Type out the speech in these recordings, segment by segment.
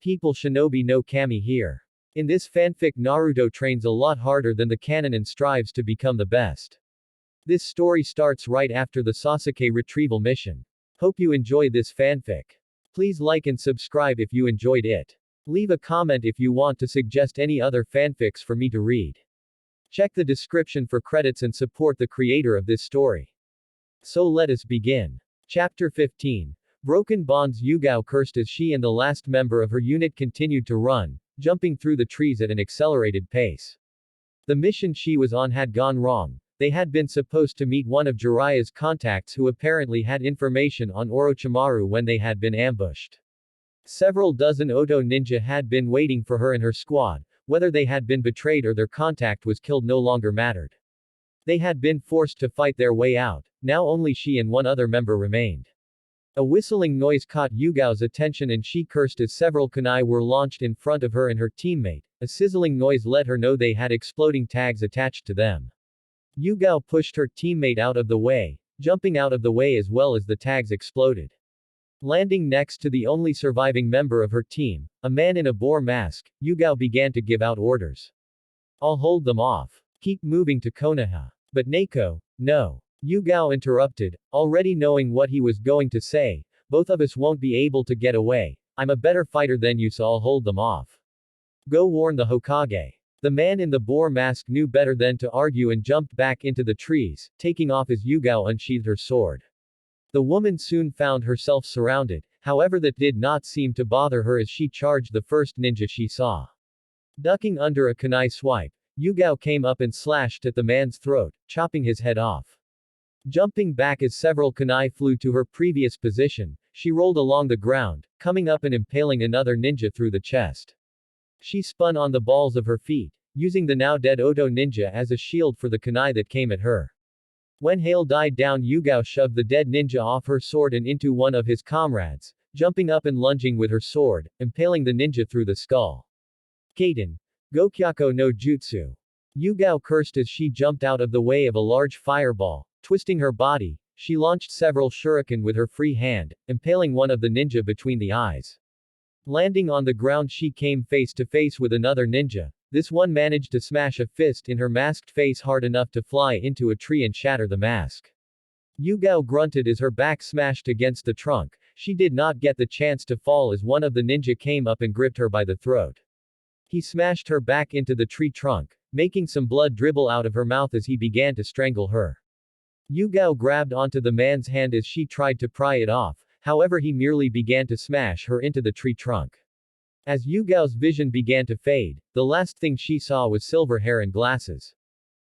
people shinobi no kami here. In this fanfic Naruto trains a lot harder than the canon and strives to become the best. This story starts right after the Sasuke retrieval mission. Hope you enjoy this fanfic. Please like and subscribe if you enjoyed it. Leave a comment if you want to suggest any other fanfics for me to read. Check the description for credits and support the creator of this story. So let us begin. Chapter 15. Broken Bonds. Yugao cursed as she and the last member of her unit continued to run, jumping through the trees at an accelerated pace. The mission she was on had gone wrong. They had been supposed to meet one of Jiraiya's contacts who apparently had information on Orochimaru when they had been ambushed. Several dozen Oto ninja had been waiting for her and her squad. Whether they had been betrayed or their contact was killed no longer mattered. They had been forced to fight their way out. Now only she and one other member remained. A whistling noise caught Yugao's attention and she cursed as several kunai were launched in front of her and her teammate. A sizzling noise let her know they had exploding tags attached to them. Yugao pushed her teammate out of the way, jumping out of the way as well as the tags exploded. Landing next to the only surviving member of her team, a man in a boar mask, Yugao began to give out orders. "I'll hold them off. Keep moving to Konoha." "But Neko, no." Yugao interrupted, already knowing what he was going to say. "Both of us won't be able to get away. I'm a better fighter than you, so I'll hold them off. Go warn the Hokage." The man in the boar mask knew better than to argue and jumped back into the trees, taking off as Yugao unsheathed her sword. The woman soon found herself surrounded, however that did not seem to bother her as she charged the first ninja she saw. Ducking under a kunai swipe, Yugao came up and slashed at the man's throat, chopping his head off. Jumping back as several kunai flew to her previous position, she rolled along the ground, coming up and impaling another ninja through the chest. She spun on the balls of her feet, using the now dead Oto ninja as a shield for the kunai that came at her. When hail died down, Yugao shoved the dead ninja off her sword and into one of his comrades, jumping up and lunging with her sword, impaling the ninja through the skull. Kaiten. Gokyaku no Jutsu. Yugao cursed as she jumped out of the way of a large fireball. Twisting her body, she launched several shuriken with her free hand, impaling one of the ninja between the eyes. Landing on the ground, she came face to face with another ninja. This one managed to smash a fist in her masked face hard enough to fly into a tree and shatter the mask. Yugao grunted as her back smashed against the trunk. She did not get the chance to fall as one of the ninja came up and gripped her by the throat. He smashed her back into the tree trunk, making some blood dribble out of her mouth as he began to strangle her. Yugao grabbed onto the man's hand as she tried to pry it off, however he merely began to smash her into the tree trunk. As Yugao's vision began to fade, the last thing she saw was silver hair and glasses.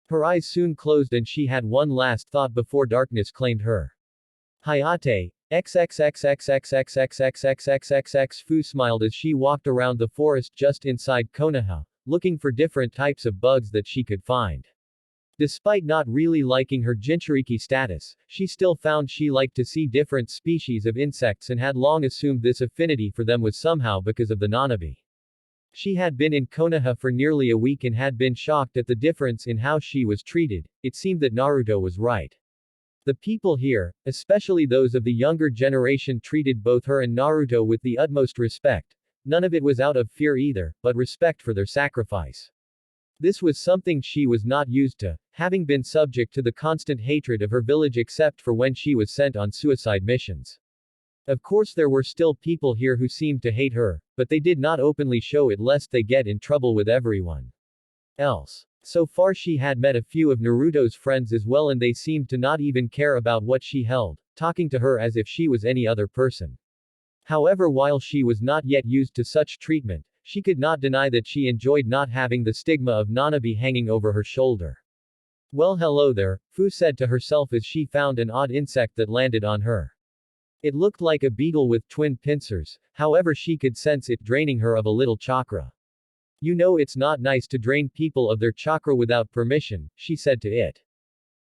Her eyes soon closed and she had one last thought before darkness claimed her. Hayate, XXXXXXXXXXXXXX. Fu smiled as she walked around the forest just inside Konoha, looking for different types of bugs that she could find. Despite not really liking her Jinchuriki status, she still found she liked to see different species of insects and had long assumed this affinity for them was somehow because of the Nanabi. She had been in Konoha for nearly a week and had been shocked at the difference in how she was treated. It seemed that Naruto was right. The people here, especially those of the younger generation, treated both her and Naruto with the utmost respect. None of it was out of fear either, but respect for their sacrifice. This was something she was not used to, having been subject to the constant hatred of her village except for when she was sent on suicide missions. Of course there were still people here who seemed to hate her, but they did not openly show it lest they get in trouble with everyone else. So far she had met a few of Naruto's friends as well and they seemed to not even care about what she held, talking to her as if she was any other person. However, while she was not yet used to such treatment, she could not deny that she enjoyed not having the stigma of Nanabi hanging over her shoulder. "Well, hello there," Fu said to herself as she found an odd insect that landed on her. It looked like a beetle with twin pincers, however she could sense it draining her of a little chakra. "You know it's not nice to drain people of their chakra without permission," she said to it.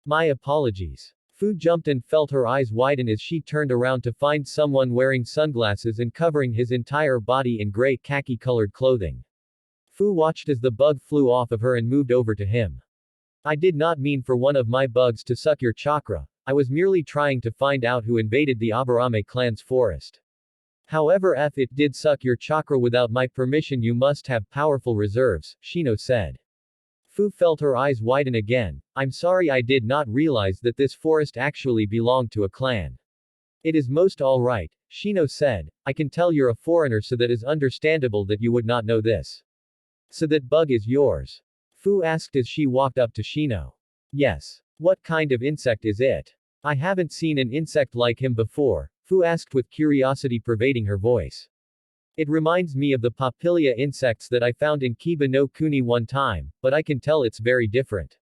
"My apologies." Fu jumped and felt her eyes widen as she turned around to find someone wearing sunglasses and covering his entire body in gray khaki-colored clothing. Fu watched as the bug flew off of her and moved over to him. "I did not mean for one of my bugs to suck your chakra. I was merely trying to find out who invaded the Aburame clan's forest." However, if it did suck your chakra without my permission, you must have powerful reserves, Shino said. Fu felt her eyes widen again. I'm sorry, I did not realize that this forest actually belonged to a clan. It is most alright, Shino said. I can tell you're a foreigner, so that is understandable that you would not know this. So that bug is yours? Fu asked as she walked up to Shino. Yes. What kind of insect is it? I haven't seen an insect like him before, Fu asked with curiosity pervading her voice. It reminds me of the Papillia insects that I found in Kiba no Kuni one time, but I can tell it's very different.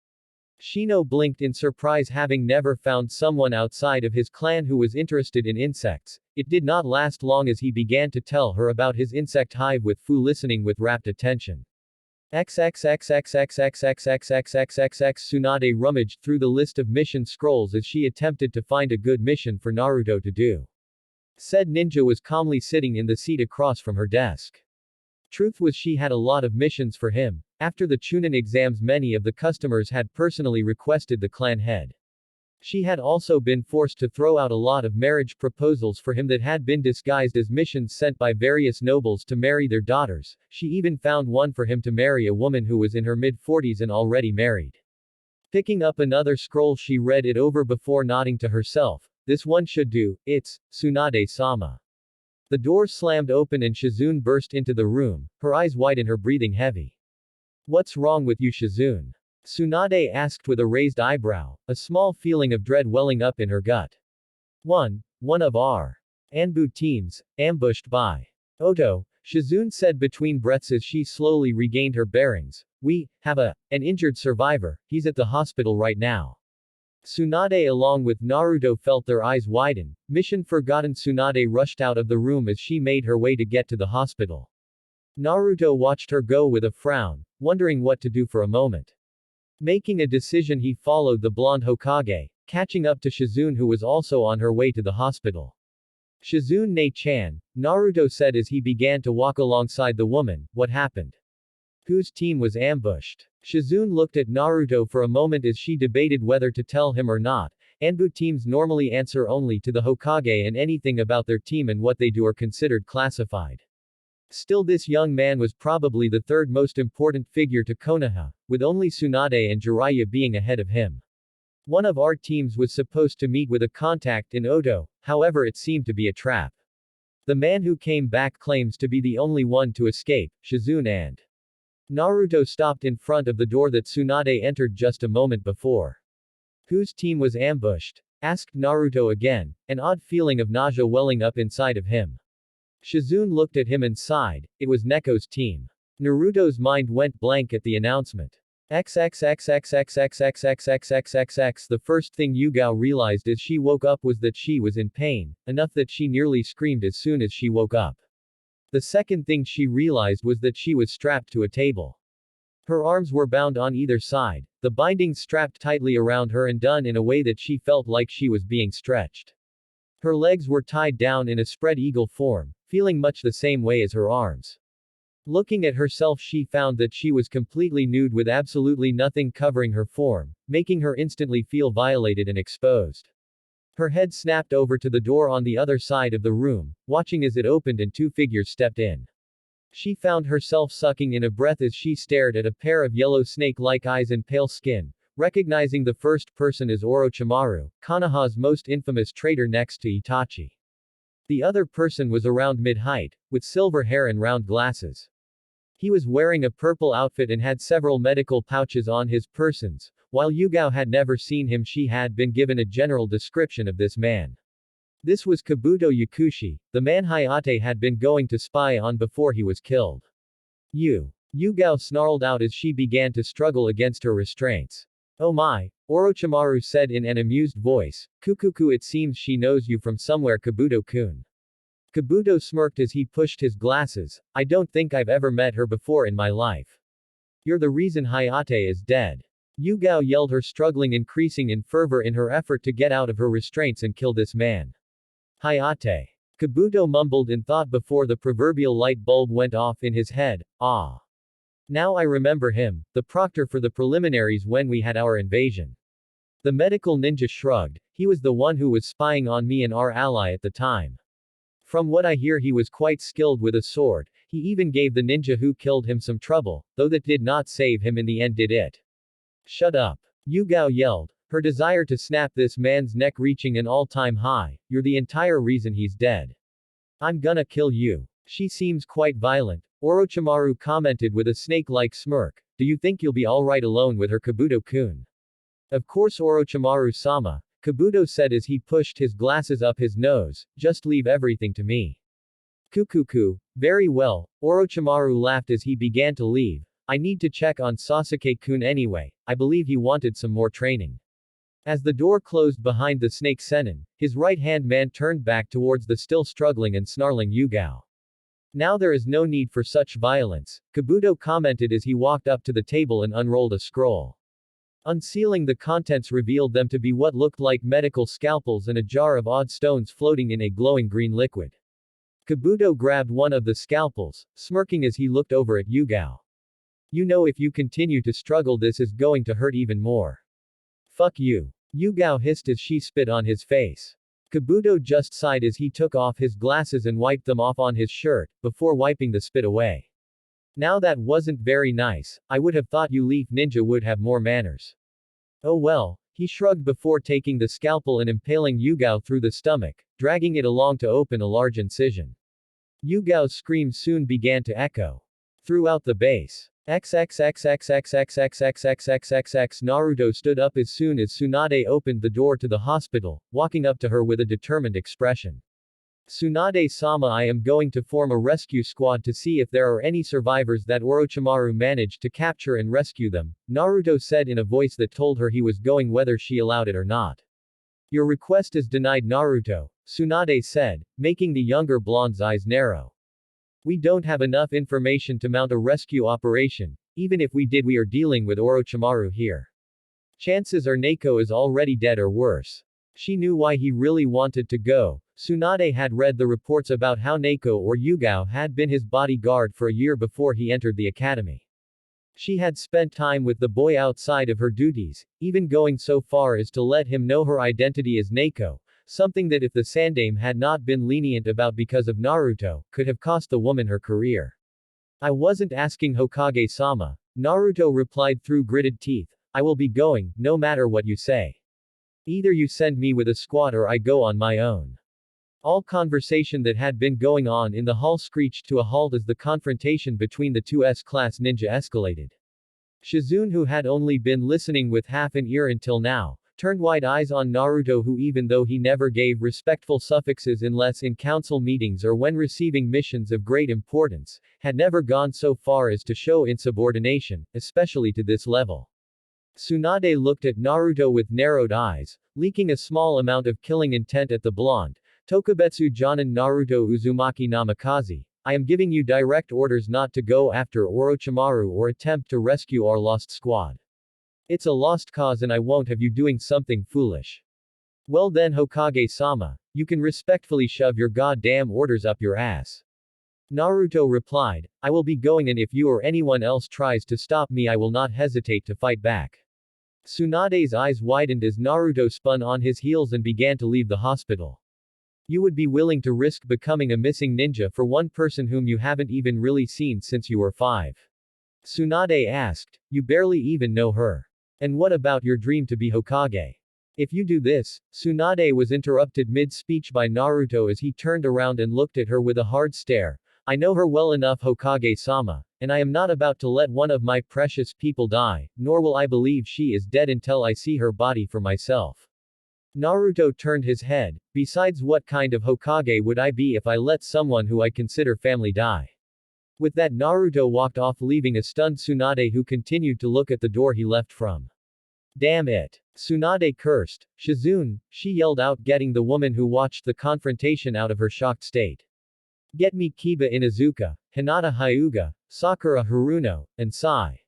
Shino blinked in surprise, having never found someone outside of his clan who was interested in insects. It did not last long as he began to tell her about his insect hive, with Fu listening with rapt attention. XXXXXXXXXXXXXX Tsunade rummaged through the list of mission scrolls as she attempted to find a good mission for Naruto to do. Said ninja was calmly sitting in the seat across from her desk. Truth was, she had a lot of missions for him. After the Chunin exams, many of the customers had personally requested the clan head. She had also been forced to throw out a lot of marriage proposals for him that had been disguised as missions sent by various nobles to marry their daughters. She even found one for him to marry a woman who was in her mid-40s and already married. Picking up another scroll, she read it over before nodding to herself. This one should do. It's Tsunade-sama. The door slammed open and Shizune burst into the room, her eyes wide and her breathing heavy. What's wrong with you, Shizune? Tsunade asked with a raised eyebrow, a small feeling of dread welling up in her gut. One of our Anbu teams, ambushed by Oto, Shizune said between breaths as she slowly regained her bearings. We have an injured survivor, he's at the hospital right now. Tsunade along with Naruto felt their eyes widen. Mission forgotten. Tsunade rushed out of the room as she made her way to get to the hospital. Naruto watched her go with a frown, wondering what to do for a moment. Making a decision, he followed the blonde Hokage, catching up to Shizune, who was also on her way to the hospital. Shizune Ne-chan, Naruto said as he began to walk alongside the woman, what happened? Whose team was ambushed? Shizune looked at Naruto for a moment as she debated whether to tell him or not. Anbu teams normally answer only to the Hokage, and anything about their team and what they do are considered classified. Still, this young man was probably the third most important figure to Konoha, with only Tsunade and Jiraiya being ahead of him. One of our teams was supposed to meet with a contact in Oto, however it seemed to be a trap. The man who came back claims to be the only one to escape. Shizune and Naruto stopped in front of the door that Tsunade entered just a moment before. Whose team was ambushed? Asked Naruto again, an odd feeling of nausea welling up inside of him. Shizune looked at him and sighed. It was Neko's team. Naruto's mind went blank at the announcement. XXXXXXXXXXXXXX. The first thing Yugao realized as she woke up was that she was in pain, enough that she nearly screamed as soon as she woke up. The second thing she realized was that she was strapped to a table. Her arms were bound on either side, the bindings strapped tightly around her and done in a way that she felt like she was being stretched. Her legs were tied down in a spread eagle form, feeling much the same way as her arms. Looking at herself, she found that she was completely nude with absolutely nothing covering her form, making her instantly feel violated and exposed. Her head snapped over to the door on the other side of the room, watching as it opened and two figures stepped in. She found herself sucking in a breath as she stared at a pair of yellow snake-like eyes and pale skin, recognizing the first person as Orochimaru, Konoha's most infamous traitor next to Itachi. The other person was around mid-height, with silver hair and round glasses. He was wearing a purple outfit and had several medical pouches on his persons. While Yugao had never seen him, she had been given a general description of this man. This was Kabuto Yakushi, the man Hayate had been going to spy on before he was killed. Yugao snarled out as she began to struggle against her restraints. Oh my, Orochimaru said in an amused voice. Kukuku, it seems she knows you from somewhere, Kabuto-kun. Kabuto smirked as he pushed his glasses. I don't think I've ever met her before in my life. You're the reason Hayate is dead. Yugao yelled, her struggling increasing in fervor in her effort to get out of her restraints and kill this man. Hayate. Kabuto mumbled in thought before the proverbial light bulb went off in his head. Ah. Now I remember him, the proctor for the preliminaries when we had our invasion. The medical ninja shrugged. He was the one who was spying on me and our ally at the time. From what I hear he was quite skilled with a sword, he even gave the ninja who killed him some trouble, though that did not save him in the end, did it? Shut up. Yugao yelled, her desire to snap this man's neck reaching an all-time high. You're the entire reason he's dead. I'm gonna kill you. She seems quite violent, Orochimaru commented with a snake-like smirk. Do you think you'll be alright alone with her, Kabuto-kun? Of course, Orochimaru-sama, Kabuto said as he pushed his glasses up his nose, just leave everything to me. Kukuku, very well, Orochimaru laughed as he began to leave. I need to check on Sasuke-kun anyway, I believe he wanted some more training. As the door closed behind the snake Sennin, his right-hand man turned back towards the still struggling and snarling Yugao. Now there is no need for such violence, Kabuto commented as he walked up to the table and unrolled a scroll. Unsealing the contents revealed them to be what looked like medical scalpels and a jar of odd stones floating in a glowing green liquid. Kabuto grabbed one of the scalpels, smirking as he looked over at Yugao. You know, if you continue to struggle, this is going to hurt even more. Fuck you. Yugao hissed as she spit on his face. Kabuto just sighed as he took off his glasses and wiped them off on his shirt, before wiping the spit away. Now that wasn't very nice, I would have thought you leaf ninja would have more manners. Oh well, he shrugged before taking the scalpel and impaling Yugao through the stomach, dragging it along to open a large incision. Yugao's scream soon began to echo throughout the base. XXXXXXXXXXXXX Naruto stood up as soon as Tsunade opened the door to the hospital, walking up to her with a determined expression. Tsunade-sama, I am going to form a rescue squad to see if there are any survivors that Orochimaru managed to capture and rescue them, Naruto said in a voice that told her he was going whether she allowed it or not. Your request is denied, Naruto, Tsunade said, making the younger blonde's eyes narrow. We don't have enough information to mount a rescue operation. Even if we did, we are dealing with Orochimaru here. Chances are Neko is already dead or worse. She knew why he really wanted to go. Tsunade had read the reports about how Neko or Yugao had been his bodyguard for a year before he entered the academy. She had spent time with the boy outside of her duties, even going so far as to let him know her identity as Neko. Something that if the Sandaime had not been lenient about because of Naruto, could have cost the woman her career. I wasn't asking, Hokage-sama, Naruto replied through gritted teeth. I will be going, no matter what you say. Either you send me with a squad or I go on my own. All conversation that had been going on in the hall screeched to a halt as the confrontation between the two S-class ninja escalated. Shizune, who had only been listening with half an ear until now, turned wide eyes on Naruto, who, even though he never gave respectful suffixes unless in council meetings or when receiving missions of great importance, had never gone so far as to show insubordination, especially to this level. Tsunade looked at Naruto with narrowed eyes, leaking a small amount of killing intent at the blonde. Tokubetsu Jonin Naruto Uzumaki Namikaze, I am giving you direct orders not to go after Orochimaru or attempt to rescue our lost squad. It's a lost cause and I won't have you doing something foolish. Well then, Hokage-sama, you can respectfully shove your goddamn orders up your ass. Naruto replied, I will be going, and if you or anyone else tries to stop me I will not hesitate to fight back. Tsunade's eyes widened as Naruto spun on his heels and began to leave the hospital. You would be willing to risk becoming a missing ninja for one person whom you haven't even really seen since you were 5? Tsunade asked. You barely even know her. And what about your dream to be Hokage? If you do this, Tsunade was interrupted mid-speech by Naruto as he turned around and looked at her with a hard stare. I know her well enough, Hokage-sama, and I am not about to let one of my precious people die, nor will I believe she is dead until I see her body for myself. Naruto turned his head. Besides, what kind of Hokage would I be if I let someone who I consider family die? With that, Naruto walked off, leaving a stunned Tsunade who continued to look at the door he left from. Damn it. Tsunade cursed. Shizune, she yelled out, getting the woman who watched the confrontation out of her shocked state. Get me Kiba Inuzuka, Hinata Hyuga, Sakura Haruno, and Sai.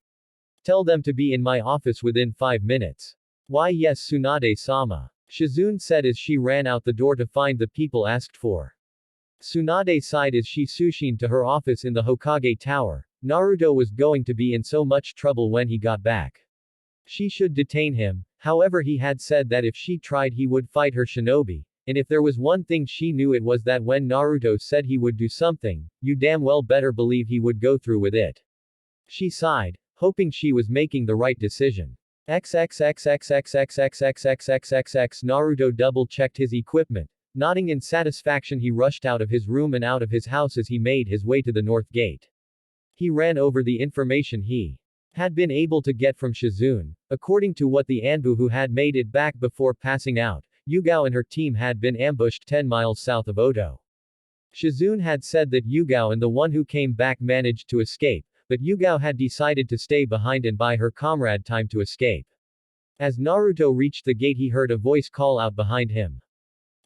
Tell them to be in my office within 5 minutes. Why yes, Tsunade-sama. Shizune said as she ran out the door to find the people asked for. Tsunade sighed as she sushined to her office in the Hokage Tower. Naruto was going to be in so much trouble when he got back. She should detain him, however he had said that if she tried he would fight her shinobi. And if there was one thing she knew, it was that when Naruto said he would do something, you damn well better believe he would go through with it. She sighed, hoping she was making the right decision. XXXXXXXXXXXXXX Naruto double-checked his equipment. Nodding in satisfaction, he rushed out of his room and out of his house as he made his way to the north gate. He ran over the information he had been able to get from Shizune. According to what the Anbu who had made it back before passing out, Yugao and her team had been ambushed 10 miles south of Odo. Shizune had said that Yugao and the one who came back managed to escape, but Yugao had decided to stay behind and buy her comrade time to escape. As Naruto reached the gate, he heard a voice call out behind him.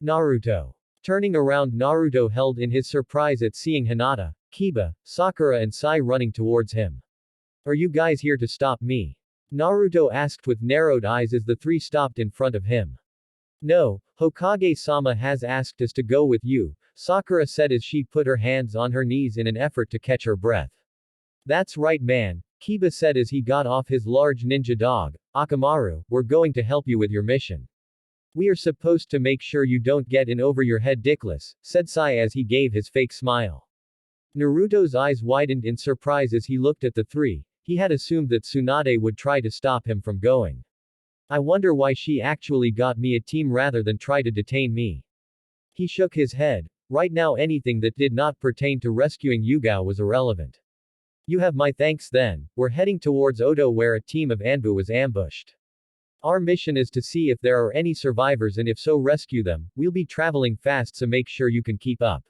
Naruto. Turning around, Naruto held in his surprise at seeing Hinata, Kiba, Sakura and Sai running towards him. Are you guys here to stop me? Naruto asked with narrowed eyes as the three stopped in front of him. No, Hokage-sama has asked us to go with you, Sakura said as she put her hands on her knees in an effort to catch her breath. That's right, man, Kiba said as he got off his large ninja dog. Akamaru, we're going to help you with your mission. We are supposed to make sure you don't get in over your head, dickless, said Sai as he gave his fake smile. Naruto's eyes widened in surprise as he looked at the three. He had assumed that Tsunade would try to stop him from going. I wonder why she actually got me a team rather than try to detain me. He shook his head. Right now anything that did not pertain to rescuing Yugao was irrelevant. You have my thanks then. We're heading towards Odo where a team of Anbu was ambushed. Our mission is to see if there are any survivors and if so rescue them. We'll be traveling fast so make sure you can keep up.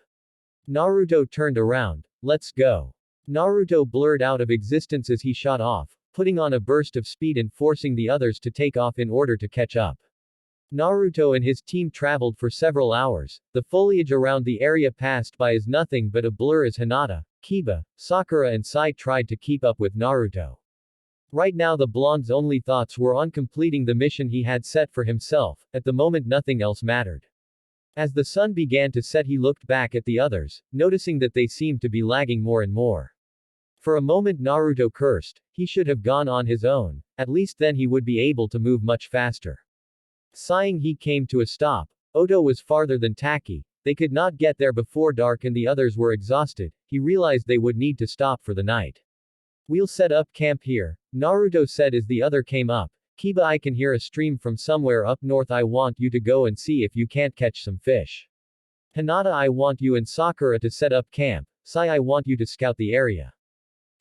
Naruto turned around. Let's go. Naruto blurred out of existence as he shot off, putting on a burst of speed and forcing the others to take off in order to catch up. Naruto and his team traveled for several hours. The foliage around the area passed by as nothing but a blur as Hinata, Kiba, Sakura and Sai tried to keep up with Naruto. Right now the blonde's only thoughts were on completing the mission he had set for himself. At the moment nothing else mattered. As the sun began to set, he looked back at the others, noticing that they seemed to be lagging more and more. For a moment Naruto cursed. He should have gone on his own, at least then he would be able to move much faster. Sighing, he came to a stop. Odo was farther than Taki. They could not get there before dark and the others were exhausted. He realized they would need to stop for the night. We'll set up camp here, Naruto said as the other came up. Kiba, I can hear a stream from somewhere up north. I want you to go and see if you can't catch some fish. Hinata, I want you and Sakura to set up camp. Sai, I want you to scout the area.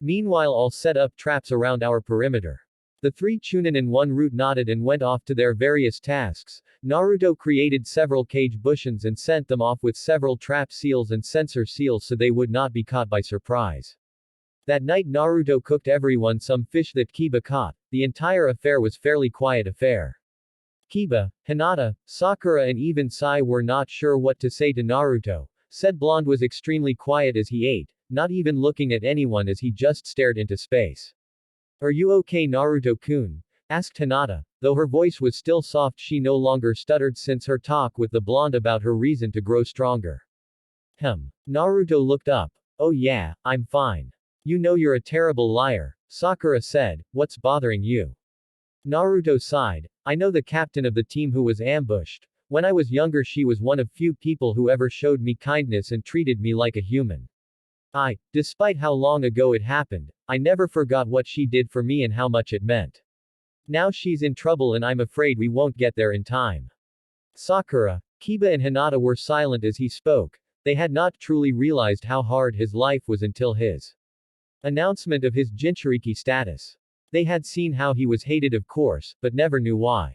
Meanwhile, I'll set up traps around our perimeter. The three Chunin and one Root nodded and went off to their various tasks. Naruto created several cage bushes and sent them off with several trap seals and sensor seals so they would not be caught by surprise. That night Naruto cooked everyone some fish that Kiba caught. The entire affair was fairly quiet affair. Kiba, Hinata, Sakura and even Sai were not sure what to say to Naruto. Said blonde was extremely quiet as he ate, not even looking at anyone as he just stared into space. Are you okay, Naruto-kun? Asked Hinata. Though her voice was still soft, she no longer stuttered since her talk with the blonde about her reason to grow stronger. Naruto looked up. Oh yeah, I'm fine. You know you're a terrible liar, Sakura said. What's bothering you? Naruto sighed. I know the captain of the team who was ambushed. When I was younger she was one of few people who ever showed me kindness and treated me like a human. Despite how long ago it happened, I never forgot what she did for me and how much it meant. Now she's in trouble and I'm afraid we won't get there in time. Sakura, Kiba and Hinata were silent as he spoke. They had not truly realized how hard his life was until his announcement of his Jinchuriki status. They had seen how he was hated, of course, but never knew why.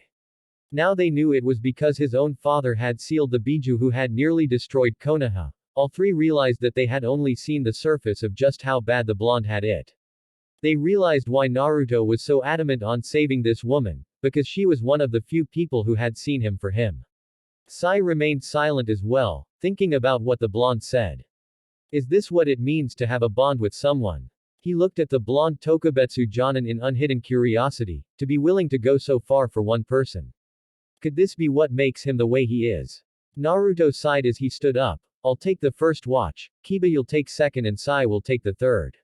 Now they knew it was because his own father had sealed the Biju who had nearly destroyed Konoha. All three realized that they had only seen the surface of just how bad the blonde had it. They realized why Naruto was so adamant on saving this woman, because she was one of the few people who had seen him for him. Sai remained silent as well, thinking about what the blonde said. Is this what it means to have a bond with someone? He looked at the blonde Tokubetsu Jonin in unhidden curiosity, to be willing to go so far for one person. Could this be what makes him the way he is? Naruto sighed as he stood up. I'll take the first watch, Kiba you'll take second and Sai will take the third.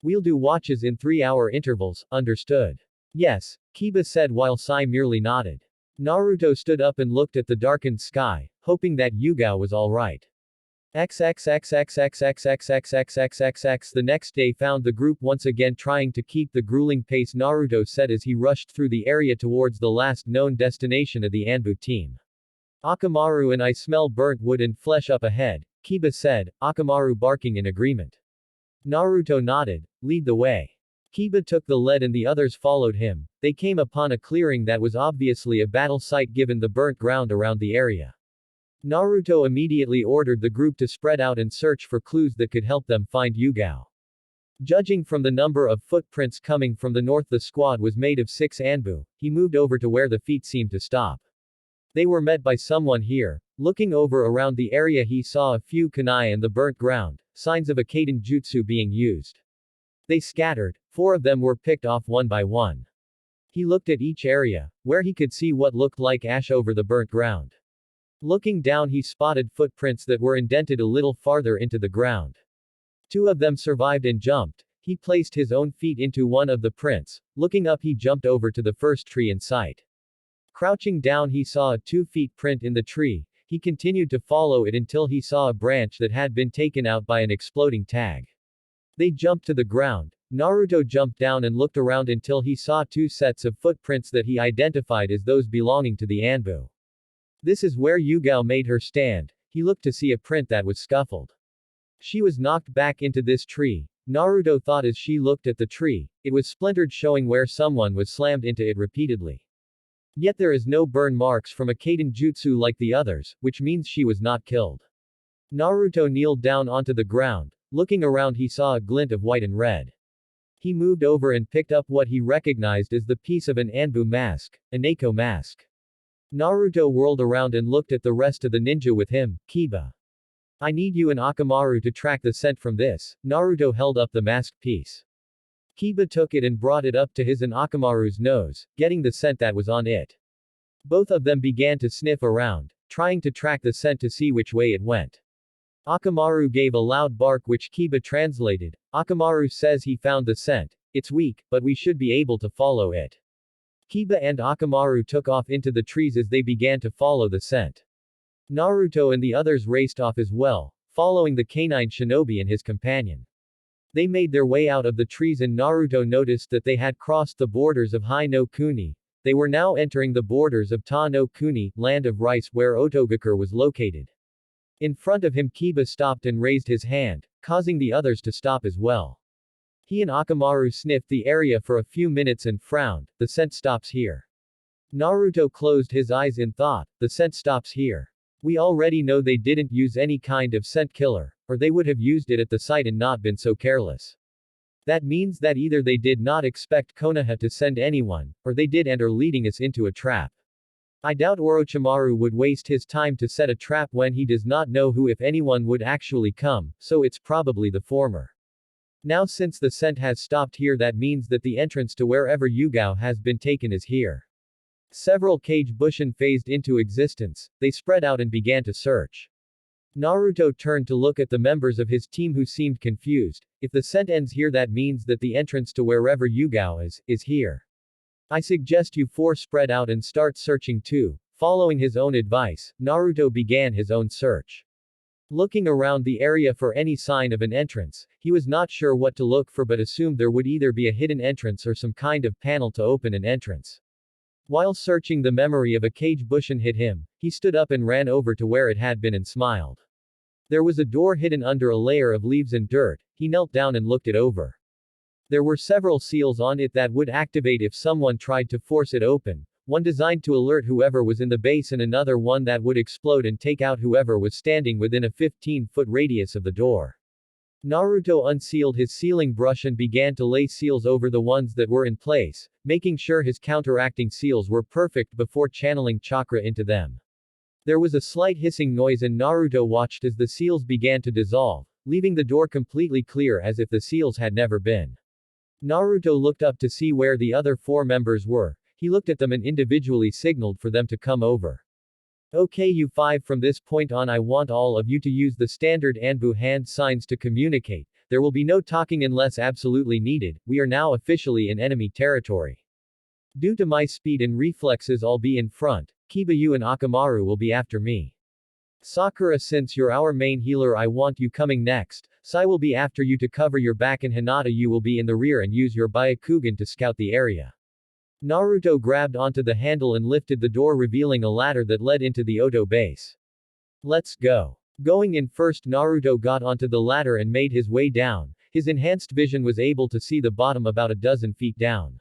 We'll do watches in 3-hour intervals, understood? Yes, Kiba said while Sai merely nodded. Naruto stood up and looked at the darkened sky, hoping that Yugao was alright. XXXXXXXXXXXXXX. The next day found the group once again trying to keep the grueling pace Naruto said as he rushed through the area towards the last known destination of the Anbu team. Akamaru and I smell burnt wood and flesh up ahead, Kiba said, Akamaru barking in agreement. Naruto nodded. Lead the way. Kiba took the lead and the others followed him. They came upon a clearing that was obviously a battle site given the burnt ground around the area. Naruto immediately ordered the group to spread out and search for clues that could help them find Yugao. Judging from the number of footprints coming from the north, the squad was made of 6 Anbu. He moved over to where the feet seemed to stop. They were met by someone here. Looking over around the area, he saw a few kunai and the burnt ground, signs of a Kaiden jutsu being used. They scattered. 4 of them were picked off one by one. He looked at each area, where he could see what looked like ash over the burnt ground. Looking down, he spotted footprints that were indented a little farther into the ground. 2 of them survived and jumped. He placed his own feet into one of the prints. Looking up, he jumped over to the first tree in sight. Crouching down, he saw a 2-foot print in the tree. He continued to follow it until he saw a branch that had been taken out by an exploding tag. They jumped to the ground. Naruto jumped down and looked around until he saw 2 sets of footprints that he identified as those belonging to the Anbu. This is where Yugao made her stand. He looked to see a print that was scuffled. She was knocked back into this tree. Naruto thought as she looked at the tree. It was splintered, showing where someone was slammed into it repeatedly. Yet there is no burn marks from a Kaiden jutsu like the others, which means she was not killed. Naruto kneeled down onto the ground. Looking around, he saw a glint of white and red. He moved over and picked up what he recognized as the piece of an Anbu mask, a Neko mask. Naruto whirled around and looked at the rest of the ninja with him. Kiba. I need you and Akamaru to track the scent from this. Naruto held up the masked piece. Kiba took it and brought it up to his and Akamaru's nose, getting the scent that was on it. Both of them began to sniff around, trying to track the scent to see which way it went. Akamaru gave a loud bark which Kiba translated. Akamaru says he found the scent. It's weak, but we should be able to follow it. Kiba and Akamaru took off into the trees as they began to follow the scent. Naruto and the others raced off as well, following the canine shinobi and his companion. They made their way out of the trees and Naruto noticed that they had crossed the borders of Hai no Kuni. They were now entering the borders of Ta no Kuni, land of rice, where Otogakure was located. In front of him, Kiba stopped and raised his hand, causing the others to stop as well. He and Akamaru sniffed the area for a few minutes and frowned. The scent stops here. Naruto closed his eyes in thought. The scent stops here. We already know they didn't use any kind of scent killer, or they would have used it at the site and not been so careless. That means that either they did not expect Konoha to send anyone, or they did and are leading us into a trap. I doubt Orochimaru would waste his time to set a trap when he does not know who, if anyone, would actually come, so it's probably the former. Now since the scent has stopped here, that means that the entrance to wherever Yugao has been taken is here. Several Kage Bushin phased into existence. They spread out and began to search. Naruto turned to look at the members of his team who seemed confused. If the scent ends here, that means that the entrance to wherever Yugao is here. I suggest you 4 spread out and start searching too. Following his own advice, Naruto began his own search. Looking around the area for any sign of an entrance, he was not sure what to look for but assumed there would either be a hidden entrance or some kind of panel to open an entrance. While searching, the memory of a Kage Bushin hit him. He stood up and ran over to where it had been and smiled. There was a door hidden under a layer of leaves and dirt. He knelt down and looked it over. There were several seals on it that would activate if someone tried to force it open. One designed to alert whoever was in the base and another one that would explode and take out whoever was standing within a 15-foot radius of the door. Naruto unsealed his sealing brush and began to lay seals over the ones that were in place, making sure his counteracting seals were perfect before channeling chakra into them. There was a slight hissing noise and Naruto watched as the seals began to dissolve, leaving the door completely clear as if the seals had never been. Naruto looked up to see where the other 4 members were. He looked at them and individually signaled for them to come over. Okay, you 5, from this point on I want all of you to use the standard Anbu hand signs to communicate. There will be no talking unless absolutely needed. We are now officially in enemy territory. Due to my speed and reflexes, I'll be in front. Kiba, you and Akamaru will be after me. Sakura, since you're our main healer, I want you coming next. Sai will be after you to cover your back, and Hinata, you will be in the rear and use your Byakugan to scout the area. Naruto grabbed onto the handle and lifted the door, revealing a ladder that led into the Oto base. Let's go. Going in first, Naruto got onto the ladder and made his way down. His enhanced vision was able to see the bottom about a dozen feet down.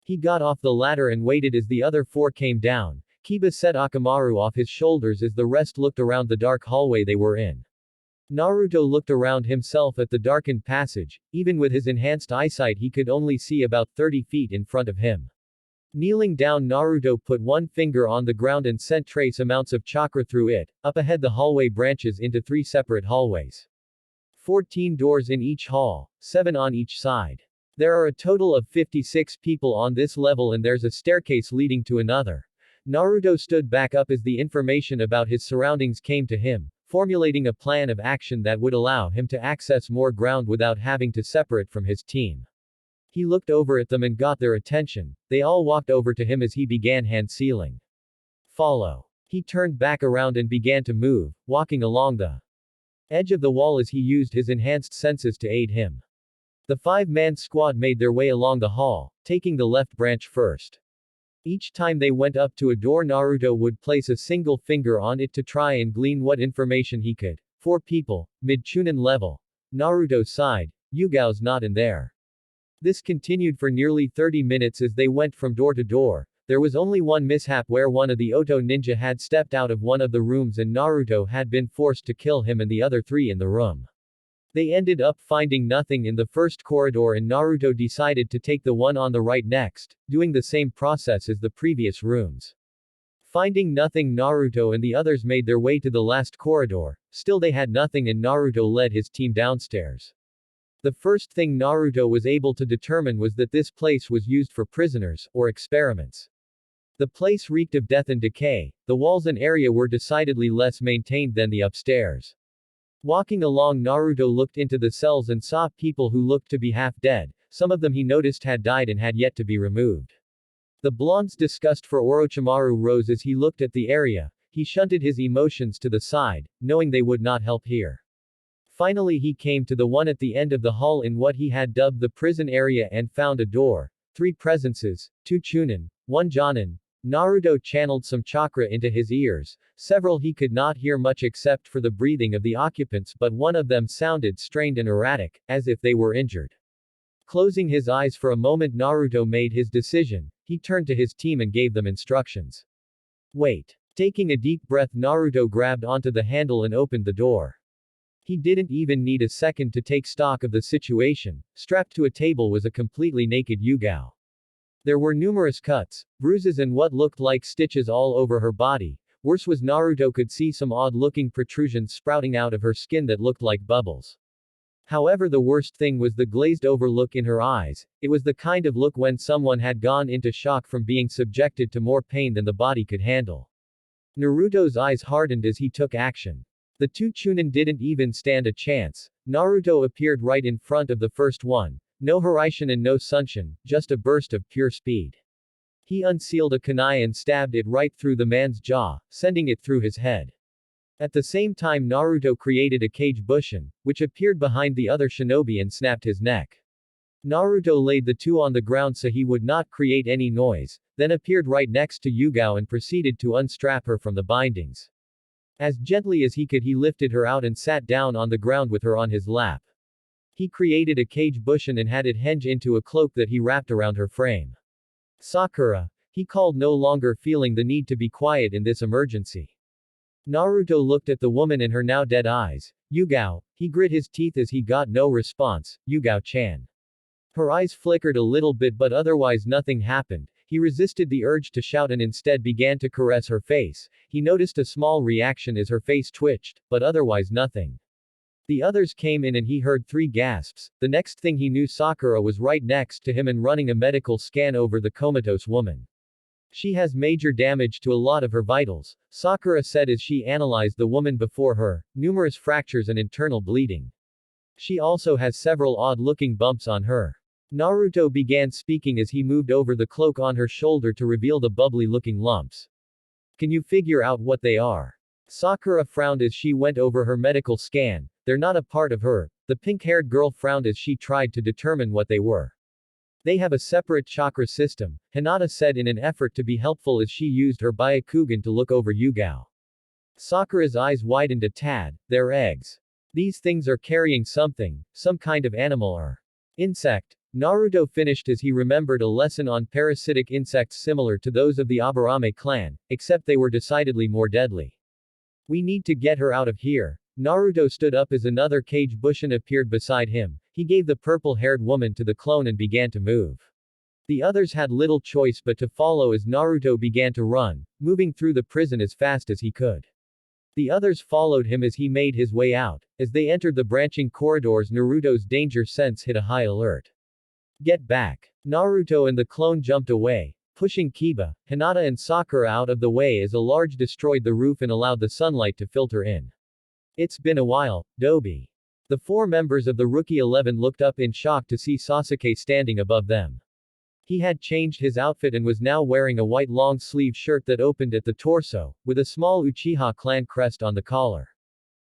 He got off the ladder and waited as the other four came down. Kiba set Akamaru off his shoulders as the rest looked around the dark hallway they were in. Naruto looked around himself at the darkened passage. Even with his enhanced eyesight, he could only see about 30 feet in front of him. Kneeling down, Naruto put one finger on the ground and sent trace amounts of chakra through it. Up ahead, the hallway branches into 3 separate hallways. 14 doors in each hall, 7 on each side. There are a total of 56 people on this level, and there's a staircase leading to another. Naruto stood back up as the information about his surroundings came to him, formulating a plan of action that would allow him to access more ground without having to separate from his team. He looked over at them and got their attention. They all walked over to him as he began hand sealing. Follow. He turned back around and began to move, walking along the edge of the wall as he used his enhanced senses to aid him. The 5-man squad made their way along the hall, taking the left branch first. Each time they went up to a door, Naruto would place a single finger on it to try and glean what information he could. 4 people, mid-Chunin level. Naruto sighed. Yugao's not in there. This continued for nearly 30 minutes as they went from door to door. There was only one mishap where one of the Oto ninja had stepped out of one of the rooms and Naruto had been forced to kill him and the other 3 in the room. They ended up finding nothing in the first corridor, and Naruto decided to take the one on the right next, doing the same process as the previous rooms. Finding nothing, Naruto and the others made their way to the last corridor. Still they had nothing, and Naruto led his team downstairs. The first thing Naruto was able to determine was that this place was used for prisoners, or experiments. The place reeked of death and decay. The walls and area were decidedly less maintained than the upstairs. Walking along, Naruto looked into the cells and saw people who looked to be half dead. Some of them he noticed had died and had yet to be removed. The blonde's disgust for Orochimaru rose as he looked at the area. He shunted his emotions to the side, knowing they would not help here. Finally he came to the one at the end of the hall in what he had dubbed the prison area and found a door. 3 presences, 2 Chunin, 1 Jonin. Naruto channeled some chakra into his ears. Several he could not hear much except for the breathing of the occupants, but one of them sounded strained and erratic, as if they were injured. Closing his eyes for a moment, Naruto made his decision. He turned to his team and gave them instructions. Wait. Taking a deep breath, Naruto grabbed onto the handle and opened the door. He didn't even need a second to take stock of the situation. Strapped to a table was a completely naked Yugao. There were numerous cuts, bruises and what looked like stitches all over her body. Worse was, Naruto could see some odd-looking protrusions sprouting out of her skin that looked like bubbles. However, the worst thing was the glazed-over look in her eyes. It was the kind of look when someone had gone into shock from being subjected to more pain than the body could handle. Naruto's eyes hardened as he took action. The 2 Chunin didn't even stand a chance. Naruto appeared right in front of the first one. No Hiraishin and no Sunshin, just a burst of pure speed. He unsealed a kunai and stabbed it right through the man's jaw, sending it through his head. At the same time, Naruto created a Kage Bushin, which appeared behind the other shinobi and snapped his neck. Naruto laid the 2 on the ground so he would not create any noise, then appeared right next to Yugao and proceeded to unstrap her from the bindings. As gently as he could, he lifted her out and sat down on the ground with her on his lap. He created a Kage Bushin and had it henge into a cloak that he wrapped around her frame. Sakura, he called, no longer feeling the need to be quiet in this emergency. Naruto looked at the woman in her now dead eyes. Yugao, he grit his teeth as he got no response. Yugao-chan. Her eyes flickered a little bit, but otherwise nothing happened. He resisted the urge to shout and instead began to caress her face. He noticed a small reaction as her face twitched, but otherwise nothing. The others came in and he heard 3 gasps. The next thing he knew, Sakura was right next to him and running a medical scan over the comatose woman. She has major damage to a lot of her vitals, Sakura said as she analyzed the woman before her, numerous fractures and internal bleeding. She also has several odd-looking bumps on her. Naruto began speaking as he moved over the cloak on her shoulder to reveal the bubbly-looking lumps. Can you figure out what they are? Sakura frowned as she went over her medical scan. They're not a part of her. The pink-haired girl frowned as she tried to determine what they were. They have a separate chakra system, Hinata said in an effort to be helpful as she used her Byakugan to look over Yugao. Sakura's eyes widened a tad. They're eggs. These things are carrying something, some kind of animal or insect. Naruto finished as he remembered a lesson on parasitic insects similar to those of the Aburame clan, except they were decidedly more deadly. We need to get her out of here. Naruto stood up as another Kage Bushin appeared beside him. He gave the purple-haired woman to the clone and began to move. The others had little choice but to follow as Naruto began to run, moving through the prison as fast as he could. The others followed him as he made his way out. As they entered the branching corridors, Naruto's danger sense hit a high alert. Get back. Naruto and the clone jumped away, pushing Kiba, Hinata and Sakura out of the way as a large destroyed the roof and allowed the sunlight to filter in. It's been a while, Dobi. The four members of the Rookie 11 looked up in shock to see Sasuke standing above them. He had changed his outfit and was now wearing a white long-sleeve shirt that opened at the torso, with a small Uchiha clan crest on the collar.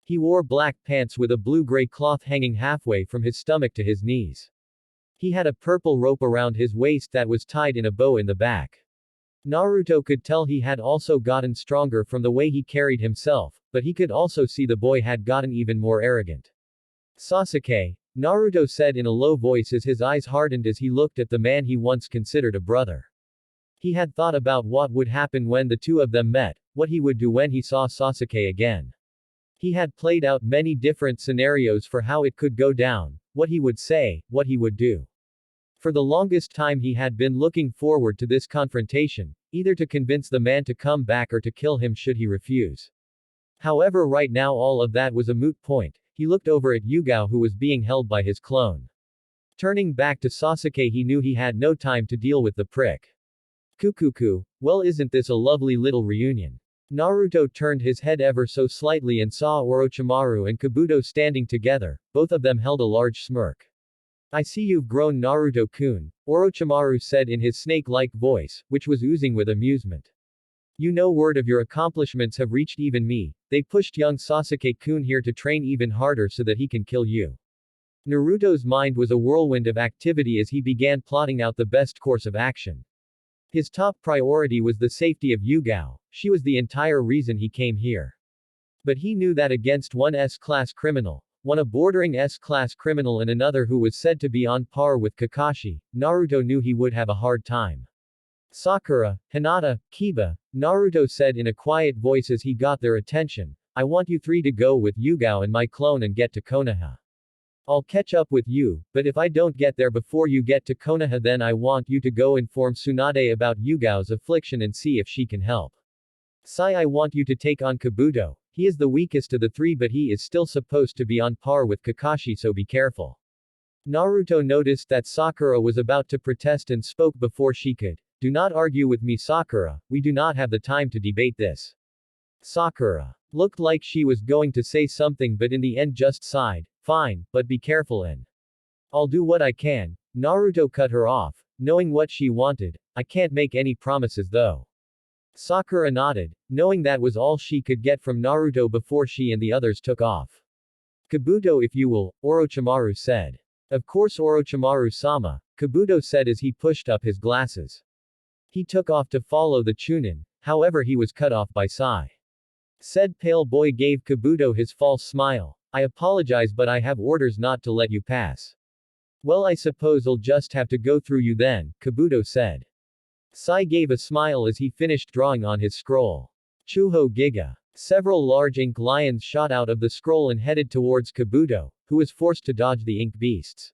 He wore black pants with a blue-gray cloth hanging halfway from his stomach to his knees. He had a purple rope around his waist that was tied in a bow in the back. Naruto could tell he had also gotten stronger from the way he carried himself, but he could also see the boy had gotten even more arrogant. Sasuke, Naruto said in a low voice as his eyes hardened as he looked at the man he once considered a brother. He had thought about what would happen when the two of them met, what he would do when he saw Sasuke again. He had played out many different scenarios for how it could go down, what he would say, what he would do. For the longest time he had been looking forward to this confrontation, either to convince the man to come back or to kill him should he refuse. However, right now all of that was a moot point. He looked over at Yugao who was being held by his clone. Turning back to Sasuke, he knew he had no time to deal with the prick. Kukuku, well, isn't this a lovely little reunion? Naruto turned his head ever so slightly and saw Orochimaru and Kabuto standing together. Both of them held a large smirk. I see you've grown, Naruto-kun, Orochimaru said in his snake-like voice, which was oozing with amusement. You know, word of your accomplishments have reached even me. They pushed young Sasuke-kun here to train even harder so that he can kill you. Naruto's mind was a whirlwind of activity as he began plotting out the best course of action. His top priority was the safety of Yugao. She was the entire reason he came here. But he knew that against one S-class criminal, one a bordering S-class criminal and another who was said to be on par with Kakashi, Naruto knew he would have a hard time. Sakura, Hinata, Kiba, Naruto said in a quiet voice as he got their attention, I want you three to go with Yugao and my clone and get to Konoha. I'll catch up with you, but if I don't get there before you get to Konoha, then I want you to go inform Tsunade about Yugao's affliction and see if she can help. Sai, I want you to take on Kabuto. He is the weakest of the three, but he is still supposed to be on par with Kakashi, so be careful. Naruto noticed that Sakura was about to protest and spoke before she could. Do not argue with me, Sakura, we do not have the time to debate this. Sakura looked like she was going to say something but in the end just sighed, fine, but be careful and I'll do what I can. Naruto cut her off, knowing what she wanted. I can't make any promises though. Sakura nodded, knowing that was all she could get from Naruto before she and the others took off. Kabuto, if you will, Orochimaru said. Of course, Orochimaru-sama, Kabuto said as he pushed up his glasses. He took off to follow the Chunin, however he was cut off by Sai. Said pale boy gave Kabuto his false smile. I apologize, but I have orders not to let you pass. Well, I suppose I'll just have to go through you then, Kabuto said. Sai gave a smile as he finished drawing on his scroll. Chuho Giga. Several large ink lions shot out of the scroll and headed towards Kabuto, who was forced to dodge the ink beasts.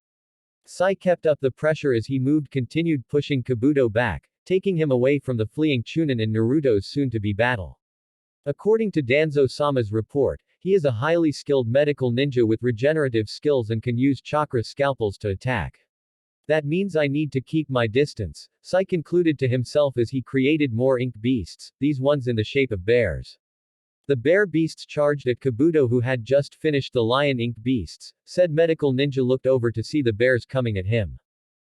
Sai kept up the pressure as he moved, continued pushing Kabuto back, taking him away from the fleeing Chunin in Naruto's soon-to-be battle. According to Danzo-sama's report, he is a highly skilled medical ninja with regenerative skills and can use chakra scalpels to attack. That means I need to keep my distance, Sai concluded to himself as he created more ink beasts, these ones in the shape of bears. The bear beasts charged at Kabuto, who had just finished the lion ink beasts. Said medical ninja looked over to see the bears coming at him.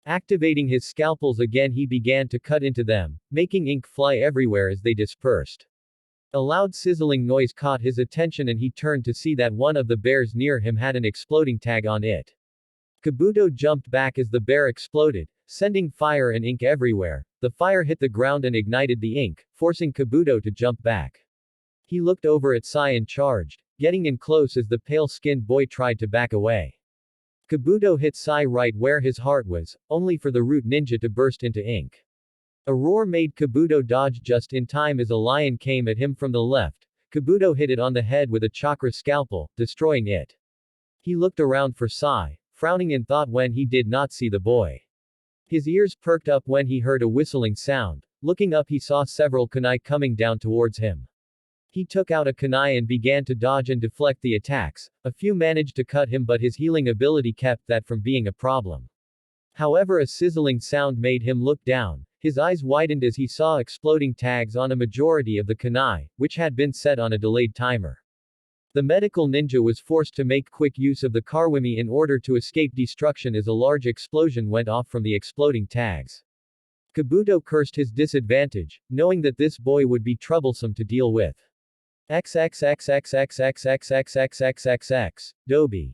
Activating his scalpels again, he began to cut into them, making ink fly everywhere as they dispersed. A loud sizzling noise caught his attention and he turned to see that one of the bears near him had an exploding tag on it. Kabuto jumped back as the bear exploded, sending fire and ink everywhere. The fire hit the ground and ignited the ink, forcing Kabuto to jump back. He looked over at Sai and charged, getting in close as the pale-skinned boy tried to back away. Kabuto hit Sai right where his heart was, only for the root ninja to burst into ink. A roar made Kabuto dodge just in time as a lion came at him from the left. Kabuto hit it on the head with a chakra scalpel, destroying it. He looked around for Sai, frowning in thought when he did not see the boy. His ears perked up when he heard a whistling sound. Looking up, he saw several kunai coming down towards him. He took out a kunai and began to dodge and deflect the attacks. A few managed to cut him, but his healing ability kept that from being a problem. However, a sizzling sound made him look down. His eyes widened as he saw exploding tags on a majority of the kunai, which had been set on a delayed timer. The medical ninja was forced to make quick use of the Karwimi in order to escape destruction as a large explosion went off from the exploding tags. Kabuto cursed his disadvantage, knowing that this boy would be troublesome to deal with. XXXXXXXXXXXXXX, Dobi.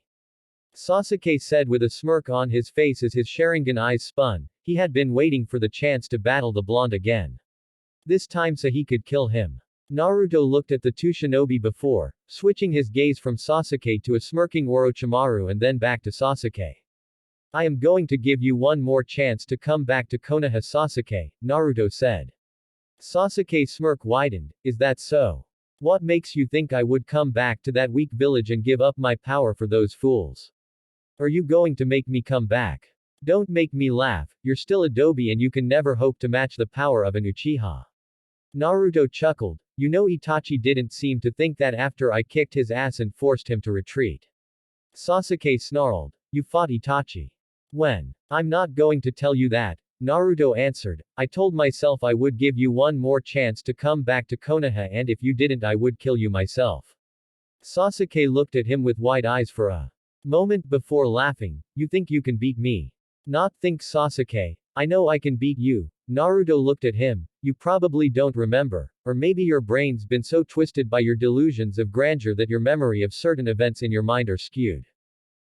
Sasuke said with a smirk on his face as his Sharingan eyes spun. He had been waiting for the chance to battle the blonde again. This time so he could kill him. Naruto looked at the two shinobi before, switching his gaze from Sasuke to a smirking Orochimaru and then back to Sasuke. I am going to give you one more chance to come back to Konoha, Sasuke, Naruto said. Sasuke's smirk widened. Is that so? What makes you think I would come back to that weak village and give up my power for those fools? Are you going to make me come back? Don't make me laugh, you're still Adobe and you can never hope to match the power of an Uchiha. Naruto chuckled. You know, Itachi didn't seem to think that after I kicked his ass and forced him to retreat. Sasuke snarled. You fought Itachi. When? I'm not going to tell you that, Naruto answered. I told myself I would give you one more chance to come back to Konoha, and if you didn't I would kill you myself. Sasuke looked at him with wide eyes for a moment before laughing. You think you can beat me? Not think, Sasuke. I know I can beat you. Naruto looked at him. You probably don't remember, or maybe your brain's been so twisted by your delusions of grandeur that your memory of certain events in your mind are skewed.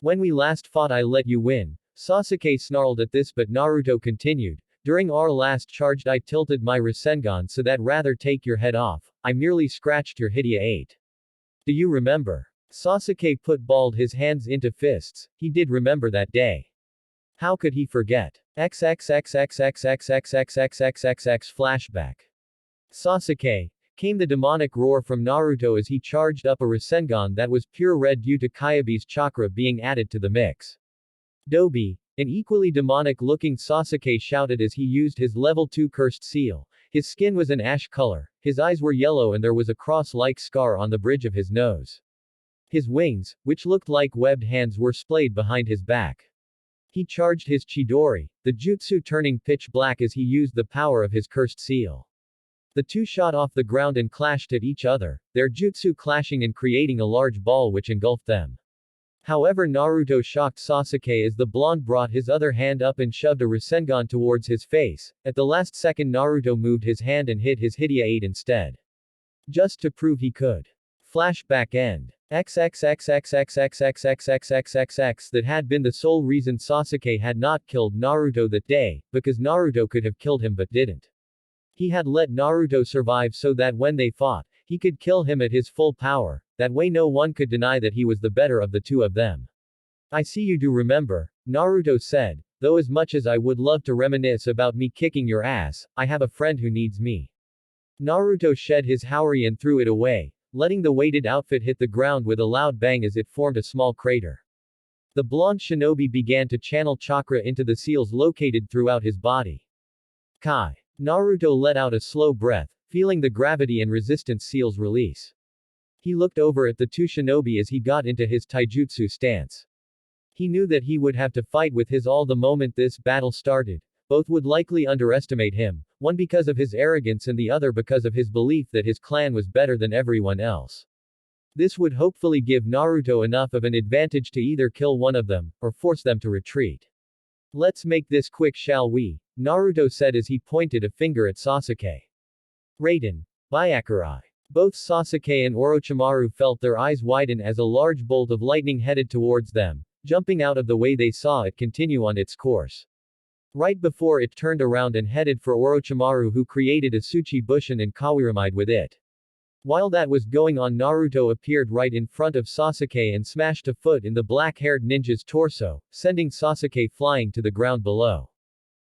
When we last fought I let you win. Sasuke snarled at this, but Naruto continued. During our last charge I tilted my Rasengan so that rather take your head off, I merely scratched your Hidia 8. Do you remember? Sasuke balled his hands into fists. He did remember that day. How could he forget? XXXXXXXXXXXXXX flashback. Sasuke. Came the demonic roar from Naruto as he charged up a Rasengan that was pure red due to Kyabe's chakra being added to the mix. Dobi. An equally demonic-looking Sasuke shouted as he used his level 2 cursed seal. His skin was an ash color, his eyes were yellow and there was a cross-like scar on the bridge of his nose. His wings, which looked like webbed hands, were splayed behind his back. He charged his Chidori, the jutsu turning pitch black as he used the power of his cursed seal. The two shot off the ground and clashed at each other, their jutsu clashing and creating a large ball which engulfed them. However, Naruto shocked Sasuke as the blonde brought his other hand up and shoved a Rasengan towards his face. At the last second Naruto moved his hand and hit his Hidia 8 instead. Just to prove he could. Flashback end. XXXXXXXXXXXXX that had been the sole reason Sasuke had not killed Naruto that day, because Naruto could have killed him but didn't. He had let Naruto survive so that when they fought, he could kill him at his full power, that way no one could deny that he was the better of the two of them. I see you do remember, Naruto said, though as much as I would love to reminisce about me kicking your ass, I have a friend who needs me. Naruto shed his haori and threw it away, letting the weighted outfit hit the ground with a loud bang as it formed a small crater. The blonde shinobi began to channel chakra into the seals located throughout his body. Kai. Naruto let out a slow breath, feeling the gravity and resistance seals release. He looked over at the two shinobi as he got into his taijutsu stance. He knew that he would have to fight with his all the moment this battle started. Both would likely underestimate him, one because of his arrogance and the other because of his belief that his clan was better than everyone else. This would hopefully give Naruto enough of an advantage to either kill one of them, or force them to retreat. Let's make this quick, shall we? Naruto said as he pointed a finger at Sasuke. Raiden. Byakurai. Both Sasuke and Orochimaru felt their eyes widen as a large bolt of lightning headed towards them, jumping out of the way they saw it continue on its course. Right before it turned around and headed for Orochimaru, who created a Tsuchi Bushin and Kawiramide with it. While that was going on, Naruto appeared right in front of Sasuke and smashed a foot in the black-haired ninja's torso, sending Sasuke flying to the ground below.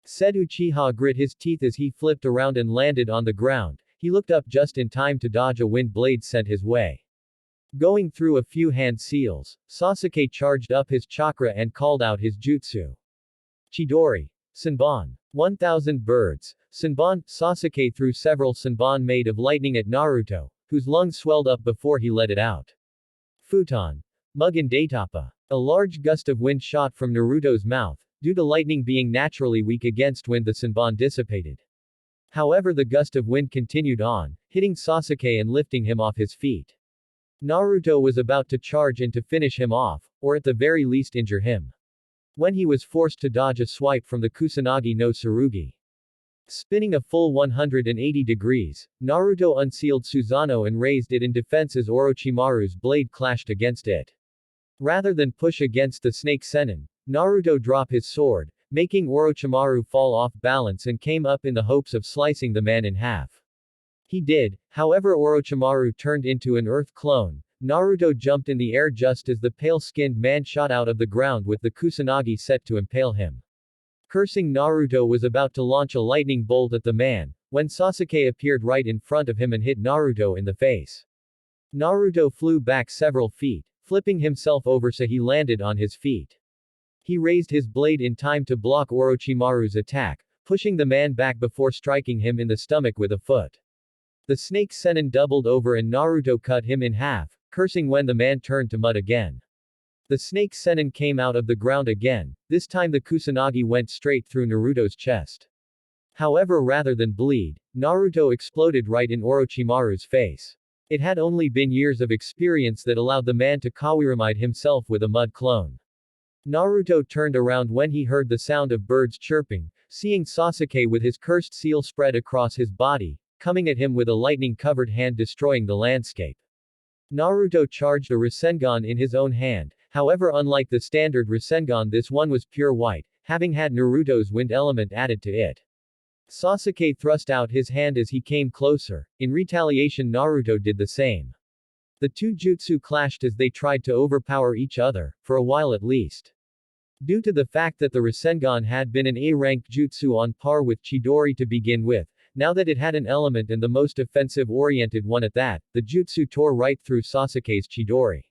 Said Uchiha grit his teeth as he flipped around and landed on the ground. He looked up just in time to dodge a wind blade sent his way. Going through a few hand seals, Sasuke charged up his chakra and called out his jutsu. Chidori. Senbon. 1,000 birds. Senbon. Sasuke threw several senbon made of lightning at Naruto, whose lungs swelled up before he let it out. Futon. Mugen Daitapa. A large gust of wind shot from Naruto's mouth. Due to lightning being naturally weak against wind, the senbon dissipated. However, the gust of wind continued on, hitting Sasuke and lifting him off his feet. Naruto was about to charge in to finish him off, or at the very least injure him, when he was forced to dodge a swipe from the Kusanagi no Tsurugi. Spinning a full 180 degrees, Naruto unsealed Susanoo and raised it in defense as Orochimaru's blade clashed against it. Rather than push against the snake Sennin, Naruto dropped his sword, making Orochimaru fall off balance and came up in the hopes of slicing the man in half. He did, however Orochimaru turned into an earth clone. Naruto jumped in the air just as the pale-skinned man shot out of the ground with the Kusanagi set to impale him. Cursing, Naruto was about to launch a lightning bolt at the man, when Sasuke appeared right in front of him and hit Naruto in the face. Naruto flew back several feet, flipping himself over so he landed on his feet. He raised his blade in time to block Orochimaru's attack, pushing the man back before striking him in the stomach with a foot. The snake Sennin doubled over and Naruto cut him in half, cursing when the man turned to mud again. The snake Sennin came out of the ground again. This time the Kusanagi went straight through Naruto's chest. However, rather than bleed, Naruto exploded right in Orochimaru's face. It had only been years of experience that allowed the man to Kawiramide himself with a mud clone. Naruto turned around when he heard the sound of birds chirping, seeing Sasuke with his cursed seal spread across his body, coming at him with a lightning-covered hand, destroying the landscape. Naruto charged a Rasengan in his own hand. However, unlike the standard Rasengan, this one was pure white, having had Naruto's wind element added to it. Sasuke thrust out his hand as he came closer. In retaliation, Naruto did the same. The two jutsu clashed as they tried to overpower each other, for a while at least. Due to the fact that the Rasengan had been an A-ranked jutsu on par with Chidori to begin with, now that it had an element and the most offensive-oriented one at that, the jutsu tore right through Sasuke's Chidori.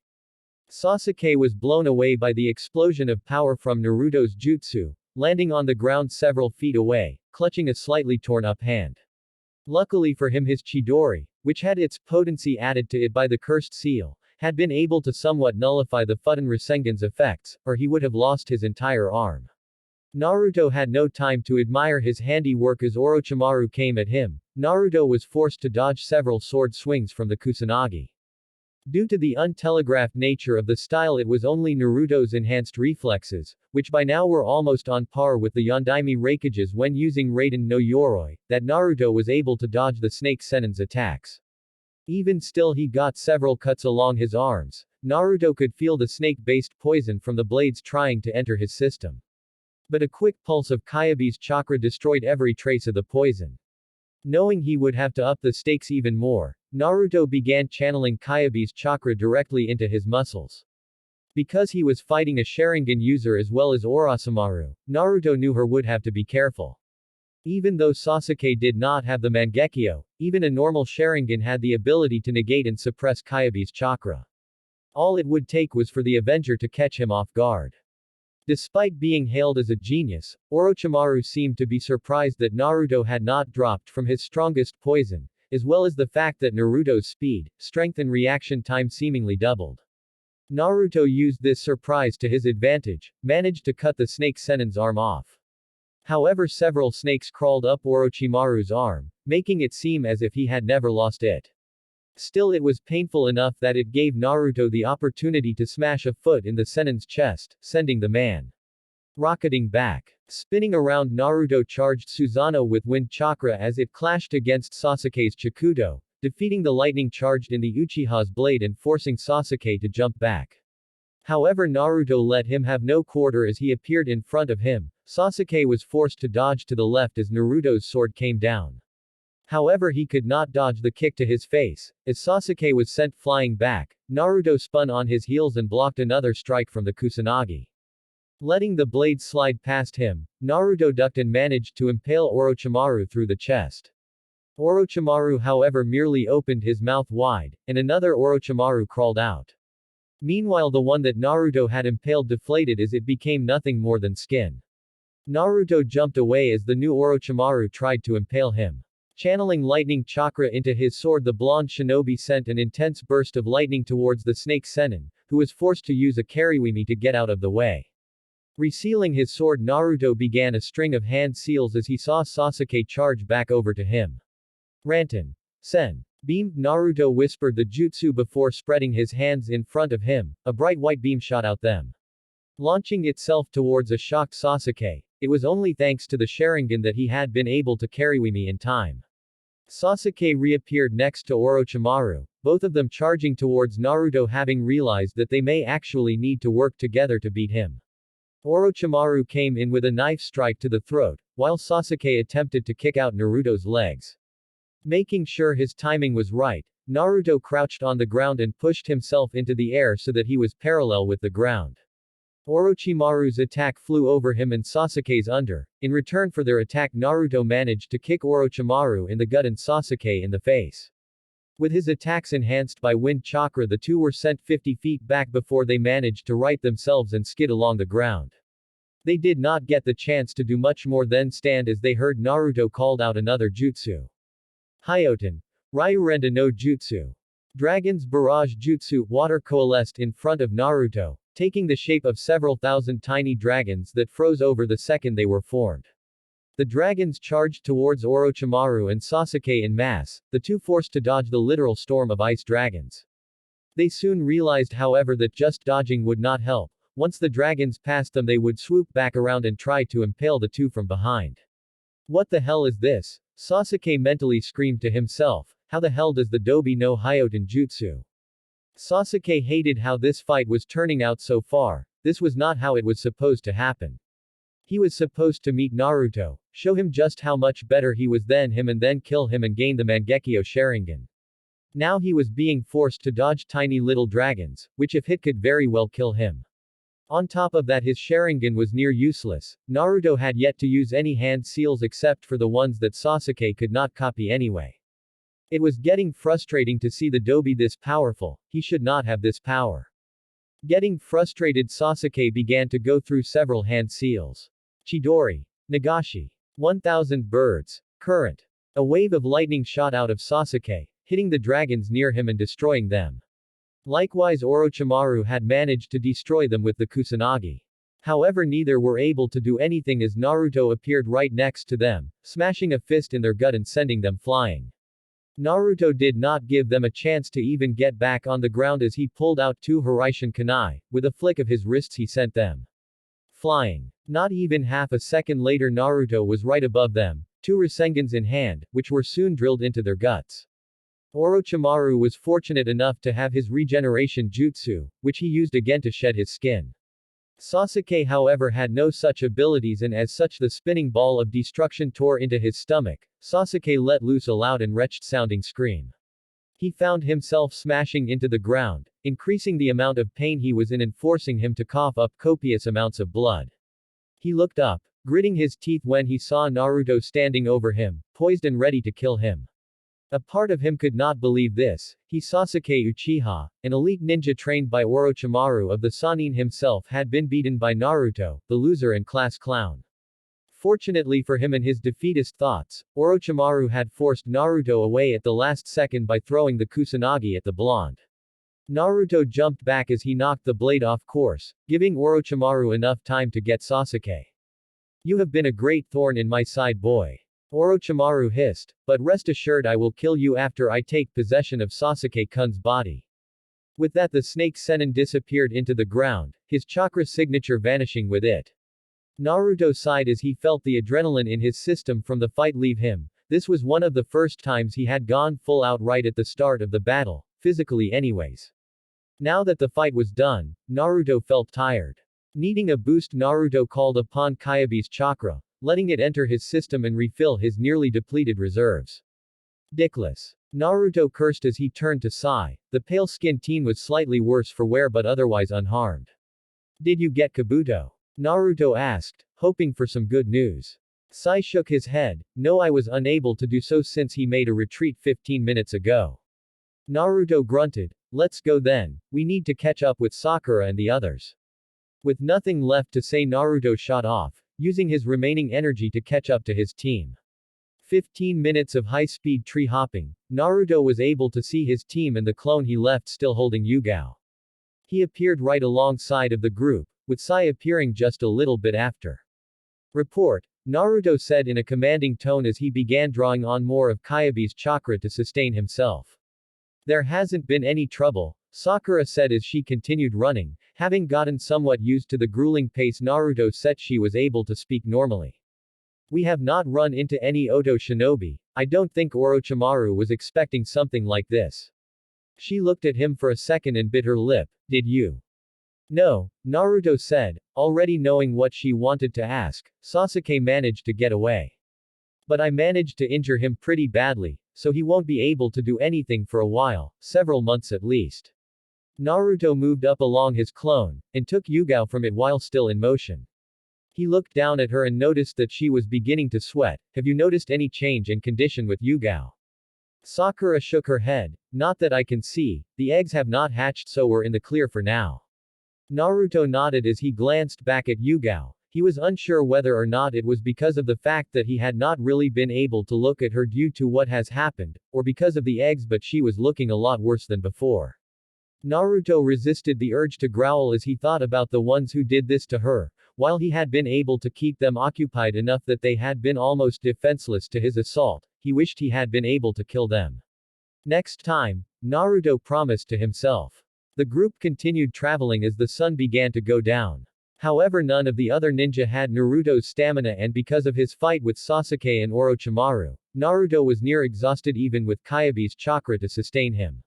Sasuke was blown away by the explosion of power from Naruto's jutsu, landing on the ground several feet away, clutching a slightly torn-up hand. Luckily for him, his Chidori, which had its potency added to it by the cursed seal, had been able to somewhat nullify the Futon Rasengan's effects, or he would have lost his entire arm. Naruto had no time to admire his handiwork as Orochimaru came at him. Naruto was forced to dodge several sword swings from the Kusanagi. Due to the untelegraphed nature of the style, it was only Naruto's enhanced reflexes, which by now were almost on par with the Yondaime Raikages when using Raiden no Yoroi, that Naruto was able to dodge the snake Sennin's attacks. Even still, he got several cuts along his arms. Naruto could feel the snake-based poison from the blades trying to enter his system. But a quick pulse of Kyabe's chakra destroyed every trace of the poison. Knowing he would have to up the stakes even more, Naruto began channeling Kyabe's chakra directly into his muscles. Because he was fighting a Sharingan user as well as Orochimaru, Naruto knew he would have to be careful. Even though Sasuke did not have the Mangekyo, even a normal Sharingan had the ability to negate and suppress Kyabe's chakra. All it would take was for the Avenger to catch him off guard. Despite being hailed as a genius, Orochimaru seemed to be surprised that Naruto had not dropped from his strongest poison, as well as the fact that Naruto's speed, strength and reaction time seemingly doubled. Naruto used this surprise to his advantage, managed to cut the snake Sennin's arm off. However, several snakes crawled up Orochimaru's arm, making it seem as if he had never lost it. Still, it was painful enough that it gave Naruto the opportunity to smash a foot in the Sennin's chest, sending the man Rocketing back. Spinning around, Naruto charged Susanoo with wind chakra as it clashed against Sasuke's Chikudo, defeating the lightning charged in the Uchiha's blade and forcing Sasuke to jump back. However, Naruto let him have no quarter as he appeared in front of him. Sasuke was forced to dodge to the left as Naruto's sword came down. However, he could not dodge the kick to his face. As Sasuke was sent flying back, Naruto spun on his heels and blocked another strike from the Kusanagi. Letting the blade slide past him, Naruto ducked and managed to impale Orochimaru through the chest. Orochimaru, however, merely opened his mouth wide, and another Orochimaru crawled out. Meanwhile, the one that Naruto had impaled deflated as it became nothing more than skin. Naruto jumped away as the new Orochimaru tried to impale him. Channeling lightning chakra into his sword, the blonde shinobi sent an intense burst of lightning towards the snake Sennin, who was forced to use a Kariwimi to get out of the way. Resealing his sword, Naruto began a string of hand seals as he saw Sasuke charge back over to him. Rantan. Sen. Beamed. Naruto whispered the jutsu before spreading his hands in front of him. A bright white beam shot out them. Launching itself towards a shocked Sasuke. It was only thanks to the Sharingan that he had been able to Kariwimi in time. Sasuke reappeared next to Orochimaru, both of them charging towards Naruto, having realized that they may actually need to work together to beat him. Orochimaru came in with a knife strike to the throat, while Sasuke attempted to kick out Naruto's legs. Making sure his timing was right, Naruto crouched on the ground and pushed himself into the air so that he was parallel with the ground. Orochimaru's attack flew over him and Sasuke's under. In return for their attack, Naruto managed to kick Orochimaru in the gut and Sasuke in the face. With his attacks enhanced by wind chakra, the two were sent 50 feet back before they managed to right themselves and skid along the ground. They did not get the chance to do much more than stand as they heard Naruto called out another jutsu. Hyoten. Ryurenda no Jutsu. Dragon's Barrage Jutsu. Water coalesced in front of Naruto, taking the shape of several thousand tiny dragons that froze over the second they were formed. The dragons charged towards Orochimaru and Sasuke en masse, the two forced to dodge the literal storm of ice dragons. They soon realized, however, that just dodging would not help. Once the dragons passed them, they would swoop back around and try to impale the two from behind. What the hell is this? Sasuke mentally screamed to himself. How the hell does the Dobi no Hyoten Jutsu? Sasuke hated how this fight was turning out so far. This was not how it was supposed to happen. He was supposed to meet Naruto, show him just how much better he was than him, and then kill him and gain the Mangekyo Sharingan. Now he was being forced to dodge tiny little dragons, which if hit could very well kill him. On top of that, his Sharingan was near useless. Naruto had yet to use any hand seals except for the ones that Sasuke could not copy anyway. It was getting frustrating to see the Dobi this powerful. He should not have this power. Getting frustrated, Sasuke began to go through several hand seals. Chidori. Nagashi. 1000 birds. Current. A wave of lightning shot out of Sasuke, hitting the dragons near him and destroying them. Likewise, Orochimaru had managed to destroy them with the Kusanagi. However, neither were able to do anything as Naruto appeared right next to them, smashing a fist in their gut and sending them flying. Naruto did not give them a chance to even get back on the ground as he pulled out two Hiraishin Ch. With a flick of his wrists he sent them flying. Not even half a second later, Naruto was right above them, two Rasengans in hand, which were soon drilled into their guts. Orochimaru was fortunate enough to have his regeneration jutsu, which he used again to shed his skin. Sasuke, however, had no such abilities, and as such the spinning ball of destruction tore into his stomach. Sasuke let loose a loud and wretched-sounding scream. He found himself smashing into the ground, increasing the amount of pain he was in and forcing him to cough up copious amounts of blood. He looked up, gritting his teeth when he saw Naruto standing over him, poised and ready to kill him. A part of him could not believe this. Sasuke Uchiha, an elite ninja trained by Orochimaru of the Sannin himself, had been beaten by Naruto, the loser and class clown. Fortunately for him and his defeatist thoughts, Orochimaru had forced Naruto away at the last second by throwing the Kusanagi at the blonde. Naruto jumped back as he knocked the blade off course, giving Orochimaru enough time to get Sasuke. "You have been a great thorn in my side, boy," Orochimaru hissed, "but rest assured I will kill you after I take possession of Sasuke-kun's body." With that, the snake Sennin disappeared into the ground, his chakra signature vanishing with it. Naruto sighed as he felt the adrenaline in his system from the fight leave him. This was one of the first times he had gone full out right at the start of the battle, physically anyways. Now that the fight was done, Naruto felt tired. Needing a boost, Naruto called upon Kyabe's chakra, letting it enter his system and refill his nearly depleted reserves. Dickless. Naruto cursed as he turned to Sai. The pale-skinned teen was slightly worse for wear but otherwise unharmed. Did you get Kabuto? Naruto asked, hoping for some good news. Sai shook his head. No, I was unable to do so since he made a retreat 15 minutes ago. Naruto grunted. Let's go then, we need to catch up with Sakura and the others. With nothing left to say, Naruto shot off, using his remaining energy to catch up to his team. 15 minutes of high-speed tree hopping, Naruto was able to see his team and the clone he left still holding Yugao. He appeared right alongside of the group, with Sai appearing just a little bit after. Report, Naruto said in a commanding tone as he began drawing on more of Kyabe's chakra to sustain himself. There hasn't been any trouble, Sakura said as she continued running. Having gotten somewhat used to the grueling pace, Naruto said she was able to speak normally. We have not run into any Oto shinobi. I don't think Orochimaru was expecting something like this. She looked at him for a second and bit her lip. Did you? No, Naruto said, already knowing what she wanted to ask. Sasuke managed to get away. But I managed to injure him pretty badly, so he won't be able to do anything for a while, several months at least. Naruto moved up along his clone, and took Yugao from it while still in motion. He looked down at her and noticed that she was beginning to sweat. Have you noticed any change in condition with Yugao? Sakura shook her head. Not that I can see, the eggs have not hatched, so we're in the clear for now. Naruto nodded as he glanced back at Yugao. He was unsure whether or not it was because of the fact that he had not really been able to look at her due to what has happened, or because of the eggs, but she was looking a lot worse than before. Naruto resisted the urge to growl as he thought about the ones who did this to her. While he had been able to keep them occupied enough that they had been almost defenseless to his assault, he wished he had been able to kill them. Next time, Naruto promised to himself. The group continued traveling as the sun began to go down. However, none of the other ninja had Naruto's stamina, and because of his fight with Sasuke and Orochimaru, Naruto was near exhausted even with Kyabe's chakra to sustain him.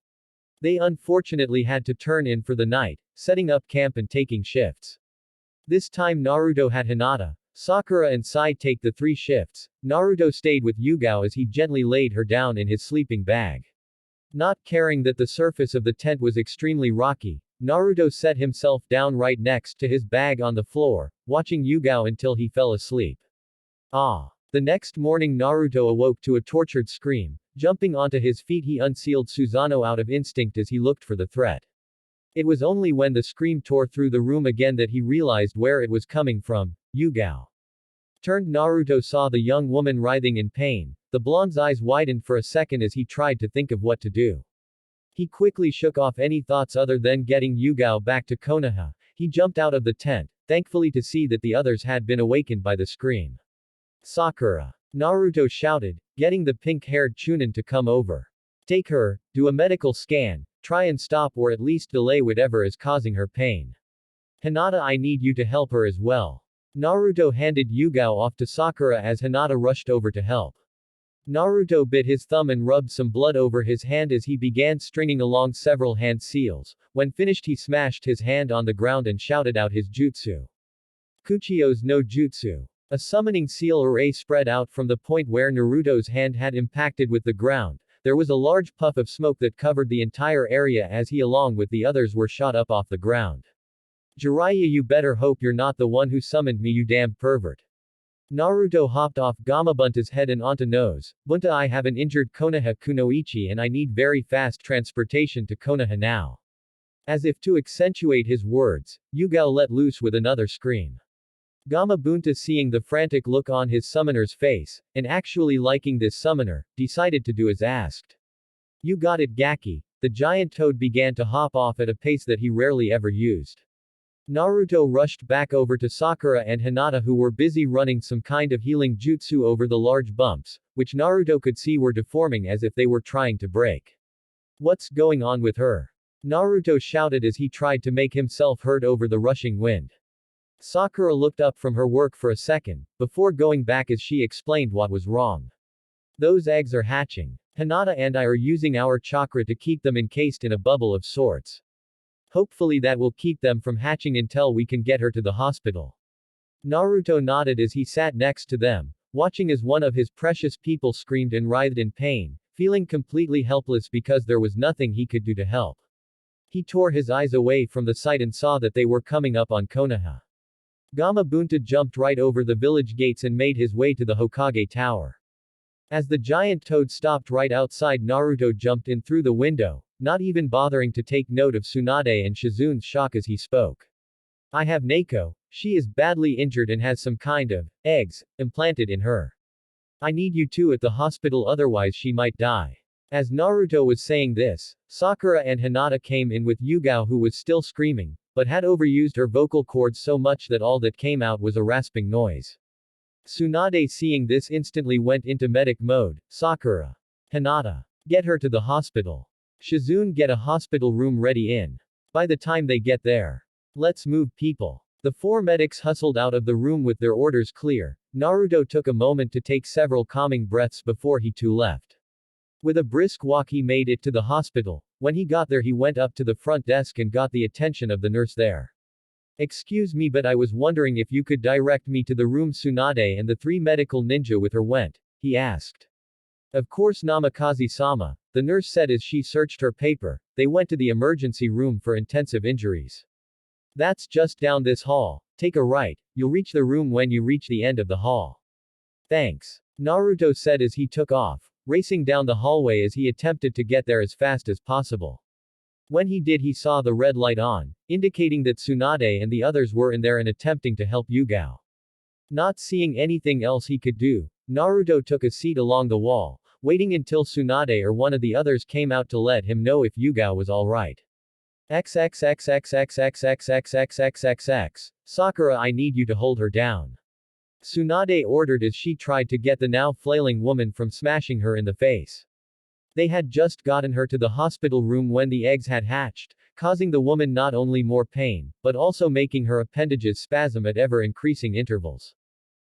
They unfortunately had to turn in for the night, setting up camp and taking shifts. This time Naruto had Hinata, Sakura and Sai take the 3 shifts. Naruto stayed with Yugao as he gently laid her down in his sleeping bag. Not caring that the surface of the tent was extremely rocky, Naruto set himself down right next to his bag on the floor, watching Yugao until he fell asleep. Ah! The next morning Naruto awoke to a tortured scream. Jumping onto his feet, he unsealed Susanoo out of instinct as he looked for the threat. It was only when the scream tore through the room again that he realized where it was coming from. Yugao. Turned, Naruto saw the young woman writhing in pain. The blonde's eyes widened for a second as he tried to think of what to do. He quickly shook off any thoughts other than getting Yugao back to Konoha. He jumped out of the tent, thankfully to see that the others had been awakened by the scream. Sakura. Naruto shouted, getting the pink-haired Chunin to come over. Take her, do a medical scan, try and stop or at least delay whatever is causing her pain. Hinata, I need you to help her as well. Naruto handed Yugao off to Sakura as Hinata rushed over to help. Naruto bit his thumb and rubbed some blood over his hand as he began stringing along several hand seals. When finished, he smashed his hand on the ground and shouted out his jutsu. Kuchio's no jutsu. A summoning seal array spread out from the point where Naruto's hand had impacted with the ground. There was a large puff of smoke that covered the entire area as he along with the others were shot up off the ground. Jiraiya, you better hope you're not the one who summoned me, you damned pervert. Naruto hopped off Gamabunta's head and onto nose. Bunta, I have an injured Konoha Kunoichi and I need very fast transportation to Konoha now. As if to accentuate his words, Yugao let loose with another scream. Gamabunta, seeing the frantic look on his summoner's face, and actually liking this summoner, decided to do as asked. You got it, Gaki. The giant toad began to hop off at a pace that he rarely ever used. Naruto rushed back over to Sakura and Hinata, who were busy running some kind of healing jutsu over the large bumps, which Naruto could see were deforming as if they were trying to break. What's going on with her? Naruto shouted as he tried to make himself heard over the rushing wind. Sakura looked up from her work for a second, before going back as she explained what was wrong. Those eggs are hatching. Hinata and I are using our chakra to keep them encased in a bubble of sorts. Hopefully that will keep them from hatching until we can get her to the hospital. Naruto nodded as he sat next to them, watching as one of his precious people screamed and writhed in pain, feeling completely helpless because there was nothing he could do to help. He tore his eyes away from the sight and saw that they were coming up on Konoha. Gamabunta jumped right over the village gates and made his way to the Hokage tower. As the giant toad stopped right outside, Naruto jumped in through the window, not even bothering to take note of Tsunade and Shizune's shock as he spoke. I have Neko. She is badly injured and has some kind of eggs implanted in her. I need you two at the hospital, otherwise she might die. As Naruto was saying this, Sakura and Hinata came in with Yugao, who was still screaming, but had overused her vocal cords so much that all that came out was a rasping noise. Tsunade, seeing this, instantly went into medic mode. Sakura. Hinata. Get her to the hospital. Shizune, get a hospital room ready in. By the time they get there. Let's move people. The four medics hustled out of the room with their orders clear. Naruto took a moment to take several calming breaths before he too left. With a brisk walk he made it to the hospital. When he got there he went up to the front desk and got the attention of the nurse there. Excuse me, but I was wondering if you could direct me to the room Tsunade and the three medical ninja with her went, he asked. Of course, Namikaze-sama, the nurse said as she searched her paper. They went to the emergency room for intensive injuries. That's just down this hall. Take a right, you'll reach the room when you reach the end of the hall. Thanks. Naruto said as he took off, racing down the hallway as he attempted to get there as fast as possible. When he did, he saw the red light on, indicating that Tsunade and the others were in there and attempting to help Yugao. Not seeing anything else he could do, Naruto took a seat along the wall, waiting until Tsunade or one of the others came out to let him know if Yugao was alright. XXXXXXXXXXXXX. Sakura, I need you to hold her down. Tsunade ordered as she tried to get the now flailing woman from smashing her in the face. They had just gotten her to the hospital room when the eggs had hatched, causing the woman not only more pain, but also making her appendages spasm at ever-increasing intervals.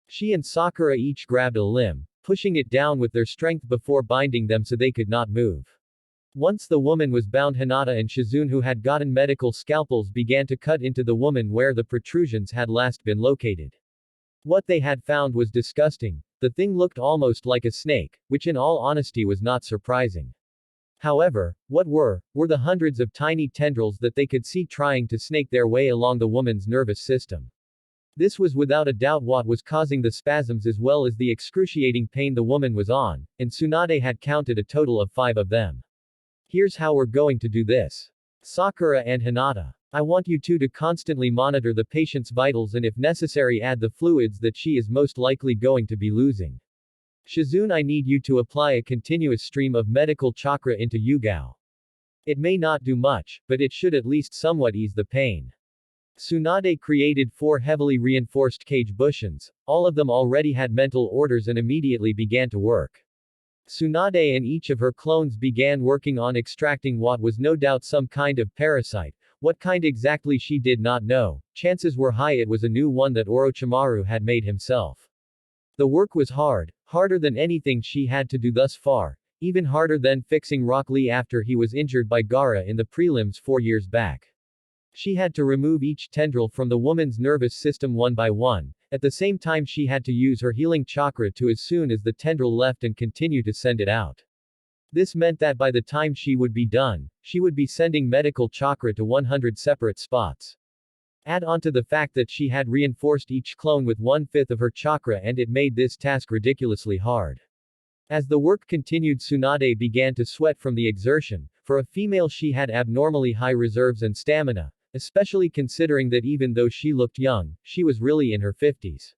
She and Sakura each grabbed a limb, pushing it down with their strength before binding them so they could not move. Once the woman was bound, Hinata and Shizune, who had gotten medical scalpels, began to cut into the woman where the protrusions had last been located. What they had found was disgusting. The thing looked almost like a snake, which in all honesty was not surprising. However, what were the hundreds of tiny tendrils that they could see trying to snake their way along the woman's nervous system. This was without a doubt what was causing the spasms as well as the excruciating pain the woman was on, and Tsunade had counted a total of 5 of them. Here's how we're going to do this. Sakura and Hinata. I want you two to constantly monitor the patient's vitals and if necessary add the fluids that she is most likely going to be losing. Shizune, I need you to apply a continuous stream of medical chakra into Yugao. It may not do much, but it should at least somewhat ease the pain. Tsunade created 4 heavily reinforced cage bushins, all of them already had mental orders and immediately began to work. Tsunade and each of her clones began working on extracting what was no doubt some kind of parasite. What kind exactly she did not know, chances were high it was a new one that Orochimaru had made himself. The work was hard, harder than anything she had to do thus far, even harder than fixing Rock Lee after he was injured by Gaara in the prelims 4 years back. She had to remove each tendril from the woman's nervous system one by one, at the same time she had to use her healing chakra to as soon as the tendril left and continue to send it out. This meant that by the time she would be done, she would be sending medical chakra to 100 separate spots. Add on to the fact that she had reinforced each clone with 1/5 of her chakra and it made this task ridiculously hard. As the work continued, Tsunade began to sweat from the exertion. For a female, she had abnormally high reserves and stamina, especially considering that even though she looked young, she was really in her 50s.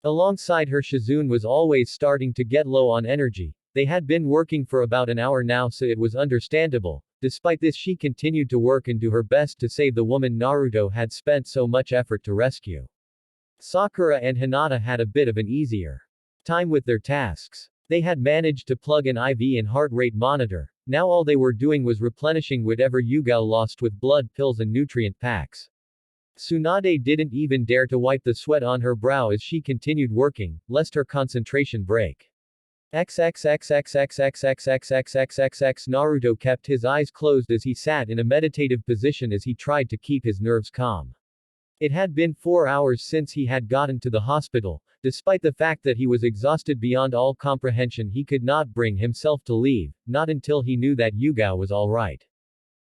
Alongside her, Shizune was always starting to get low on energy. They had been working for about an hour now, so it was understandable. Despite this, she continued to work and do her best to save the woman Naruto had spent so much effort to rescue. Sakura and Hinata had a bit of an easier time with their tasks. They had managed to plug an IV and heart rate monitor. Now all they were doing was replenishing whatever Yugao lost with blood pills and nutrient packs. Tsunade didn't even dare to wipe the sweat on her brow as she continued working, lest her concentration break. XXXXXXXXXXXXXX Naruto kept his eyes closed as he sat in a meditative position as he tried to keep his nerves calm. It had been 4 hours since he had gotten to the hospital. Despite the fact that he was exhausted beyond all comprehension, he could not bring himself to leave, not until he knew that Yugao was alright.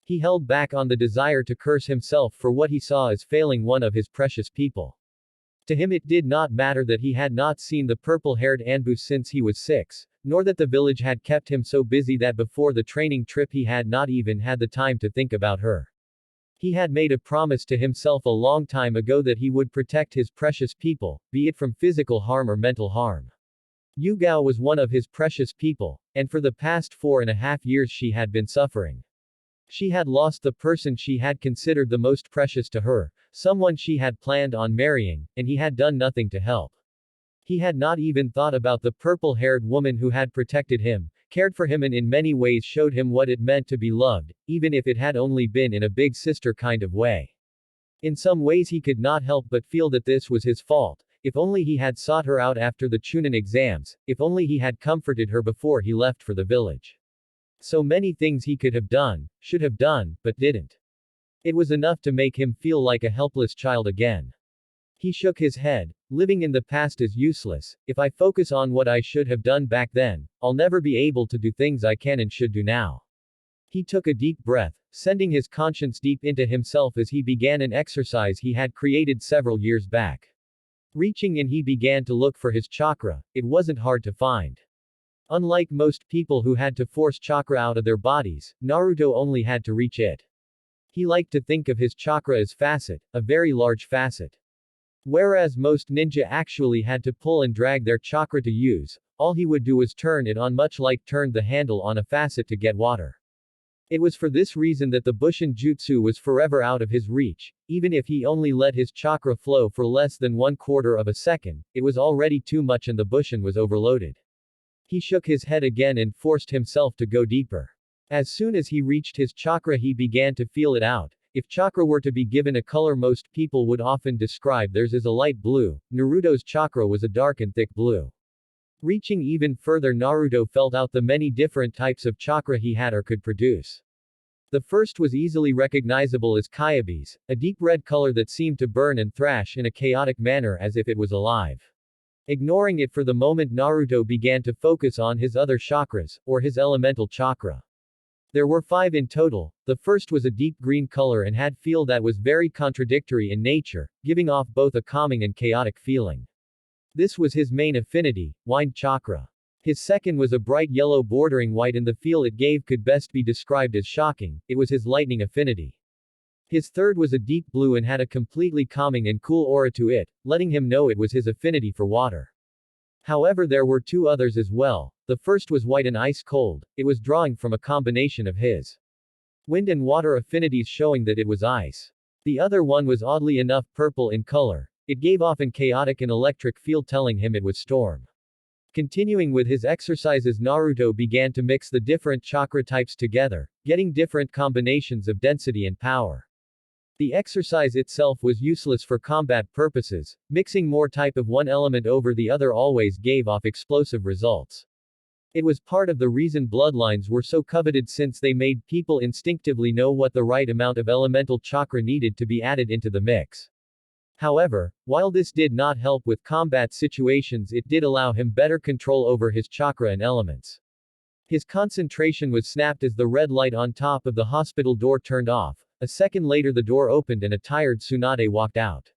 He held back on the desire to curse himself for what he saw as failing one of his precious people. To him it did not matter that he had not seen the purple-haired Anbu since he was 6, nor that the village had kept him so busy that before the training trip he had not even had the time to think about her. He had made a promise to himself a long time ago that he would protect his precious people, be it from physical harm or mental harm. Yugao was one of his precious people, and for the past 4.5 years she had been suffering. She had lost the person she had considered the most precious to her, someone she had planned on marrying, and he had done nothing to help. He had not even thought about the purple-haired woman who had protected him, cared for him and in many ways showed him what it meant to be loved, even if it had only been in a big sister kind of way. In some ways he could not help but feel that this was his fault. If only he had sought her out after the Chunin exams, if only he had comforted her before he left for the village. So many things he could have done, should have done, but didn't. It was enough to make him feel like a helpless child again. He shook his head. Living in the past is useless. If I focus on what I should have done back then, I'll never be able to do things I can and should do now. He took a deep breath, sending his conscience deep into himself as he began an exercise he had created several years back. Reaching in, he began to look for his chakra. It wasn't hard to find. Unlike most people who had to force chakra out of their bodies, Naruto only had to reach it. He liked to think of his chakra as facet, a very large facet. Whereas most ninja actually had to pull and drag their chakra to use, all he would do was turn it on, much like turned the handle on a facet to get water. It was for this reason that the Bushin Jutsu was forever out of his reach. Even if he only let his chakra flow for less than 1/4 of a second, it was already too much and the Bushin was overloaded. He shook his head again and forced himself to go deeper. As soon as he reached his chakra, he began to feel it out. If chakra were to be given a color, most people would often describe theirs as a light blue. Naruto's chakra was a dark and thick blue. Reaching even further, Naruto felt out the many different types of chakra he had or could produce. The first was easily recognizable as Kyabe's, a deep red color that seemed to burn and thrash in a chaotic manner as if it was alive. Ignoring it for the moment, Naruto began to focus on his other chakras, or his elemental chakra. There were 5 in total. The first was a deep green color and had feel that was very contradictory in nature, giving off both a calming and chaotic feeling. This was his main affinity, wind chakra. His second was a bright yellow bordering white and the feel it gave could best be described as shocking. It was his lightning affinity. His third was a deep blue and had a completely calming and cool aura to it, letting him know it was his affinity for water. However, there were 2 others as well. The first was white and ice cold. It was drawing from a combination of his wind and water affinities, showing that it was ice. The other one was oddly enough purple in color. It gave off an chaotic and electric feel, telling him it was storm. Continuing with his exercises, Naruto began to mix the different chakra types together, getting different combinations of density and power. The exercise itself was useless for combat purposes. Mixing more type of one element over the other always gave off explosive results. It was part of the reason bloodlines were so coveted, since they made people instinctively know what the right amount of elemental chakra needed to be added into the mix. However, while this did not help with combat situations, it did allow him better control over his chakra and elements. His concentration was snapped as the red light on top of the hospital door turned off. A second later, the door opened and a tired Tsunade walked out.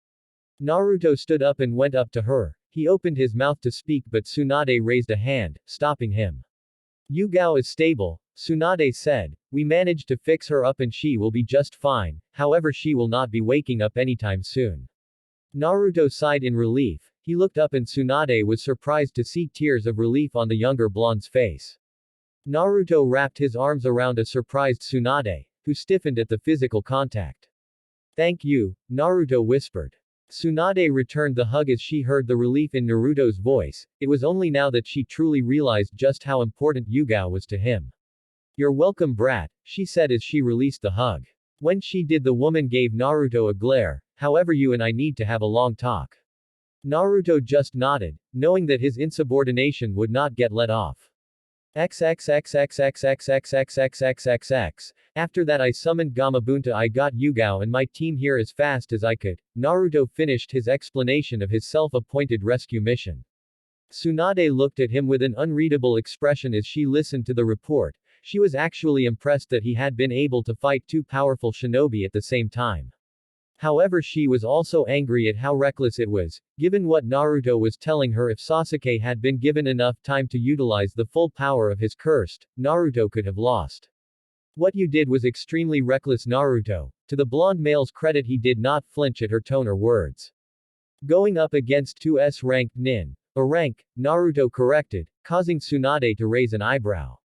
Naruto stood up and went up to her. He opened his mouth to speak, but Tsunade raised a hand, stopping him. Yugao is stable, Tsunade said. We managed to fix her up and she will be just fine, however she will not be waking up anytime soon. Naruto sighed in relief. He looked up and Tsunade was surprised to see tears of relief on the younger blonde's face. Naruto wrapped his arms around a surprised Tsunade, who stiffened at the physical contact. Thank you, Naruto whispered. Tsunade returned the hug as she heard the relief in Naruto's voice. It was only now that she truly realized just how important Yugao was to him. You're welcome, brat, she said as she released the hug. When she did, the woman gave Naruto a glare. However, you and I need to have a long talk. Naruto just nodded, knowing that his insubordination would not get let off. XXXXXXXXXXXXX. After that I summoned Gamabunta. I got Yugao and my team here as fast as I could. Naruto finished his explanation of his self-appointed rescue mission. Tsunade looked at him with an unreadable expression as she listened to the report. She was actually impressed that he had been able to fight two powerful shinobi at the same time. However, she was also angry at how reckless it was, given what Naruto was telling her. If Sasuke had been given enough time to utilize the full power of his cursed, Naruto could have lost. What you did was extremely reckless, Naruto. To the blonde male's credit, he did not flinch at her tone or words. Going up against 2S ranked nin, a rank, Naruto corrected, causing Tsunade to raise an eyebrow.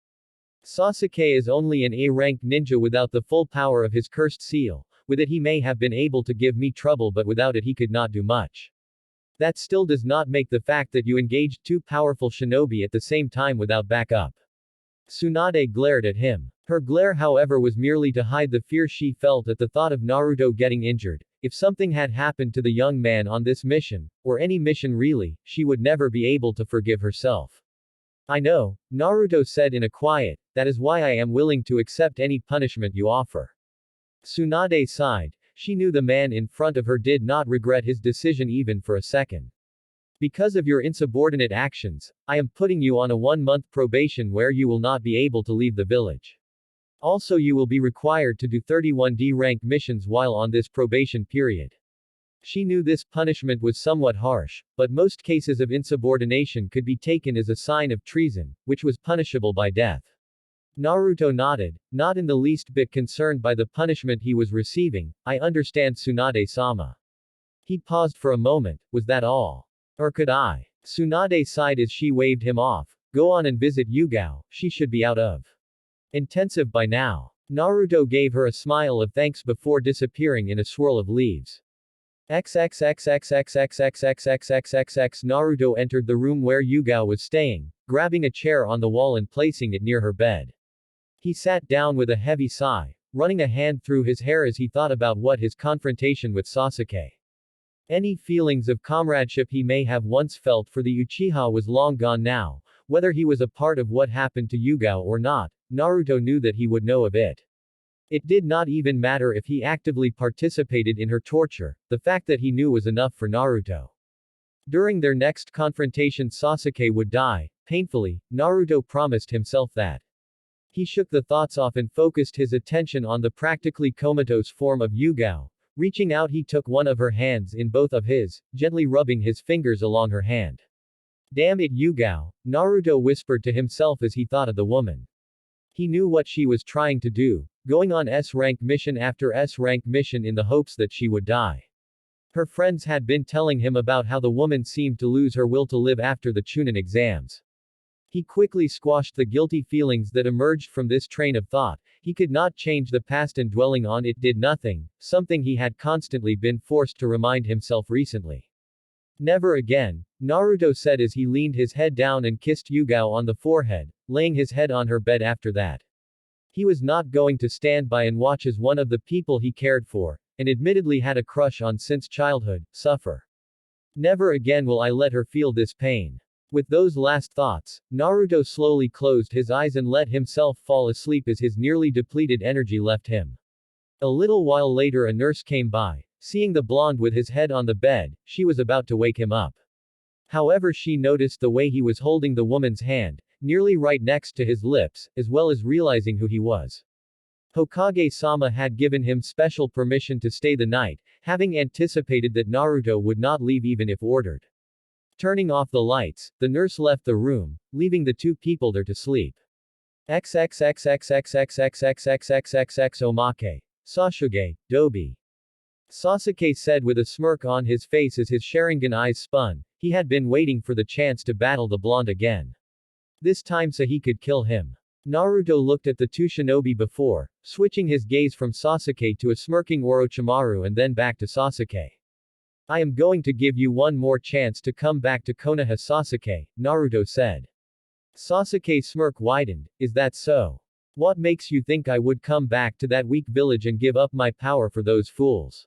Sasuke is only an A-rank ninja without the full power of his cursed seal. With it he may have been able to give me trouble, but without it he could not do much. That still does not make the fact that you engaged two powerful shinobi at the same time without backup. Tsunade glared at him. Her glare, however, was merely to hide the fear she felt at the thought of Naruto getting injured. If something had happened to the young man on this mission, or any mission really, she would never be able to forgive herself. I know, Naruto said in a quiet, that is why I am willing to accept any punishment you offer. Tsunade sighed. She knew the man in front of her did not regret his decision even for a second. Because of your insubordinate actions, I am putting you on a 1-month probation where you will not be able to leave the village. Also, you will be required to do 31D rank missions while on this probation period. She knew this punishment was somewhat harsh, but most cases of insubordination could be taken as a sign of treason, which was punishable by death. Naruto nodded, not in the least bit concerned by the punishment he was receiving. I understand, Tsunade-sama. He paused for a moment. Was that all? Or could I? Tsunade sighed as she waved him off. Go on and visit Yugao, she should be out of intensive by now. Naruto gave her a smile of thanks before disappearing in a swirl of leaves. XXXXXXXXXXXXXX. Naruto entered the room where Yugao was staying, grabbing a chair on the wall and placing it near her bed. He sat down with a heavy sigh, running a hand through his hair as he thought about what his confrontation with Sasuke. Any feelings of comradeship he may have once felt for the Uchiha was long gone now. Whether he was a part of what happened to Yugao or not, Naruto knew that he would know of it. It did not even matter if he actively participated in her torture, the fact that he knew was enough for Naruto. During their next confrontation, Sasuke would die. Painfully, Naruto promised himself that. He shook the thoughts off and focused his attention on the practically comatose form of Yugao. Reaching out, he took one of her hands in both of his, gently rubbing his fingers along her hand. Damn it, Yugao, Naruto whispered to himself as he thought of the woman. He knew what she was trying to do, going on S-rank mission after S-rank mission in the hopes that she would die. Her friends had been telling him about how the woman seemed to lose her will to live after the Chunin exams. He quickly squashed the guilty feelings that emerged from this train of thought. He could not change the past and dwelling on it did nothing, something he had constantly been forced to remind himself recently. Never again, Naruto said as he leaned his head down and kissed Yugao on the forehead, laying his head on her bed after that. He was not going to stand by and watch as one of the people he cared for, and admittedly had a crush on since childhood, suffer. Never again will I let her feel this pain. With those last thoughts, Naruto slowly closed his eyes and let himself fall asleep as his nearly depleted energy left him. A little while later, a nurse came by. Seeing the blonde with his head on the bed, she was about to wake him up. However, she noticed the way he was holding the woman's hand, nearly right next to his lips, as well as realizing who he was. Hokage-sama had given him special permission to stay the night, having anticipated that Naruto would not leave even if ordered. Turning off the lights, the nurse left the room, leaving the two people there to sleep. XXXXXXXXXXXXXXX Omake. Sasuke, Dobi. Sasuke said with a smirk on his face as his Sharingan eyes spun. He had been waiting for the chance to battle the blonde again. This time so he could kill him. Naruto looked at the two shinobi before, switching his gaze from Sasuke to a smirking Orochimaru and then back to Sasuke. I am going to give you one more chance to come back to Konoha, Sasuke, Naruto said. Sasuke's smirk widened. Is that so? What makes you think I would come back to that weak village and give up my power for those fools?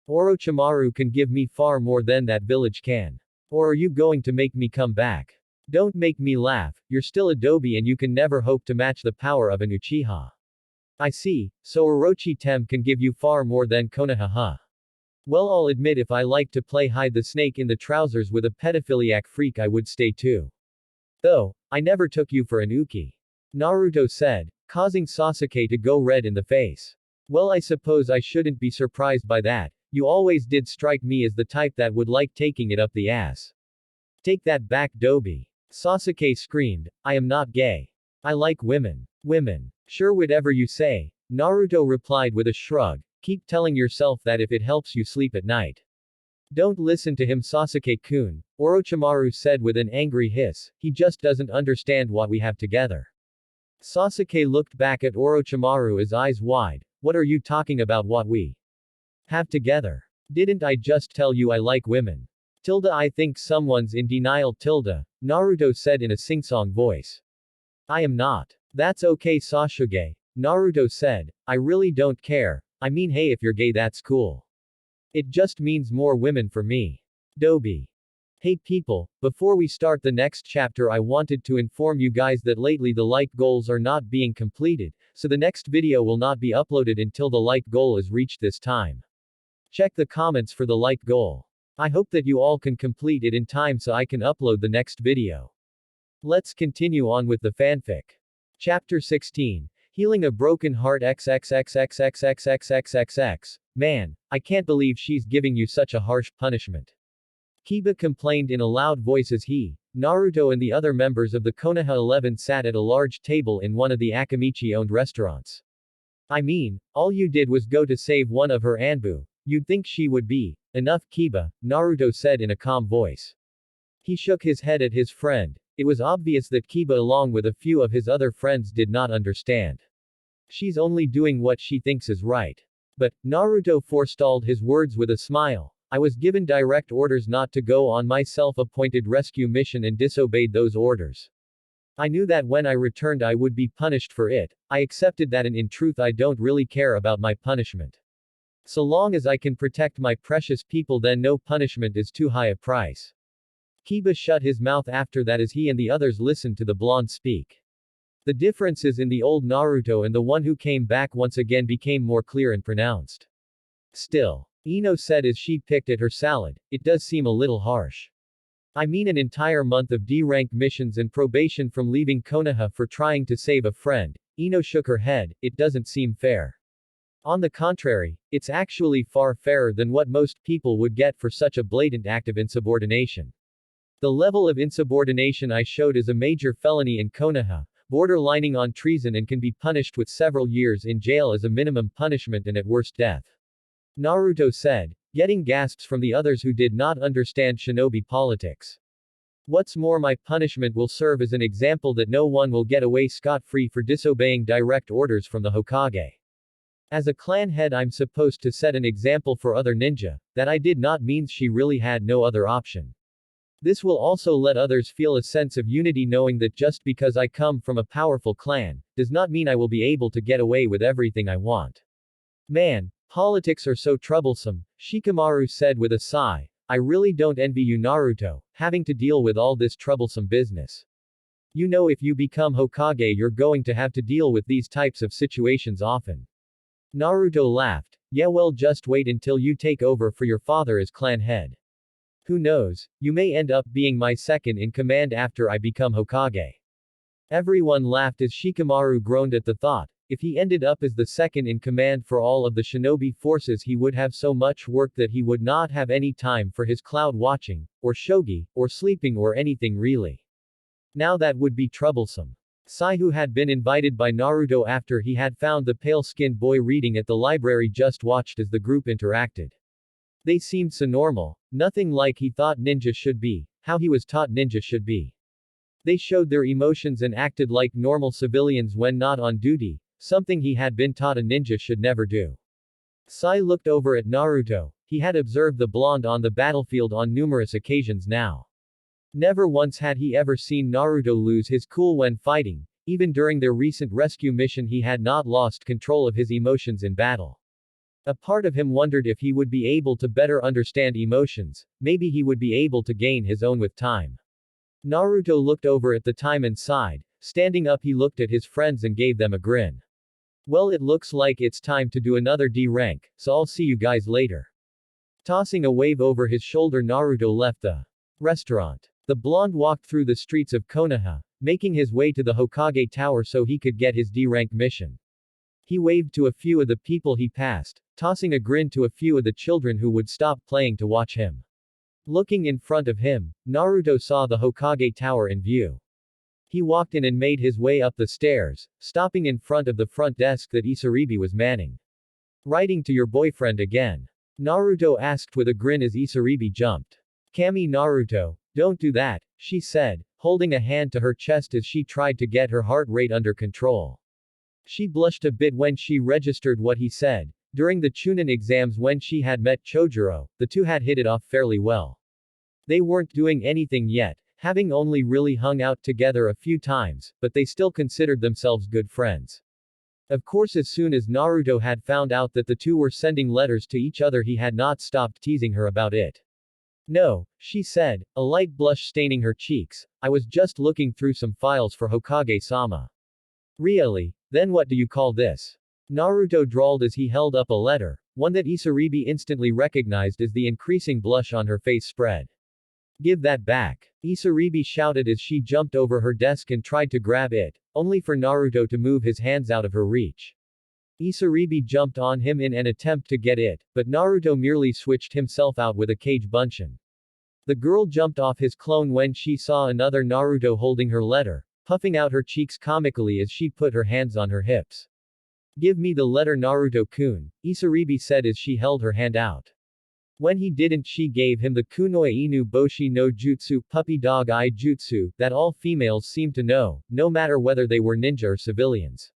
Orochimaru can give me far more than that village can. Or are you going to make me come back? Don't make me laugh, you're still Adobe and you can never hope to match the power of an Uchiha. I see, so Orochi Tem can give you far more than Konoha. Well, I'll admit if I like to play hide the snake in the trousers with a pedophiliac freak I would stay too. Though, I never took you for an Uki. Naruto said, causing Sasuke to go red in the face. Well, I suppose I shouldn't be surprised by that, you always did strike me as the type that would like taking it up the ass. Take that back, Dobi. Sasuke screamed, I am not gay. I like women. Women. Sure, whatever you say. Naruto replied with a shrug, keep telling yourself that if it helps you sleep at night. Don't listen to him, Sasuke-kun, Orochimaru said with an angry hiss, he just doesn't understand what we have together. Sasuke looked back at Orochimaru, his eyes wide, what are you talking about what we have together? Didn't I just tell you I like women? Tilda, I think someone's in denial, Tilda, Naruto said in a sing-song voice. I am not. That's okay, Sasuke, Naruto said, I really don't care, I mean hey, if you're gay that's cool. It just means more women for me. Dobi. Hey people, before we start the next chapter I wanted to inform you guys that lately the like goals are not being completed, so the next video will not be uploaded until the like goal is reached this time. Check the comments for the like goal. I hope that you all can complete it in time so I can upload the next video. Let's continue on with the fanfic. Chapter 16. Healing a Broken Heart XXXXXXXXXXX. Man, I can't believe she's giving you such a harsh punishment. Kiba complained in a loud voice as he, Naruto and the other members of the Konoha 11 sat at a large table in one of the Akamichi-owned restaurants. I mean, all you did was go to save one of her Anbu. You'd think she would be enough, Kiba, Naruto said in a calm voice. He shook his head at his friend. It was obvious that Kiba along with a few of his other friends did not understand. She's only doing what she thinks is right. But, Naruto forestalled his words with a smile. I was given direct orders not to go on my self-appointed rescue mission and disobeyed those orders. I knew that when I returned I would be punished for it. I accepted that and in truth I don't really care about my punishment. So long as I can protect my precious people then no punishment is too high a price. Kiba shut his mouth after that as he and the others listened to the blonde speak. The differences in the old Naruto and the one who came back once again became more clear and pronounced. Still, Ino said as she picked at her salad, it does seem a little harsh. I mean an entire month of D-rank missions and probation from leaving Konoha for trying to save a friend. Ino shook her head, it doesn't seem fair. On the contrary, it's actually far fairer than what most people would get for such a blatant act of insubordination. The level of insubordination I showed is a major felony in Konoha, borderlining on treason and can be punished with several years in jail as a minimum punishment and at worst death. Naruto said, getting gasps from the others who did not understand shinobi politics. What's more, my punishment will serve as an example that no one will get away scot-free for disobeying direct orders from the Hokage. As a clan head I'm supposed to set an example for other ninja, that I did not means she really had no other option. This will also let others feel a sense of unity knowing that just because I come from a powerful clan, does not mean I will be able to get away with everything I want. Man, politics are so troublesome, Shikamaru said with a sigh. I really don't envy you Naruto, having to deal with all this troublesome business. You know if you become Hokage you're going to have to deal with these types of situations often. Naruto laughed. Yeah well just wait until you take over for your father as clan head. Who knows, you may end up being my second in command after I become Hokage. Everyone laughed as Shikamaru groaned at the thought. If he ended up as the second in command for all of the shinobi forces he would have so much work that he would not have any time for his cloud watching, or shogi, or sleeping or anything really. Now that would be troublesome. Sai who had been invited by Naruto after he had found the pale-skinned boy reading at the library just watched as the group interacted. They seemed so normal, nothing like he thought ninja should be, how he was taught ninja should be. They showed their emotions and acted like normal civilians when not on duty, something he had been taught a ninja should never do. Sai looked over at Naruto, he had observed the blonde on the battlefield on numerous occasions now. Never once had he ever seen Naruto lose his cool when fighting, Even during their recent rescue mission he had not lost control of his emotions in battle. A part of him wondered if he would be able to better understand emotions, maybe he would be able to gain his own with time. Naruto looked over at the time and sighed. Standing up he looked at his friends and gave them a grin. Well, it looks like it's time to do another D rank, so I'll see you guys later. Tossing a wave over his shoulder, Naruto left the restaurant. The blonde walked through the streets of Konoha, making his way to the Hokage Tower so he could get his D rank mission. He waved to a few of the people he passed, tossing a grin to a few of the children who would stop playing to watch him. Looking in front of him, Naruto saw the Hokage Tower in view. He walked in and made his way up the stairs, stopping in front of the front desk that Isaribi was manning. Writing to your boyfriend again? Naruto asked with a grin as Isaribi jumped. Kami, Naruto, don't do that, she said, holding a hand to her chest as she tried to get her heart rate under control. She blushed a bit when she registered what he said. During the Chunin exams when she had met Chojuro, the two had hit it off fairly well. They weren't doing anything yet, having only really hung out together a few times, but they still considered themselves good friends. Of course, as soon as Naruto had found out that the two were sending letters to each other, he had not stopped teasing her about it. No, she said, a light blush staining her cheeks, I was just looking through some files for Hokage-sama. Really? Then what do you call this? Naruto drawled as he held up a letter, one that Isaribi instantly recognized as the increasing blush on her face spread. Give that back. Isaribi shouted as she jumped over her desk and tried to grab it, only for Naruto to move his hands out of her reach. Isaribi jumped on him in an attempt to get it, but Naruto merely switched himself out with a cage bunshin. The girl jumped off his clone when she saw another Naruto holding her letter, puffing out her cheeks comically as she put her hands on her hips. Give me the letter, Naruto-kun, Isaribi said as she held her hand out. When he didn't, she gave him the Kunoi Inu Boshi no Jutsu, puppy dog eye jutsu, that all females seem to know, no matter whether they were ninja or civilians.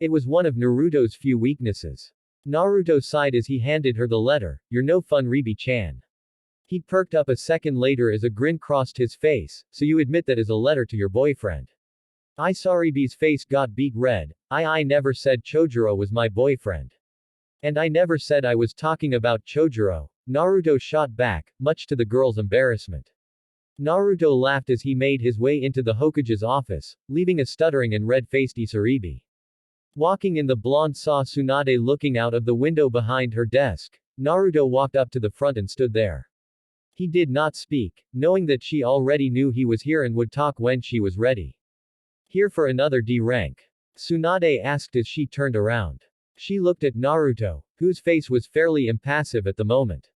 It was one of Naruto's few weaknesses. Naruto sighed as he handed her the letter. You're no fun, Ribi-chan. He perked up a second later as a grin crossed his face. So you admit that is a letter to your boyfriend? Isaribi's face got beet red. I never said Chojuro was my boyfriend. And I never said I was talking about Chojuro, Naruto shot back, much to the girl's embarrassment. Naruto laughed as he made his way into the Hokage's office, leaving a stuttering and red-faced Isaribi. Walking in, the blonde saw Tsunade looking out of the window behind her desk. Naruto walked up to the front and stood there. He did not speak, knowing that she already knew he was here and would talk when she was ready. Here for another D rank? Tsunade asked as she turned around. She looked at Naruto, whose face was fairly impassive at the moment.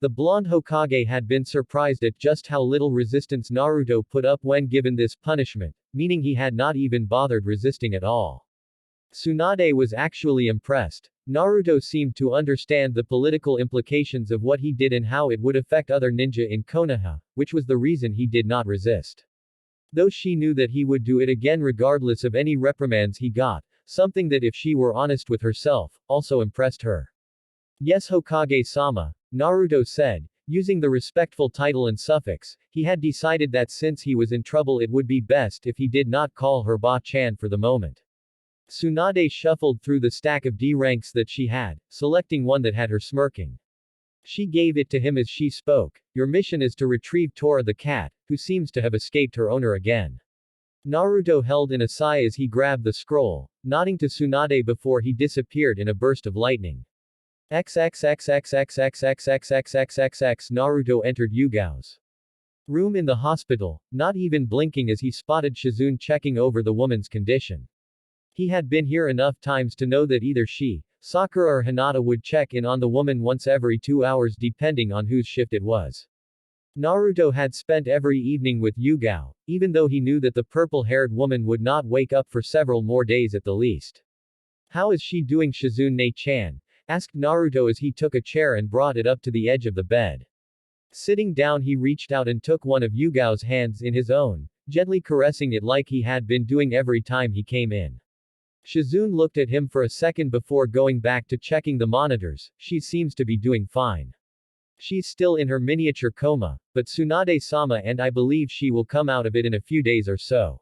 The blonde Hokage had been surprised at just how little resistance Naruto put up when given this punishment, meaning he had not even bothered resisting at all. Tsunade was actually impressed. Naruto seemed to understand the political implications of what he did and how it would affect other ninja in Konoha, which was the reason he did not resist. Though she knew that he would do it again regardless of any reprimands he got, something that, if she were honest with herself, also impressed her. Yes, Hokage-sama, Naruto said, using the respectful title and suffix. He had decided that since he was in trouble it would be best if he did not call her Ba-chan for the moment. Tsunade shuffled through the stack of D ranks that she had, selecting one that had her smirking. She gave it to him as she spoke. Your mission is to retrieve Tora the cat, who seems to have escaped her owner again. Naruto held in a sigh as he grabbed the scroll, nodding to Tsunade before he disappeared in a burst of lightning. XXXXXXXXXXXXXX. Naruto entered Yugao's room in the hospital, not even blinking as he spotted Shizune checking over the woman's condition. He had been here enough times to know that either she, Sakura or Hinata would check in on the woman once every 2 hours depending on whose shift it was. Naruto had spent every evening with Yugao, even though he knew that the purple-haired woman would not wake up for several more days at the least. How is she doing, Shizune-chan? Asked Naruto as he took a chair and brought it up to the edge of the bed. Sitting down, he reached out and took one of Yugao's hands in his own, gently caressing it like he had been doing every time he came in. Shizune looked at him for a second before going back to checking the monitors. She seems to be doing fine. She's still in her miniature coma, but Tsunade-sama and I believe she will come out of it in a few days or so.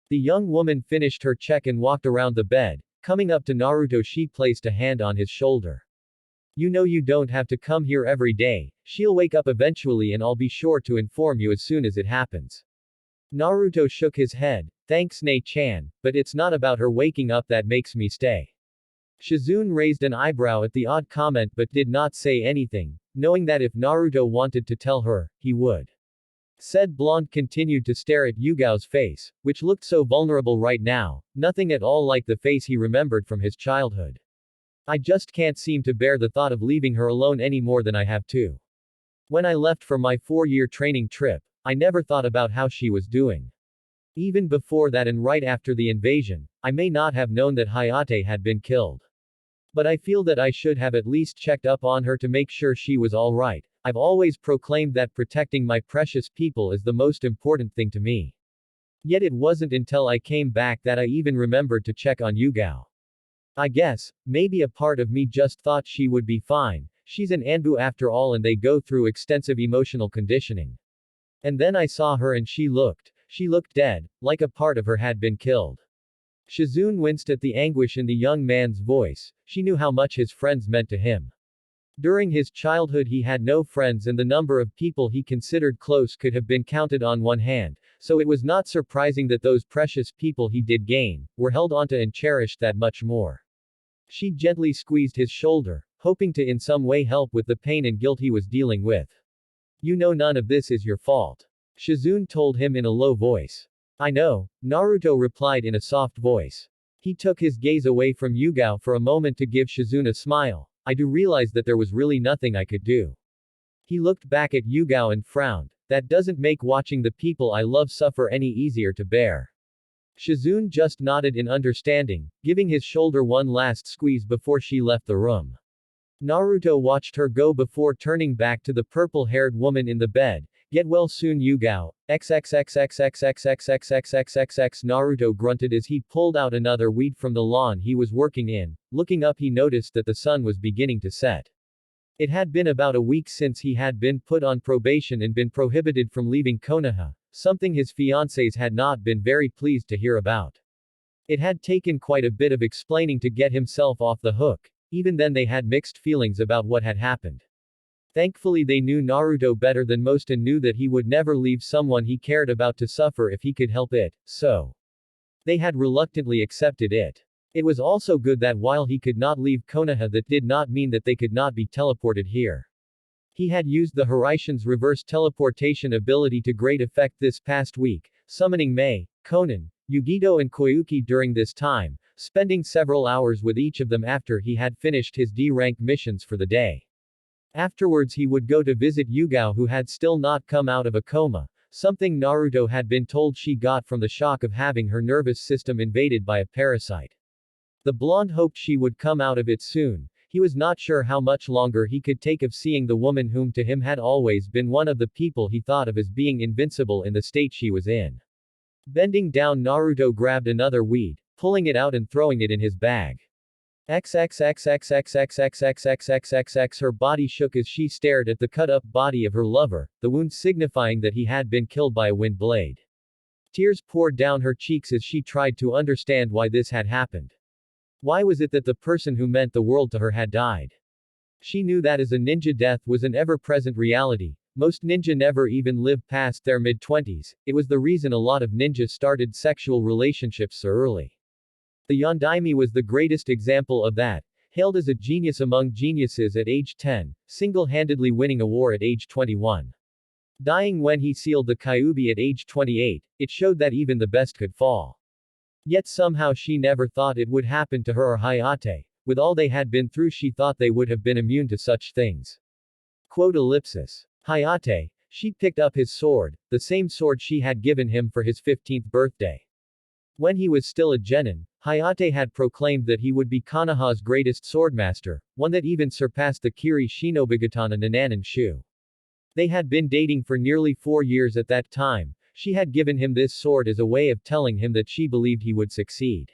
The young woman finished her check and walked around the bed. Coming up to Naruto, she placed a hand on his shoulder. You know you don't have to come here every day. She'll wake up eventually and I'll be sure to inform you as soon as it happens. Naruto shook his head. Thanks Ne-chan, but it's not about her waking up that makes me stay. Shizune raised an eyebrow at the odd comment but did not say anything, knowing that if Naruto wanted to tell her, he would. Said blonde continued to stare at Yugao's face, which looked so vulnerable right now, nothing at all like the face he remembered from his childhood. I just can't seem to bear the thought of leaving her alone any more than I have to. When I left for my 4-year training trip, I never thought about how she was doing. Even before that and right after the invasion, I may not have known that Hayate had been killed. But I feel that I should have at least checked up on her to make sure she was alright. I've always proclaimed that protecting my precious people is the most important thing to me. Yet it wasn't until I came back that I even remembered to check on Yugao. I guess, maybe a part of me just thought she would be fine. She's an Anbu after all and they go through extensive emotional conditioning. And then I saw her and she looked dead, like a part of her had been killed. Shizune winced at the anguish in the young man's voice. She knew how much his friends meant to him. During his childhood he had no friends and the number of people he considered close could have been counted on one hand, so it was not surprising that those precious people he did gain, were held onto and cherished that much more. She gently squeezed his shoulder, hoping to in some way help with the pain and guilt he was dealing with. You know none of this is your fault. Shizune told him in a low voice. I know, Naruto replied in a soft voice. He took his gaze away from Yugao for a moment to give Shizune a smile. I do realize that there was really nothing I could do. He looked back at Yugao and frowned. That doesn't make watching the people I love suffer any easier to bear. Shizune just nodded in understanding, giving his shoulder one last squeeze before she left the room. Naruto watched her go before turning back to the purple-haired woman in the bed. Get well soon Yugao. XXXXXXXXXXXXX Naruto grunted as he pulled out another weed from the lawn he was working in. Looking up he noticed that the sun was beginning to set. It had been about a week since he had been put on probation and been prohibited from leaving Konoha, something his fiancés had not been very pleased to hear about. It had taken quite a bit of explaining to get himself off the hook. Even then they had mixed feelings about what had happened. Thankfully they knew Naruto better than most and knew that he would never leave someone he cared about to suffer if he could help it, so they had reluctantly accepted it. It was also good that while he could not leave Konoha, that did not mean that they could not be teleported here. He had used the Hiraishin's reverse teleportation ability to great effect this past week, summoning Mei, Konan, Yugito and Koyuki during this time, spending several hours with each of them after he had finished his D-rank missions for the day. Afterwards he would go to visit Yugao who had still not come out of a coma, something Naruto had been told she got from the shock of having her nervous system invaded by a parasite. The blonde hoped she would come out of it soon. He was not sure how much longer he could take of seeing the woman whom to him had always been one of the people he thought of as being invincible in the state she was in. Bending down Naruto grabbed another weed, pulling it out and throwing it in his bag. XXXXXXXXXXXXXX her body shook as she stared at the cut-up body of her lover, the wound signifying that he had been killed by a wind blade. Tears poured down her cheeks as she tried to understand why this had happened. Why was it that the person who meant the world to her had died? She knew that as a ninja death was an ever-present reality. Most ninja never even live past their mid-20s, it was the reason a lot of ninjas started sexual relationships so early. The Yondaime was the greatest example of that, hailed as a genius among geniuses at age 10, single-handedly winning a war at age 21. Dying when he sealed the Kyuubi at age 28, it showed that even the best could fall. Yet somehow she never thought it would happen to her or Hayate. With all they had been through she thought they would have been immune to such things. Quote ellipsis. Hayate. She picked up his sword, the same sword she had given him for his 15th birthday. When he was still a genin, Hayate had proclaimed that he would be Konoha's greatest swordmaster, one that even surpassed the Kiri Shinobigatana Nananan Shu. They had been dating for nearly 4 years at that time. She had given him this sword as a way of telling him that she believed he would succeed.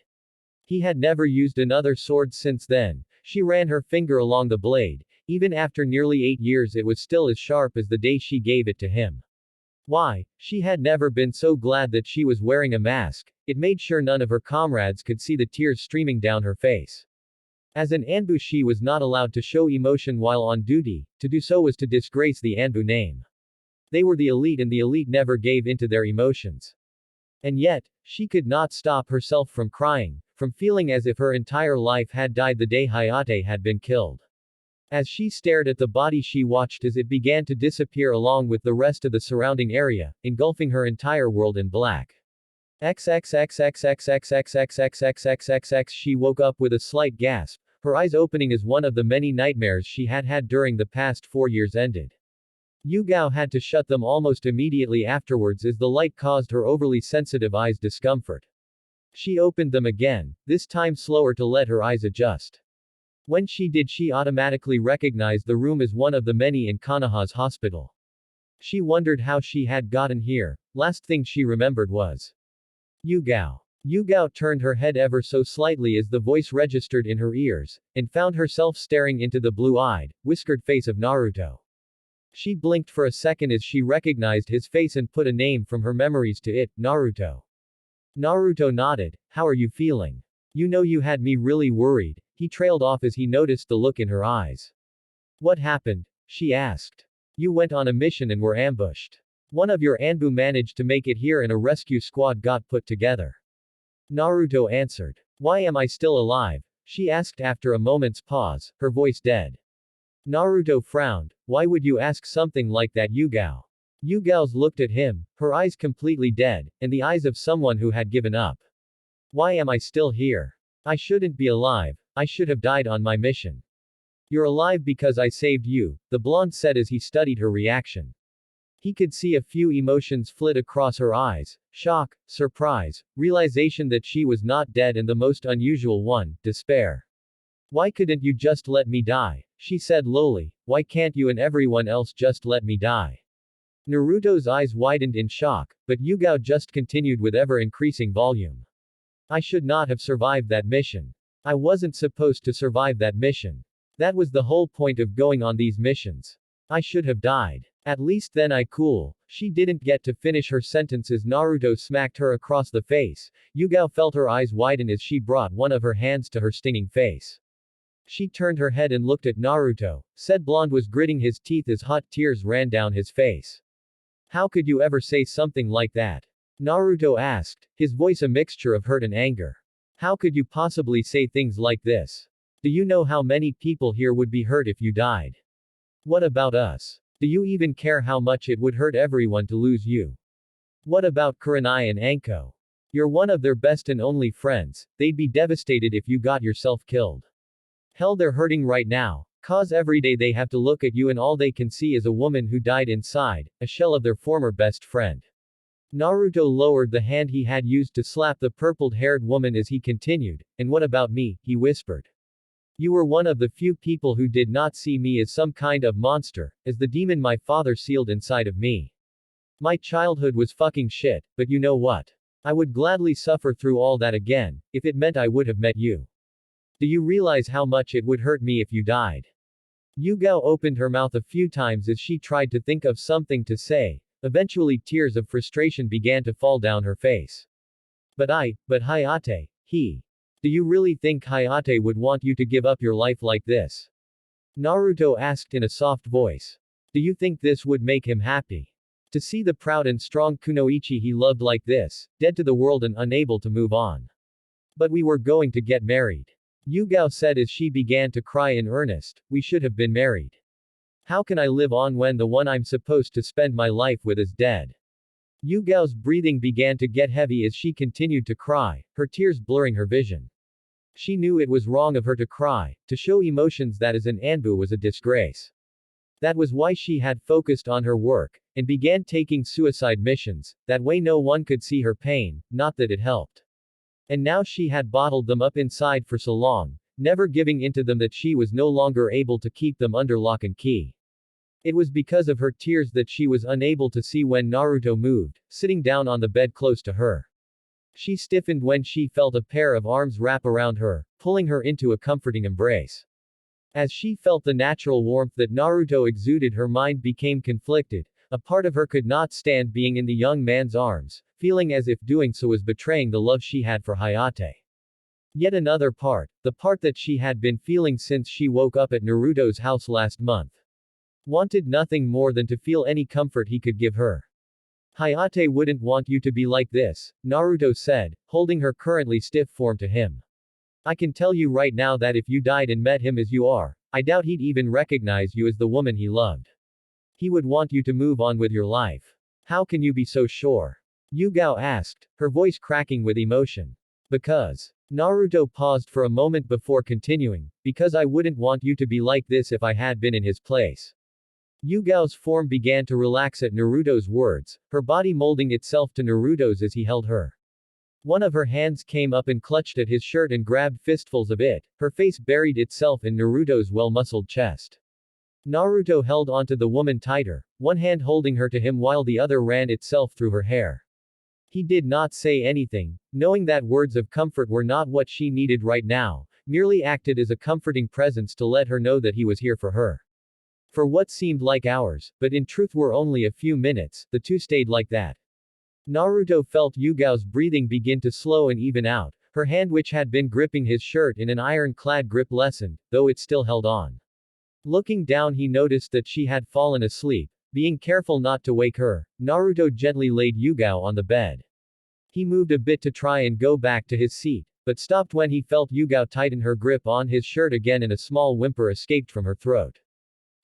He had never used another sword since then. She ran her finger along the blade. Even after nearly 8 years it was still as sharp as the day she gave it to him. Why? She had never been so glad that she was wearing a mask. It made sure none of her comrades could see the tears streaming down her face. As an Anbu, she was not allowed to show emotion while on duty. To do so was to disgrace the Anbu name. They were the elite and the elite never gave into their emotions. And yet, she could not stop herself from crying, from feeling as if her entire life had died the day Hayate had been killed. As she stared at the body, she watched as it began to disappear along with the rest of the surrounding area, engulfing her entire world in black. XXXXXXXXXXXXXXX. She woke up with a slight gasp, her eyes opening as one of the many nightmares she had had during the past 4 years ended. Yugao had to shut them almost immediately afterwards as the light caused her overly sensitive eyes discomfort. She opened them again, this time slower to let her eyes adjust. When she did, she automatically recognized the room as one of the many in Kanaha's hospital. She wondered how she had gotten here. Last thing she remembered was Yugao. Yugao turned her head ever so slightly as the voice registered in her ears, and found herself staring into the blue-eyed, whiskered face of Naruto. She blinked for a second as she recognized his face and put a name from her memories to it, Naruto. Naruto nodded. How are you feeling? You know, you had me really worried. He trailed off as he noticed the look in her eyes. What happened? She asked. You went on a mission and were ambushed. One of your Anbu managed to make it here and a rescue squad got put together. Naruto answered. Why am I still alive? She asked after a moment's pause, her voice dead. Naruto frowned. Why would you ask something like that, Yugao? Yugao's looked at him, her eyes completely dead, and the eyes of someone who had given up. Why am I still here? I shouldn't be alive. I should have died on my mission. You're alive because I saved you, the blonde said as he studied her reaction. He could see a few emotions flit across her eyes: shock, surprise, realization that she was not dead, and the most unusual one, despair. Why couldn't you just let me die? She said lowly. Why can't you and everyone else just let me die? Naruto's eyes widened in shock, but Yugao just continued with ever-increasing volume. I should not have survived that mission. I wasn't supposed to survive that mission. That was the whole point of going on these missions. I should have died. At least then I cool. She didn't get to finish her sentence as Naruto smacked her across the face. Yugao felt her eyes widen as she brought one of her hands to her stinging face. She turned her head and looked at Naruto. Said blonde was gritting his teeth as hot tears ran down his face. How could you ever say something like that? Naruto asked, his voice a mixture of hurt and anger. How could you possibly say things like this? Do you know how many people here would be hurt if you died? What about us? Do you even care how much it would hurt everyone to lose you? What about Kurenai and Anko? You're one of their best and only friends, they'd be devastated if you got yourself killed. Hell, they're hurting right now, cause every day they have to look at you and all they can see is a woman who died inside, a shell of their former best friend. Naruto lowered the hand he had used to slap the purpled-haired woman as he continued, and what about me, he whispered. You were one of the few people who did not see me as some kind of monster, as the demon my father sealed inside of me. My childhood was fucking shit, but you know what? I would gladly suffer through all that again, if it meant I would have met you. Do you realize how much it would hurt me if you died? Yugao opened her mouth a few times as she tried to think of something to say. Eventually tears of frustration began to fall down her face. But Hayate, he. Do you really think Hayate would want you to give up your life like this? Naruto asked in a soft voice. Do you think this would make him happy? To see the proud and strong Kunoichi he loved like this, dead to the world and unable to move on. But we were going to get married. Yugao said as she began to cry in earnest, we should have been married. How can I live on when the one I'm supposed to spend my life with is dead? Yugao's breathing began to get heavy as she continued to cry, her tears blurring her vision. She knew it was wrong of her to cry, to show emotions that as an Anbu was a disgrace. That was why she had focused on her work, and began taking suicide missions, that way no one could see her pain, not that it helped. And now she had bottled them up inside for so long, never giving into them, that she was no longer able to keep them under lock and key. It was because of her tears that she was unable to see when Naruto moved, sitting down on the bed close to her. She stiffened when she felt a pair of arms wrap around her, pulling her into a comforting embrace. As she felt the natural warmth that Naruto exuded, her mind became conflicted, A part of her could not stand being in the young man's arms, feeling as if doing so was betraying the love she had for Hayate. Yet another part, the part that she had been feeling since she woke up at Naruto's house last month, wanted nothing more than to feel any comfort he could give her. Hayate wouldn't want you to be like this, Naruto said, holding her currently stiff form to him. I can tell you right now that if you died and met him as you are, I doubt he'd even recognize you as the woman he loved. He would want you to move on with your life. How can you be so sure? Yugao asked, her voice cracking with emotion. Because. Naruto paused for a moment before continuing, because I wouldn't want you to be like this if I had been in his place. Yugao's form began to relax at Naruto's words, her body molding itself to Naruto's as he held her. One of her hands came up and clutched at his shirt and grabbed fistfuls of it, her face buried itself in Naruto's well-muscled chest. Naruto held onto the woman tighter, one hand holding her to him while the other ran itself through her hair. He did not say anything, knowing that words of comfort were not what she needed right now, merely acted as a comforting presence to let her know that he was here for her. For what seemed like hours, but in truth were only a few minutes, the two stayed like that. Naruto felt Yugao's breathing begin to slow and even out, her hand which had been gripping his shirt in an iron-clad grip lessened, though it still held on. Looking down he noticed that she had fallen asleep. Being careful not to wake her, Naruto gently laid Yugao on the bed. He moved a bit to try and go back to his seat, but stopped when he felt Yugao tighten her grip on his shirt again and a small whimper escaped from her throat.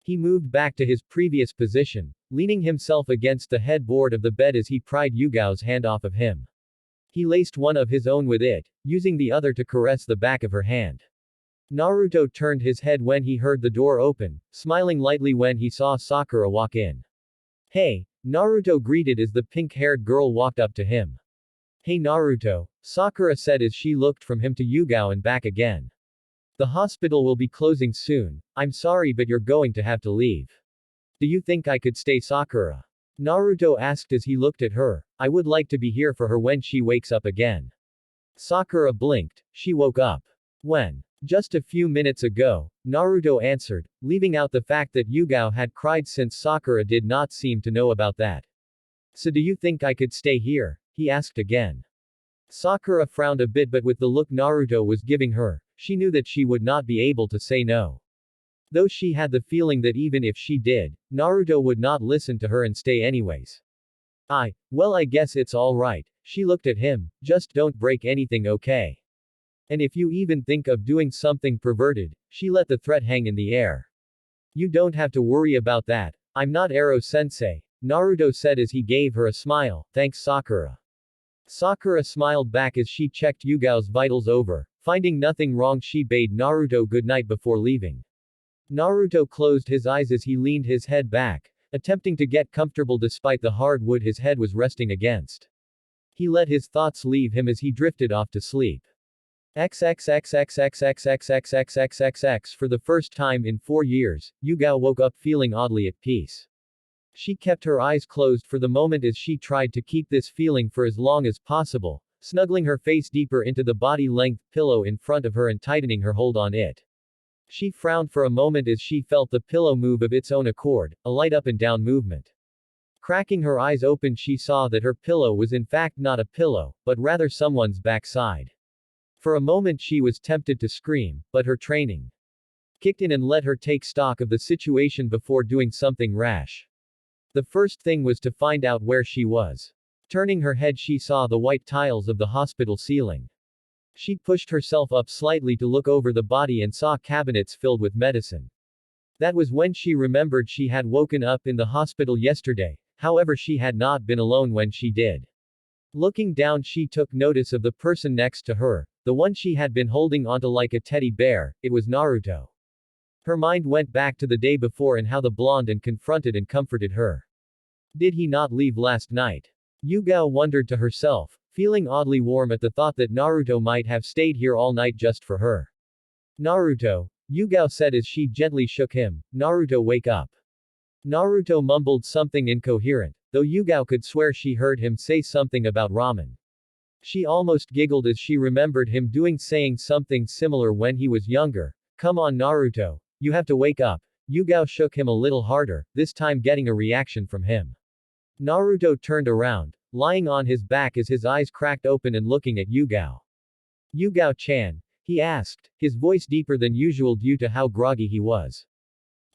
He moved back to his previous position, leaning himself against the headboard of the bed as he pried Yugao's hand off of him. He laced one of his own with it, using the other to caress the back of her hand. Naruto turned his head when he heard the door open, smiling lightly when he saw Sakura walk in. Hey, Naruto greeted as the pink-haired girl walked up to him. Hey Naruto, Sakura said as she looked from him to Yugao and back again. The hospital will be closing soon, I'm sorry but you're going to have to leave. Do you think I could stay Sakura? Naruto asked as he looked at her, I would like to be here for her when she wakes up again. Sakura blinked, she woke up. When? Just a few minutes ago, Naruto answered, leaving out the fact that Yugao had cried since Sakura did not seem to know about that. So do you think I could stay here? He asked again. Sakura frowned a bit but with the look Naruto was giving her, she knew that she would not be able to say no. Though she had the feeling that even if she did, Naruto would not listen to her and stay anyways. Well I guess it's alright, she looked at him, just don't break anything okay? And if you even think of doing something perverted, she let the threat hang in the air. You don't have to worry about that, I'm not Ero-sensei, Naruto said as he gave her a smile, thanks Sakura. Sakura smiled back as she checked Yugao's vitals over, finding nothing wrong she bade Naruto goodnight before leaving. Naruto closed his eyes as he leaned his head back, attempting to get comfortable despite the hard wood his head was resting against. He let his thoughts leave him as he drifted off to sleep. XXXXXXXXXXXXX for the first time in 4 years, Yugao woke up feeling oddly at peace. She kept her eyes closed for the moment as she tried to keep this feeling for as long as possible, snuggling her face deeper into the body-length pillow in front of her and tightening her hold on it. She frowned for a moment as she felt the pillow move of its own accord, a light up and down movement. Cracking her eyes open she saw that her pillow was in fact not a pillow, but rather someone's backside. For a moment she was tempted to scream, but her training kicked in and let her take stock of the situation before doing something rash. The first thing was to find out where she was. Turning her head she saw the white tiles of the hospital ceiling. She pushed herself up slightly to look over the body and saw cabinets filled with medicine. That was when she remembered she had woken up in the hospital yesterday, however she had not been alone when she did. Looking down she took notice of the person next to her, the one she had been holding onto like a teddy bear, it was Naruto. Her mind went back to the day before and how the blonde and confronted and comforted her. Did he not leave last night? Yugao wondered to herself, feeling oddly warm at the thought that Naruto might have stayed here all night just for her. Naruto, Yugao said as she gently shook him, Naruto wake up. Naruto mumbled something incoherent, though Yugao could swear she heard him say something about ramen. She almost giggled as she remembered him saying something similar when he was younger. Come on Naruto, you have to wake up, Yugao shook him a little harder, this time getting a reaction from him. Naruto turned around, lying on his back as his eyes cracked open and looking at Yugao. Yugao-chan? He asked, his voice deeper than usual due to how groggy he was.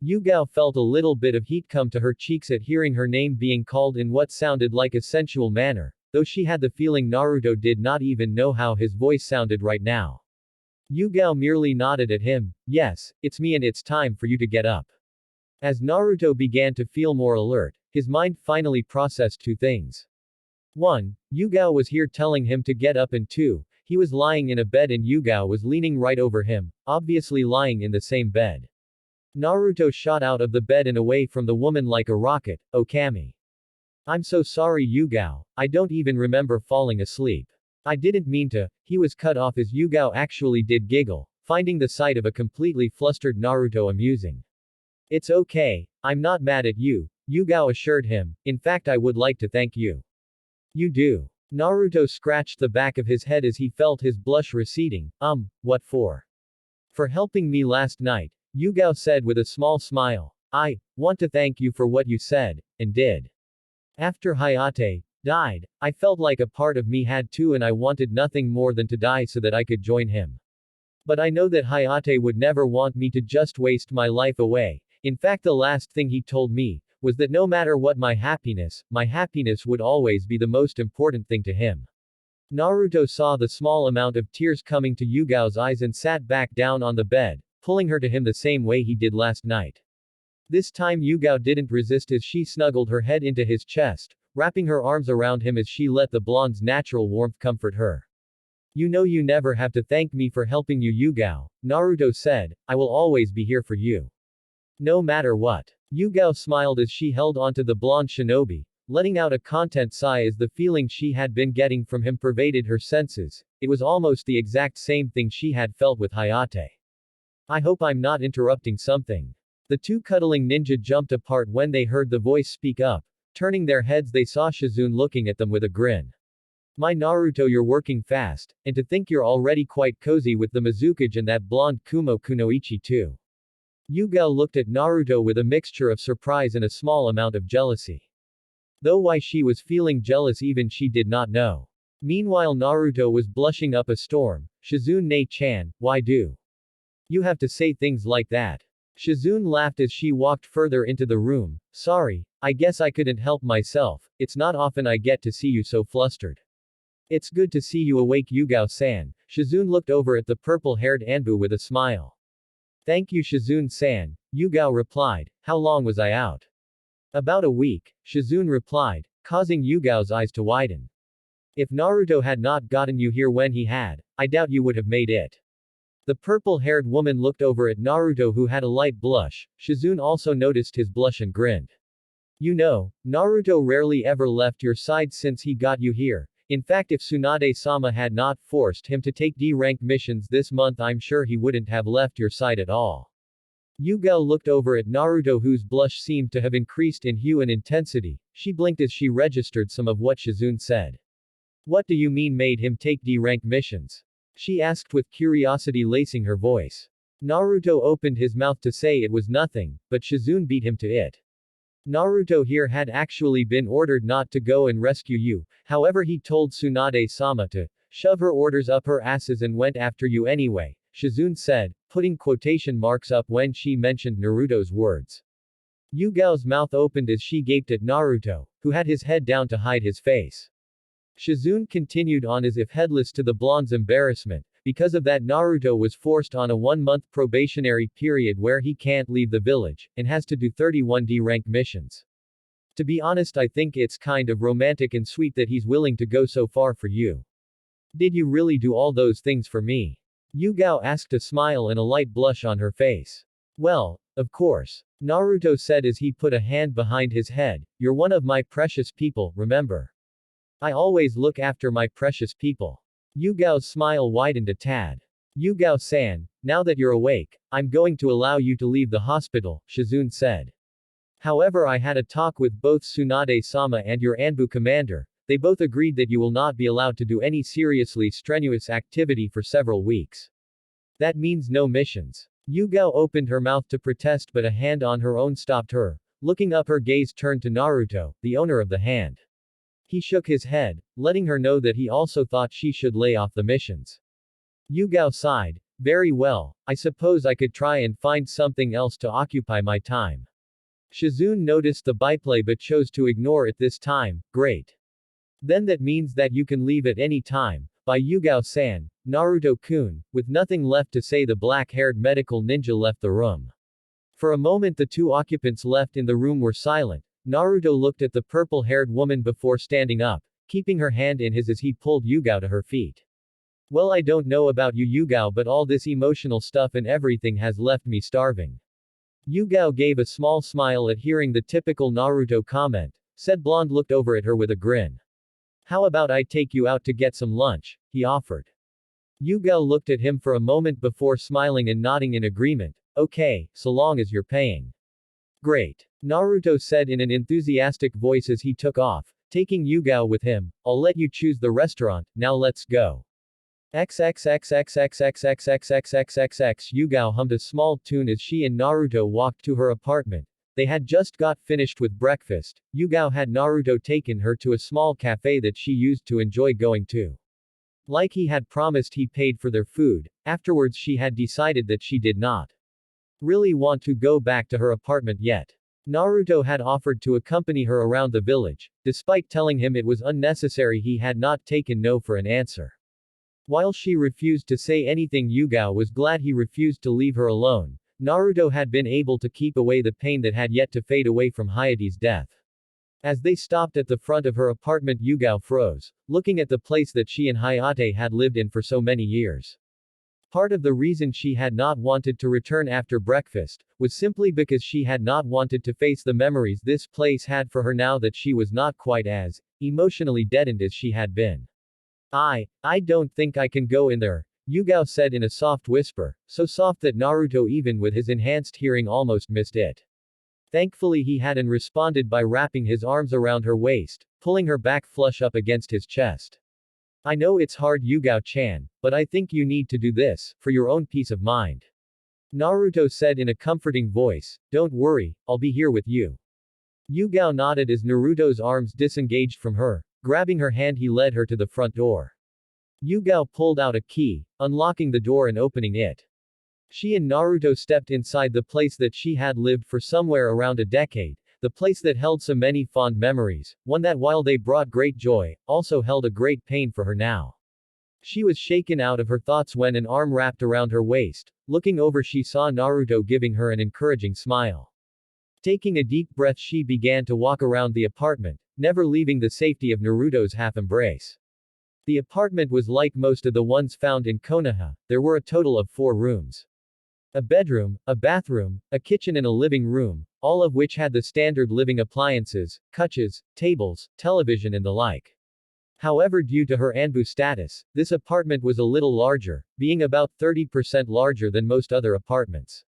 Yugao felt a little bit of heat come to her cheeks at hearing her name being called in what sounded like a sensual manner, though she had the feeling Naruto did not even know how his voice sounded right now. Yugao merely nodded at him, yes, it's me and it's time for you to get up. As Naruto began to feel more alert, his mind finally processed two things. 1. Yugao was here telling him to get up and 2. He was lying in a bed and Yugao was leaning right over him, obviously lying in the same bed. Naruto shot out of the bed and away from the woman like a rocket. Okami. I'm so sorry Yugao, I don't even remember falling asleep. I didn't mean to. He was cut off as Yugao actually did giggle, finding the sight of a completely flustered Naruto amusing. It's okay, I'm not mad at you, Yugao assured him, in fact I would like to thank you. You do. Naruto scratched the back of his head as he felt his blush receding. What for? For helping me last night, Yugao said with a small smile. I want to thank you for what you said, and did. After Hayate died, I felt like a part of me had to and I wanted nothing more than to die so that I could join him. But I know that Hayate would never want me to just waste my life away. In fact the last thing he told me, was that no matter what my happiness would always be the most important thing to him. Naruto saw the small amount of tears coming to Yugao's eyes and sat back down on the bed, pulling her to him the same way he did last night. This time Yugao didn't resist as she snuggled her head into his chest, wrapping her arms around him as she let the blonde's natural warmth comfort her. You know you never have to thank me for helping you Yugao, Naruto said, I will always be here for you. No matter what. Yugao smiled as she held onto the blonde shinobi, letting out a content sigh as the feeling she had been getting from him pervaded her senses. It was almost the exact same thing she had felt with Hayate. I hope I'm not interrupting something. The two cuddling ninja jumped apart when they heard the voice speak up. Turning their heads they saw Shizune looking at them with a grin. My Naruto you're working fast, and to think you're already quite cozy with the Mizukage and that blonde Kumo Kunoichi too. Yugao looked at Naruto with a mixture of surprise and a small amount of jealousy. Though why she was feeling jealous even she did not know. Meanwhile Naruto was blushing up a storm. Shizune-chan, why do you have to say things like that? Shizune laughed as she walked further into the room. Sorry, I guess I couldn't help myself, it's not often I get to see you so flustered. It's good to see you awake Yugao-san. Shizune looked over at the purple-haired Anbu with a smile. Thank you Shizune-san, Yugao replied. How long was I out? About a week, Shizune replied, causing Yugao's eyes to widen. If Naruto had not gotten you here when he had, I doubt you would have made it. The purple-haired woman looked over at Naruto who had a light blush. Shizune also noticed his blush and grinned. You know, Naruto rarely ever left your side since he got you here. In fact if Tsunade-sama had not forced him to take D-rank missions this month I'm sure he wouldn't have left your side at all. Yugao looked over at Naruto whose blush seemed to have increased in hue and intensity. She blinked as she registered some of what Shizune said. What do you mean made him take D-rank missions? She asked with curiosity lacing her voice. Naruto opened his mouth to say it was nothing, but Shizune beat him to it. Naruto here had actually been ordered not to go and rescue you, however he told Tsunade-sama to shove her orders up her asses and went after you anyway, Shizune said, putting quotation marks up when she mentioned Naruto's words. Yugao's mouth opened as she gaped at Naruto, who had his head down to hide his face. Shizune continued on as if heedless to the blonde's embarrassment. Because of that Naruto was forced on a 1-month probationary period where he can't leave the village, and has to do 31 D-rank missions. To be honest I think it's kind of romantic and sweet that he's willing to go so far for you. Did you really do all those things for me? Yugao asked a smile and a light blush on her face. Well, of course. Naruto said as he put a hand behind his head, you're one of my precious people, remember? I always look after my precious people. Yugao's smile widened a tad. Yugao-san, now that you're awake, I'm going to allow you to leave the hospital, Shizune said. However I had a talk with both Tsunade-sama and your Anbu commander, they both agreed that you will not be allowed to do any seriously strenuous activity for several weeks. That means no missions. Yugao opened her mouth to protest but a hand on her own stopped her. Looking up her gaze turned to Naruto, the owner of the hand. He shook his head, letting her know that he also thought she should lay off the missions. Yugao sighed. Very well, I suppose I could try and find something else to occupy my time. Shizune noticed the byplay but chose to ignore it this time. Great. Then that means that you can leave at any time. By Yugao-san, Naruto-kun, with nothing left to say the black-haired medical ninja left the room. For a moment the two occupants left in the room were silent. Naruto looked at the purple-haired woman before standing up, keeping her hand in his as he pulled Yugao to her feet. Well, I don't know about you Yugao, but all this emotional stuff and everything has left me starving. Yugao gave a small smile at hearing the typical Naruto comment. Said blonde looked over at her with a grin. How about I take you out to get some lunch, he offered. Yugao looked at him for a moment before smiling and nodding in agreement. Okay, so long as you're paying. Great. Naruto said in an enthusiastic voice as he took off, taking Yugao with him. I'll let you choose the restaurant, now let's go. XXXXXXXXXXXXX Yugao hummed a small tune as she and Naruto walked to her apartment. They had just got finished with breakfast. Yugao had Naruto taken her to a small cafe that she used to enjoy going to. Like he had promised, he paid for their food. Afterwards she had decided that she did not really want to go back to her apartment yet. Naruto had offered to accompany her around the village. Despite telling him it was unnecessary, he had not taken no for an answer. While she refused to say anything, Yugao was glad he refused to leave her alone. Naruto had been able to keep away the pain that had yet to fade away from Hayate's death. As they stopped at the front of her apartment, Yugao froze, looking at the place that she and Hayate had lived in for so many years. Part of the reason she had not wanted to return after breakfast was simply because she had not wanted to face the memories this place had for her now that she was not quite as emotionally deadened as she had been. I don't think I can go in there, Yugao said in a soft whisper, so soft that Naruto even with his enhanced hearing almost missed it. Thankfully he hadn't responded by wrapping his arms around her waist, pulling her back flush up against his chest. I know it's hard Yugao-chan, but I think you need to do this, for your own peace of mind. Naruto said in a comforting voice, don't worry, I'll be here with you. Yugao nodded as Naruto's arms disengaged from her. Grabbing her hand he led her to the front door. Yugao pulled out a key, unlocking the door and opening it. She and Naruto stepped inside the place that she had lived for somewhere around a decade, the place that held so many fond memories, one that while they brought great joy, also held a great pain for her now. She was shaken out of her thoughts when an arm wrapped around her waist. Looking over she saw Naruto giving her an encouraging smile. Taking a deep breath she began to walk around the apartment, never leaving the safety of Naruto's half-embrace. The apartment was like most of the ones found in Konoha. There were a total of 4 rooms. A bedroom, a bathroom, a kitchen and a living room, all of which had the standard living appliances, couches, tables, television and the like. However, due to her Anbu status, this apartment was a little larger, being about 30% larger than most other apartments.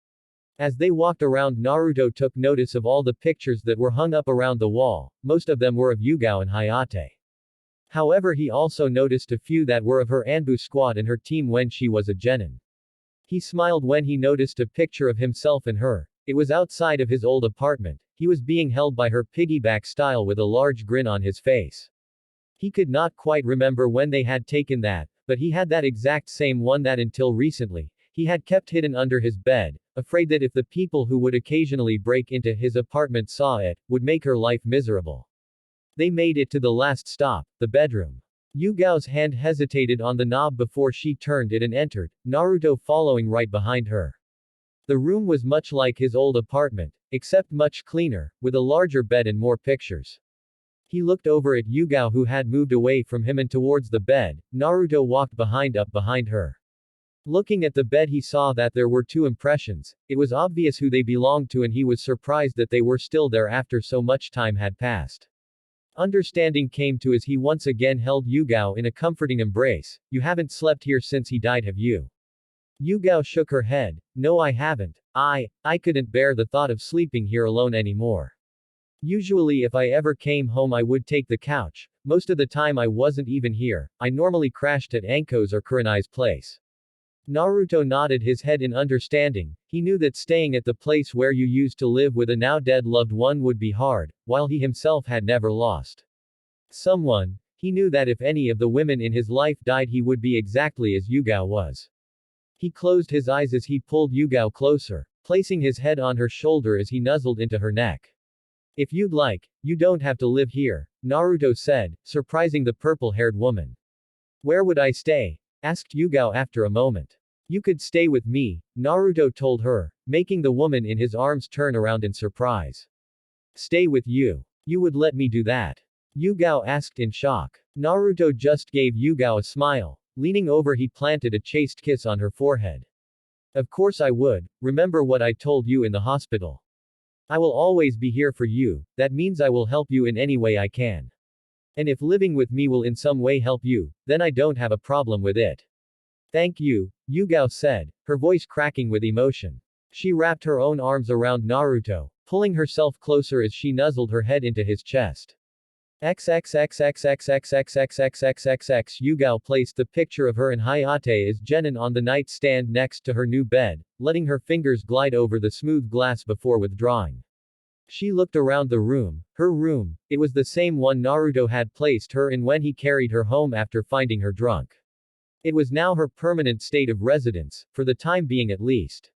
As they walked around, Naruto took notice of all the pictures that were hung up around the wall. Most of them were of Yugao and Hayate. However, he also noticed a few that were of her Anbu squad and her team when she was a genin. He smiled when he noticed a picture of himself and her. It was outside of his old apartment. He was being held by her piggyback style with a large grin on his face. He could not quite remember when they had taken that, but he had that exact same one that until recently, he had kept hidden under his bed, afraid that if the people who would occasionally break into his apartment saw it, would make her life miserable. They made it to the last stop, the bedroom. Yugao's hand hesitated on the knob before she turned it and entered, Naruto following right behind her. The room was much like his old apartment, except much cleaner, with a larger bed and more pictures. He looked over at Yugao who had moved away from him and towards the bed. Naruto walked up behind her. Looking at the bed he saw that there were 2 impressions. It was obvious who they belonged to and he was surprised that they were still there after so much time had passed. Understanding came to as he once again held Yugao in a comforting embrace. You haven't slept here since he died, have you? Yugao shook her head. No, I haven't. I couldn't bear the thought of sleeping here alone anymore. Usually if I ever came home I would take the couch. Most of the time I wasn't even here. I normally crashed at Anko's or Kurenai's place. Naruto nodded his head in understanding. He knew that staying at the place where you used to live with a now dead loved one would be hard, while he himself had never lost someone. He knew that if any of the women in his life died, he would be exactly as Yugao was. He closed his eyes as he pulled Yugao closer, placing his head on her shoulder as he nuzzled into her neck. If you'd like, you don't have to live here, Naruto said, surprising the purple-haired woman. Where would I stay? Asked Yugao after a moment. You could stay with me, Naruto told her, making the woman in his arms turn around in surprise. Stay with you? You would let me do that? Yugao asked in shock. Naruto just gave Yugao a smile. Leaning over, he planted a chaste kiss on her forehead. Of course I would, remember what I told you in the hospital. I will always be here for you, that means I will help you in any way I can. And if living with me will in some way help you, then I don't have a problem with it. Thank you, Yugao said, her voice cracking with emotion. She wrapped her own arms around Naruto, pulling herself closer as she nuzzled her head into his chest. XXXXXXXXXXXXX Yugao placed the picture of her and Hayate as Genin on the nightstand next to her new bed, letting her fingers glide over the smooth glass before withdrawing. She looked around the room, her room. It was the same one Naruto had placed her in when he carried her home after finding her drunk. It was now her permanent state of residence, for the time being at least.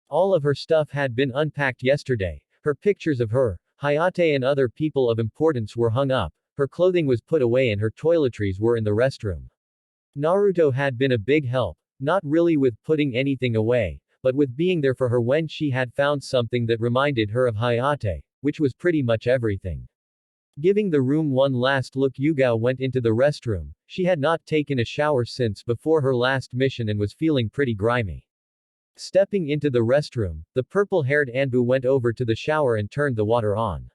All of her stuff had been unpacked yesterday. Her pictures of her, Hayate and other people of importance were hung up, her clothing was put away and her toiletries were in the restroom. Naruto had been a big help, not really with putting anything away, but with being there for her when she had found something that reminded her of Hayate, which was pretty much everything. Giving the room one last look, Yugao went into the restroom. She had not taken a shower since before her last mission and was feeling pretty grimy. Stepping into the restroom, the purple-haired Anbu went over to the shower and turned the water on.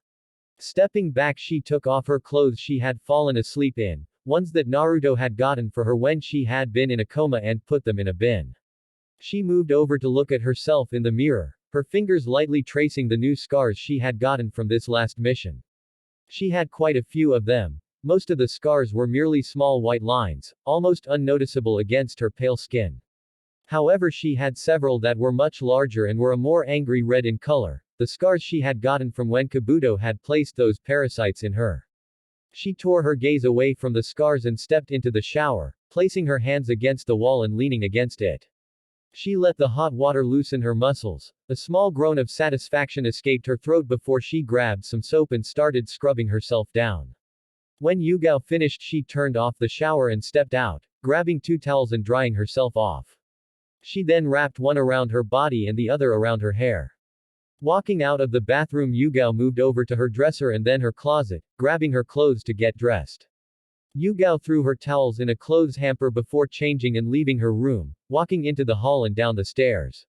Stepping back, she took off her clothes she had fallen asleep in, ones that Naruto had gotten for her when she had been in a coma, and put them in a bin. She moved over to look at herself in the mirror, her fingers lightly tracing the new scars she had gotten from this last mission. She had quite a few of them. Most of the scars were merely small white lines, almost unnoticeable against her pale skin. However, she had several that were much larger and were a more angry red in color, the scars she had gotten from when Kabuto had placed those parasites in her. She tore her gaze away from the scars and stepped into the shower, placing her hands against the wall and leaning against it. She let the hot water loosen her muscles. A small groan of satisfaction escaped her throat before she grabbed some soap and started scrubbing herself down. When Yugao finished, she turned off the shower and stepped out, grabbing 2 towels and drying herself off. She then wrapped one around her body and the other around her hair. Walking out of the bathroom, Yugao moved over to her dresser and then her closet, grabbing her clothes to get dressed. Yugao threw her towels in a clothes hamper before changing and leaving her room, walking into the hall and down the stairs.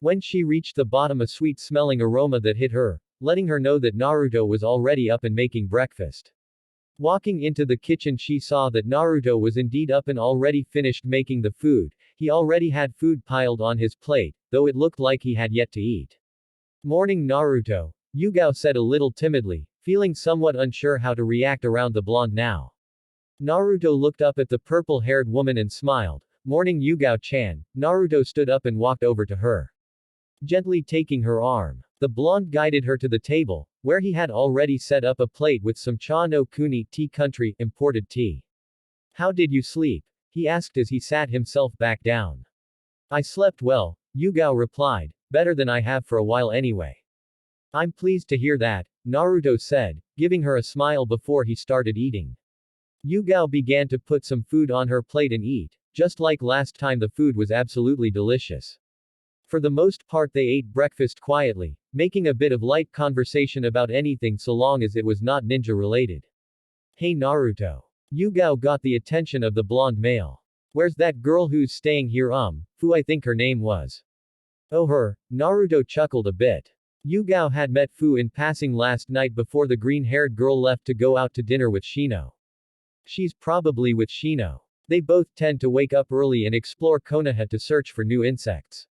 When she reached the bottom, a sweet-smelling aroma that hit her, letting her know that Naruto was already up and making breakfast. Walking into the kitchen, she saw that Naruto was indeed up and already finished making the food. He already had food piled on his plate, though it looked like he had yet to eat. Morning, Naruto, Yugao said a little timidly, feeling somewhat unsure how to react around the blonde now. Naruto looked up at the purple-haired woman and smiled. Morning, Yugao-chan. Naruto stood up and walked over to her. Gently taking her arm, the blonde guided her to the table, where he had already set up a plate with some cha no kuni tea, country imported tea. How did you sleep? He asked as he sat himself back down. I slept well, Yugao replied, better than I have for a while anyway. I'm pleased to hear that, Naruto said, giving her a smile before he started eating. Yugao began to put some food on her plate and eat. Just like last time, the food was absolutely delicious. For the most part, they ate breakfast quietly, making a bit of light conversation about anything so long as it was not ninja related. Hey Naruto. Yugao got the attention of the blonde male. Where's that girl who's staying here? Fu, I think her name was. Oh, her. Naruto chuckled a bit. Yugao had met Fu in passing last night before the green-haired girl left to go out to dinner with Shino. She's probably with Shino. They both tend to wake up early and explore Konoha to search for new insects.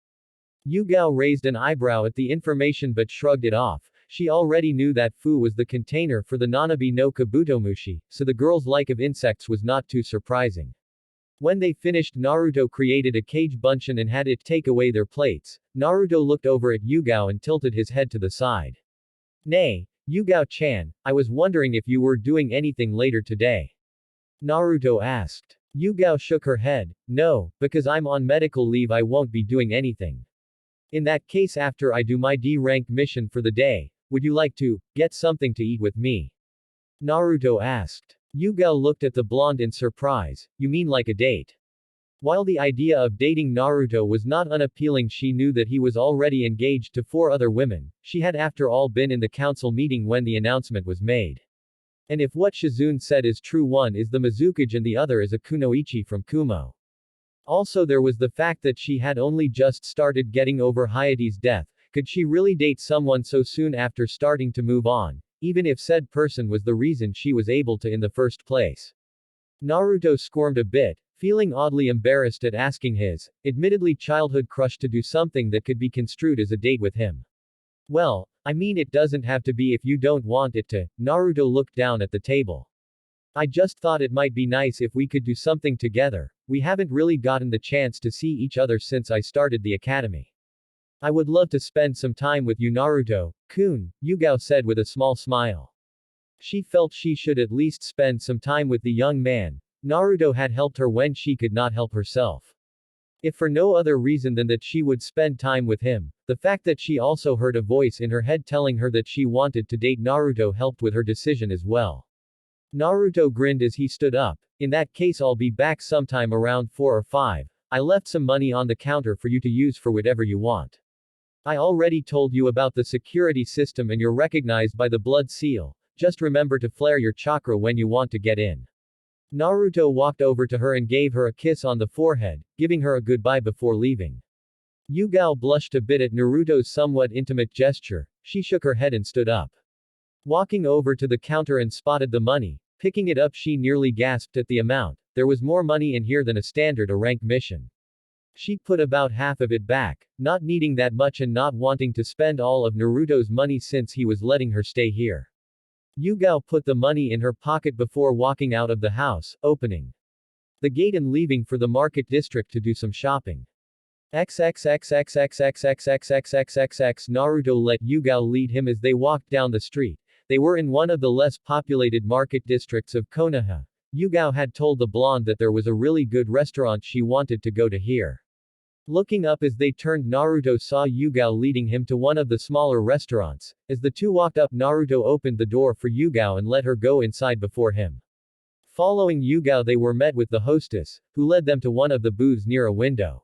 Yugao raised an eyebrow at the information but shrugged it off. She already knew that Fu was the container for the Nanabi no Kabutomushi, so the girl's like of insects was not too surprising. When they finished, Naruto created a cage bunchen and had it take away their plates. Naruto looked over at Yugao and tilted his head to the side. Nay, Yugao-chan, I was wondering if you were doing anything later today. Naruto asked. Yugao shook her head. No, because I'm on medical leave I won't be doing anything. In that case, after I do my D-rank mission for the day, would you like to get something to eat with me? Naruto asked. Yugao looked at the blonde in surprise. You mean like a date? While the idea of dating Naruto was not unappealing, she knew that he was already engaged to 4 other women. She had after all been in the council meeting when the announcement was made. And if what Shizune said is true, one is the Mizukage and the other is a kunoichi from Kumo. Also there was the fact that she had only just started getting over Hayate's death. Could she really date someone so soon after starting to move on, even if said person was the reason she was able to in the first place? Naruto squirmed a bit, feeling oddly embarrassed at asking his, admittedly childhood crush to do something that could be construed as a date with him. Well, I mean it doesn't have to be if you don't want it to. Naruto looked down at the table. I just thought it might be nice if we could do something together. We haven't really gotten the chance to see each other since I started the academy. I would love to spend some time with you, Naruto-kun, Yugao said with a small smile. She felt she should at least spend some time with the young man. Naruto had helped her when she could not help herself. If for no other reason than that she would spend time with him, the fact that she also heard a voice in her head telling her that she wanted to date Naruto helped with her decision as well. Naruto grinned as he stood up. In that case, I'll be back sometime around 4 or 5. I left some money on the counter for you to use for whatever you want. I already told you about the security system and you're recognized by the blood seal. Just remember to flare your chakra when you want to get in. Naruto walked over to her and gave her a kiss on the forehead, giving her a goodbye before leaving. Yugao blushed a bit at Naruto's somewhat intimate gesture. She shook her head and stood up. Walking over to the counter and spotted the money. Picking it up, she nearly gasped at the amount. There was more money in here than a standard rank mission. She put about half of it back, not needing that much and not wanting to spend all of Naruto's money since he was letting her stay here. Yugao put the money in her pocket before walking out of the house, opening the gate and leaving for the market district to do some shopping. XXXXXXXXXXXXX Naruto let Yugao lead him as they walked down the street. They were in one of the less populated market districts of Konoha. Yugao had told the blonde that there was a really good restaurant she wanted to go to here. Looking up as they turned, Naruto saw Yugao leading him to one of the smaller restaurants. As the two walked up, Naruto opened the door for Yugao and let her go inside before him. Following Yugao, they were met with the hostess, who led them to one of the booths near a window.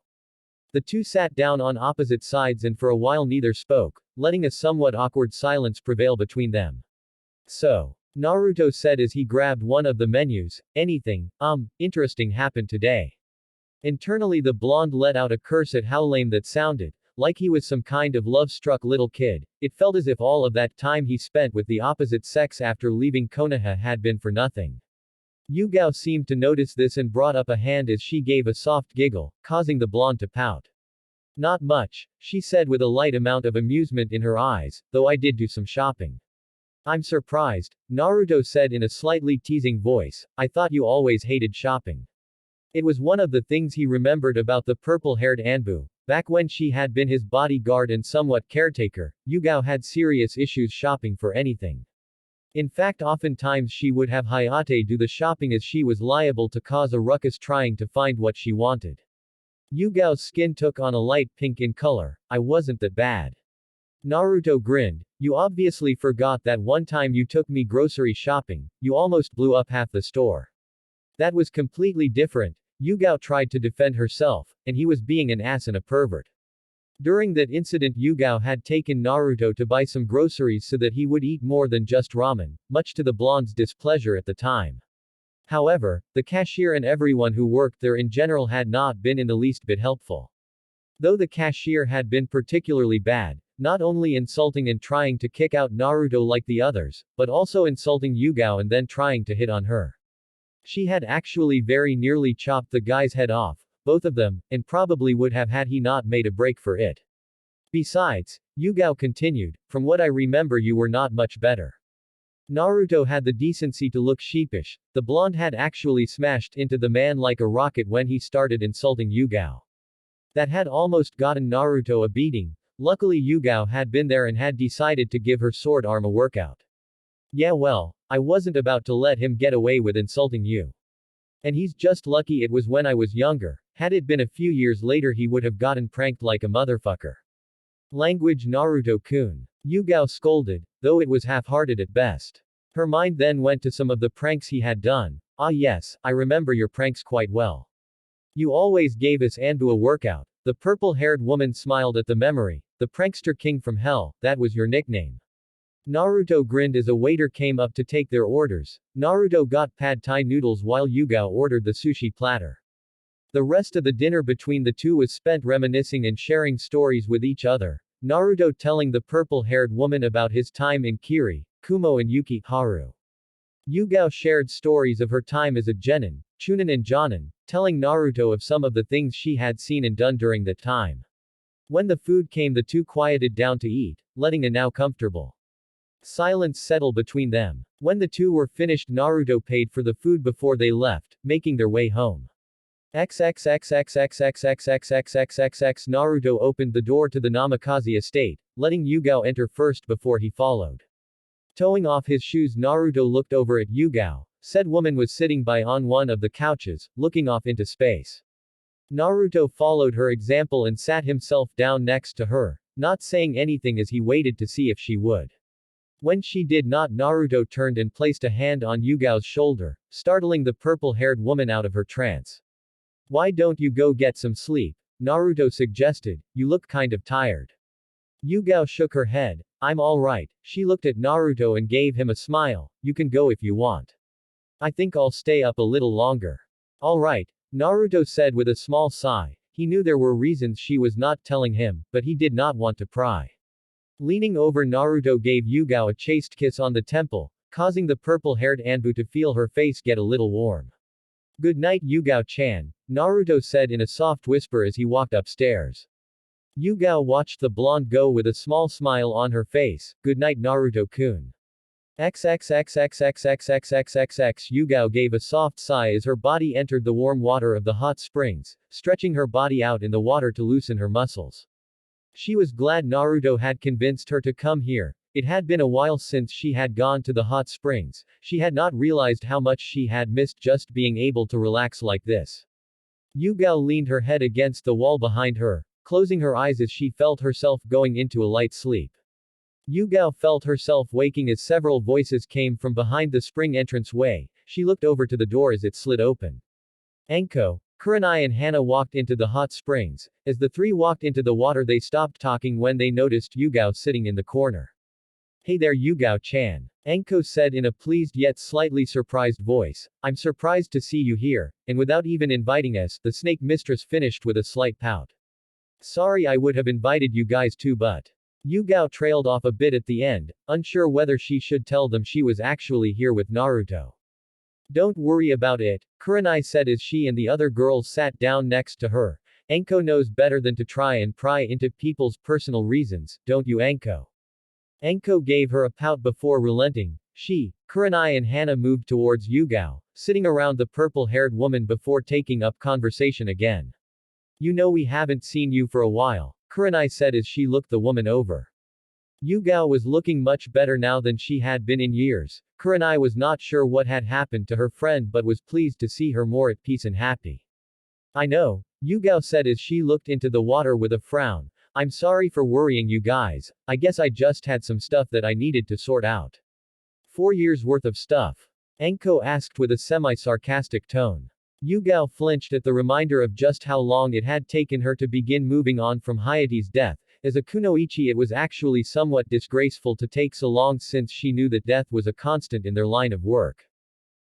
The two sat down on opposite sides and for a while neither spoke, letting a somewhat awkward silence prevail between them. So, Naruto said as he grabbed one of the menus, anything, interesting happened today. Internally the blonde let out a curse at how lame that sounded, like he was some kind of love-struck little kid. It felt as if all of that time he spent with the opposite sex after leaving Konoha had been for nothing. Yugao seemed to notice this and brought up a hand as she gave a soft giggle, causing the blonde to pout. Not much, she said with a light amount of amusement in her eyes, though I did do some shopping. I'm surprised, Naruto said in a slightly teasing voice. I thought you always hated shopping. It was one of the things he remembered about the purple-haired Anbu. Back when she had been his bodyguard and somewhat caretaker, Yugao had serious issues shopping for anything. In fact, oftentimes she would have Hayate do the shopping as she was liable to cause a ruckus trying to find what she wanted. Yugao's skin took on a light pink in color. I wasn't that bad. Naruto grinned. You obviously forgot that one time you took me grocery shopping, you almost blew up half the store. That was completely different. Yugao tried to defend herself, and he was being an ass and a pervert. During that incident, Yugao had taken Naruto to buy some groceries so that he would eat more than just ramen, much to the blonde's displeasure at the time. However, the cashier and everyone who worked there in general had not been in the least bit helpful. Though the cashier had been particularly bad, not only insulting and trying to kick out Naruto like the others, but also insulting Yugao and then trying to hit on her. She had actually very nearly chopped the guy's head off, both of them, and probably would have had he not made a break for it. Besides, Yugao continued, from what I remember you were not much better. Naruto had the decency to look sheepish. The blonde had actually smashed into the man like a rocket when he started insulting Yugao. That had almost gotten Naruto a beating. Luckily Yugao had been there and had decided to give her sword arm a workout. Yeah well, I wasn't about to let him get away with insulting you. And he's just lucky it was when I was younger. Had it been a few years later he would have gotten pranked like a motherfucker. Language Naruto-kun. Yugao scolded, though it was half-hearted at best. Her mind then went to some of the pranks he had done. Ah yes, I remember your pranks quite well. You always gave us Anbu a workout. The purple-haired woman smiled at the memory. The prankster king from hell, that was your nickname. Naruto grinned as a waiter came up to take their orders. Naruto got pad thai noodles while Yugao ordered the sushi platter. The rest of the dinner between the two was spent reminiscing and sharing stories with each other. Naruto telling the purple-haired woman about his time in Kiri, Kumo and Yuki, Haru. Yugao shared stories of her time as a genin, chunin and jonin, telling Naruto of some of the things she had seen and done during that time. When the food came the two quieted down to eat, letting a now comfortable silence settle between them. When the two were finished Naruto paid for the food before they left, making their way home. XXXXXXXXXXXXX Naruto opened the door to the Namikaze estate, letting Yugao enter first before he followed. Towing off his shoes Naruto looked over at Yugao. Said woman was sitting by on one of the couches, looking off into space. Naruto followed her example and sat himself down next to her, not saying anything as he waited to see if she would. When she did not Naruto turned and placed a hand on Yugao's shoulder, startling the purple-haired woman out of her trance. Why don't you go get some sleep? Naruto suggested, you look kind of tired. Yugao shook her head, I'm alright. She looked at Naruto and gave him a smile, you can go if you want. I think I'll stay up a little longer. Alright, Naruto said with a small sigh. He knew there were reasons she was not telling him, but he did not want to pry. Leaning over Naruto gave Yugao a chaste kiss on the temple, causing the purple-haired Anbu to feel her face get a little warm. Good night Yugao-chan, Naruto said in a soft whisper as he walked upstairs. Yugao watched the blonde go with a small smile on her face. Good night Naruto-kun. XXXXXXXXXXX Yugao gave a soft sigh as her body entered the warm water of the hot springs, stretching her body out in the water to loosen her muscles. She was glad Naruto had convinced her to come here. It had been a while since she had gone to the hot springs. She had not realized how much she had missed just being able to relax like this. Yugao leaned her head against the wall behind her, closing her eyes as she felt herself going into a light sleep. Yugao felt herself waking as several voices came from behind the spring entrance way. She looked over to the door as it slid open. Enko, Kurenai and Hana walked into the hot springs. As the three walked into the water they stopped talking when they noticed Yugao sitting in the corner. Hey there Yugao-chan. Enko said in a pleased yet slightly surprised voice. I'm surprised to see you here, and without even inviting us, the snake mistress finished with a slight pout. Sorry I would have invited you guys too but. Yugao trailed off a bit at the end, unsure whether she should tell them she was actually here with Naruto. Don't worry about it, Kurenai said as she and the other girls sat down next to her. Enko knows better than to try and pry into people's personal reasons, don't you Enko? Enko gave her a pout before relenting. She, Kurenai and Hana moved towards Yugao, sitting around the purple-haired woman before taking up conversation again. You know we haven't seen you for a while, Kurenai said as she looked the woman over. Yugao was looking much better now than she had been in years. Kurenai was not sure what had happened to her friend but was pleased to see her more at peace and happy. I know, Yugao said as she looked into the water with a frown. I'm sorry for worrying you guys, I guess I just had some stuff that I needed to sort out. 4 years worth of stuff? Enko asked with a semi-sarcastic tone. Yugao flinched at the reminder of just how long it had taken her to begin moving on from Hayate's death. As a kunoichi it was actually somewhat disgraceful to take so long since she knew that death was a constant in their line of work.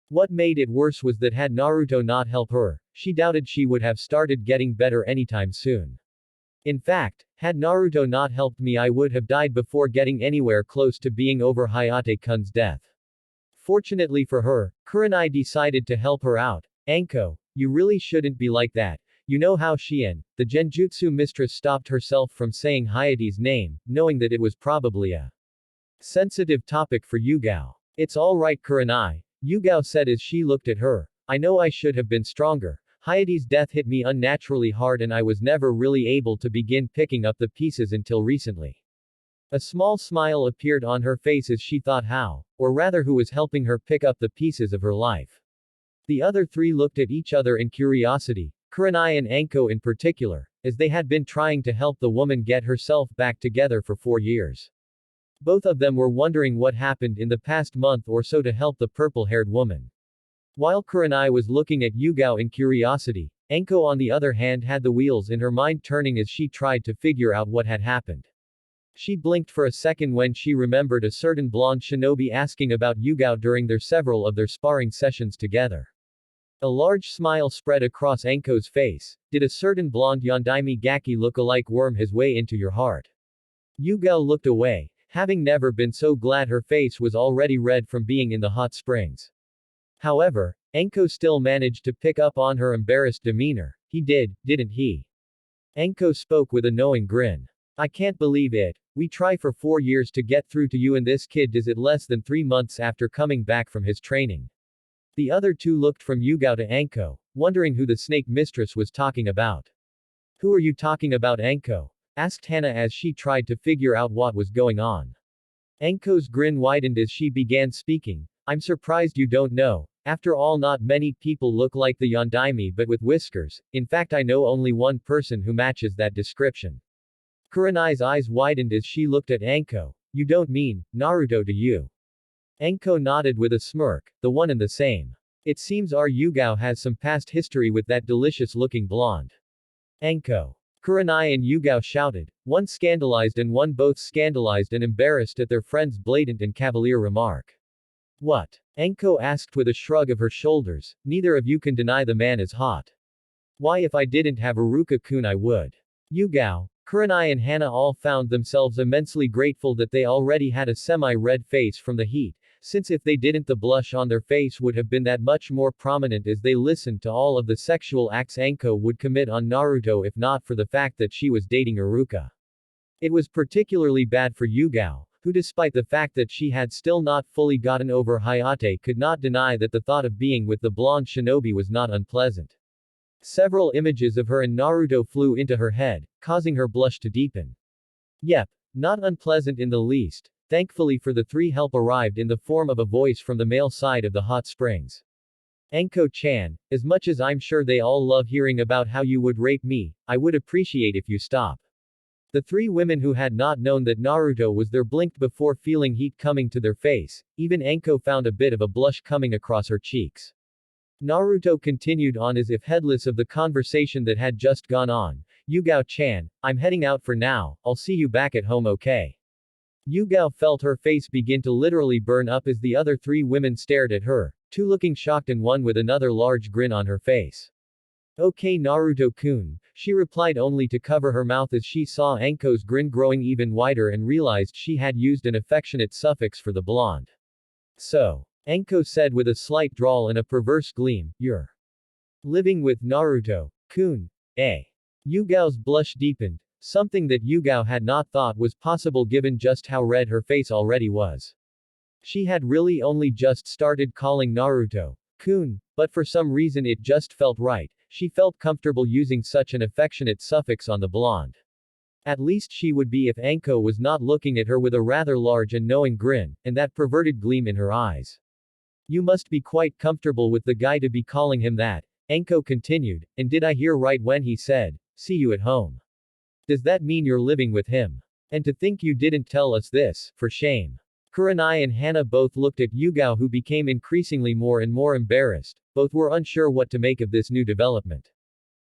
What made it worse was that had Naruto not helped her, she doubted she would have started getting better anytime soon. In fact, had Naruto not helped me I would have died before getting anywhere close to being over Hayate-kun's death. Fortunately for her, Kurenai decided to help her out. Enko, you really shouldn't be like that. You know how Shien, the genjutsu mistress stopped herself from saying Hayate's name, knowing that it was probably a sensitive topic for Yugao. It's all right, Kurenai, Yugao said as she looked at her. I know I should have been stronger. Hayate's death hit me unnaturally hard and I was never really able to begin picking up the pieces until recently. A small smile appeared on her face as she thought how, or rather who was helping her pick up the pieces of her life. The other three looked at each other in curiosity, Kurenai and Anko in particular, as they had been trying to help the woman get herself back together for 4 years. Both of them were wondering what happened in the past month or so to help the purple-haired woman. While Kurenai was looking at Yugao in curiosity, Anko on the other hand had the wheels in her mind turning as she tried to figure out what had happened. She blinked for a second when she remembered a certain blonde shinobi asking about Yugao during several of their sparring sessions together. A large smile spread across Anko's face. Did a certain blonde Yondaime Gaki look-alike worm his way into your heart? Yugao looked away, having never been so glad her face was already red from being in the hot springs. However, Anko still managed to pick up on her embarrassed demeanor. He did, didn't he? Anko spoke with a knowing grin. I can't believe it. We try for 4 years to get through to you and this kid does it less than 3 months after coming back from his training. The other two looked from Yugao to Anko, wondering who the snake mistress was talking about. Who are you talking about, Anko? Asked Hana as she tried to figure out what was going on. Anko's grin widened as she began speaking. I'm surprised you don't know. After all, not many people look like the Yondaime but with whiskers. In fact, I know only one person who matches that description. Kurenai's eyes widened as she looked at Anko. You don't mean Naruto, do you? Anko nodded with a smirk, the one and the same. It seems our Yugao has some past history with that delicious-looking blonde. Anko. Kurenai and Yugao shouted, one scandalized and one both scandalized and embarrassed at their friend's blatant and cavalier remark. What? Anko asked with a shrug of her shoulders, neither of you can deny the man is hot. Why, if I didn't have Iruka-kun I would. Yugao, Kurenai and Hana all found themselves immensely grateful that they already had a semi-red face from the heat, since if they didn't the blush on their face would have been that much more prominent as they listened to all of the sexual acts Anko would commit on Naruto if not for the fact that she was dating Iruka. It was particularly bad for Yugao, who despite the fact that she had still not fully gotten over Hayate could not deny that the thought of being with the blonde shinobi was not unpleasant. Several images of her and Naruto flew into her head, causing her blush to deepen. Yep, not unpleasant in the least. Thankfully for the three help arrived in the form of a voice from the male side of the hot springs. Anko-chan, as much as I'm sure they all love hearing about how you would rape me, I would appreciate if you stop. The three women who had not known that Naruto was there blinked before feeling heat coming to their face, even Anko found a bit of a blush coming across her cheeks. Naruto continued on as if heedless of the conversation that had just gone on. Yugao-chan, I'm heading out for now, I'll see you back at home, okay? Yugao felt her face begin to literally burn up as the other three women stared at her, two looking shocked and one with another large grin on her face. Okay, Naruto-kun, she replied only to cover her mouth as she saw Anko's grin growing even wider and realized she had used an affectionate suffix for the blonde. So, Anko said with a slight drawl and a perverse gleam, you're living with Naruto-kun, eh? Yugao's blush deepened, something that Yugao had not thought was possible given just how red her face already was. She had really only just started calling Naruto-kun, but for some reason it just felt right. She felt comfortable using such an affectionate suffix on the blonde. At least she would be if Anko was not looking at her with a rather large and knowing grin, and that perverted gleam in her eyes. You must be quite comfortable with the guy to be calling him that, Anko continued, and did I hear right when he said, see you at home? Does that mean you're living with him? And to think you didn't tell us this, for shame. Kurenai and Hana both looked at Yugao who became increasingly more and more embarrassed, both were unsure what to make of this new development.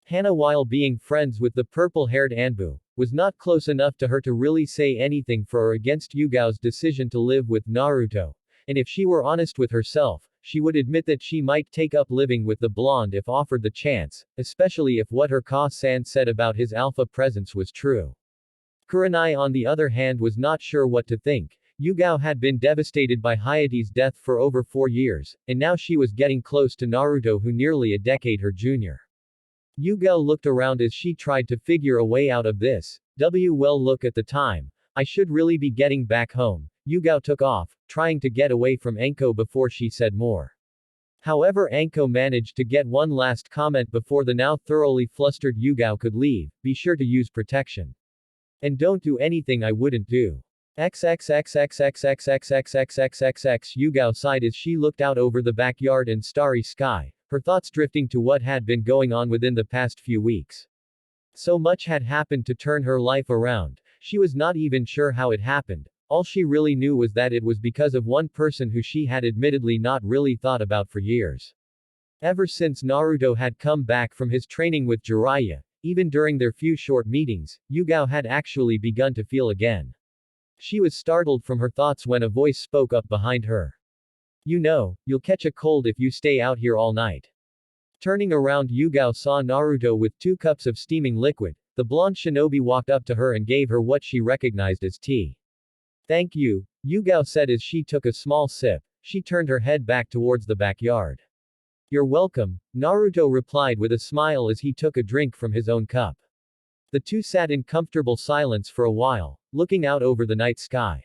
Hana, while being friends with the purple-haired Anbu, was not close enough to her to really say anything for or against Yugao's decision to live with Naruto, and if she were honest with herself, she would admit that she might take up living with the blonde if offered the chance, especially if what her Ka-san said about his alpha presence was true. Kurenai on the other hand was not sure what to think. Yugao had been devastated by Hayate's death for over 4 years, and now she was getting close to Naruto who nearly a decade her junior. Yugao looked around as she tried to figure a way out of this. Well, look at the time. I should really be getting back home. Yugao took off, trying to get away from Anko before she said more. However, Anko managed to get one last comment before the now thoroughly flustered Yugao could leave: "Be sure to use protection. And don't do anything I wouldn't do." XXXXXXXXXXXXXX Yugao sighed as she looked out over the backyard and starry sky, her thoughts drifting to what had been going on within the past few weeks. So much had happened to turn her life around, she was not even sure how it happened. All she really knew was that it was because of one person who she had admittedly not really thought about for years. Ever since Naruto had come back from his training with Jiraiya, even during their few short meetings, Yugao had actually begun to feel again. She was startled from her thoughts when a voice spoke up behind her. "You know, you'll catch a cold if you stay out here all night." Turning around, Yugao saw Naruto with 2 cups of steaming liquid. The blonde shinobi walked up to her and gave her what she recognized as tea. "Thank you," Yugao said as she took a small sip. She turned her head back towards the backyard. "You're welcome," Naruto replied with a smile as he took a drink from his own cup. The two sat in comfortable silence for a while, looking out over the night sky.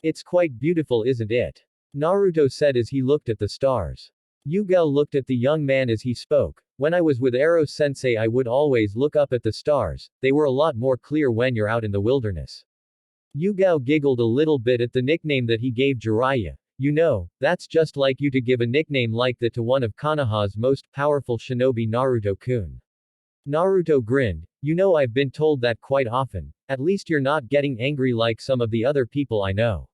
"It's quite beautiful, isn't it?" Naruto said as he looked at the stars. Yugao looked at the young man as he spoke. "When I was with Ero-sensei I would always look up at the stars, they were a lot more clear when you're out in the wilderness." Yugao giggled a little bit at the nickname that he gave Jiraiya. "You know, that's just like you to give a nickname like that to one of Konoha's most powerful shinobi, Naruto-kun." Naruto grinned. "You know, I've been told that quite often. At least you're not getting angry like some of the other people I know."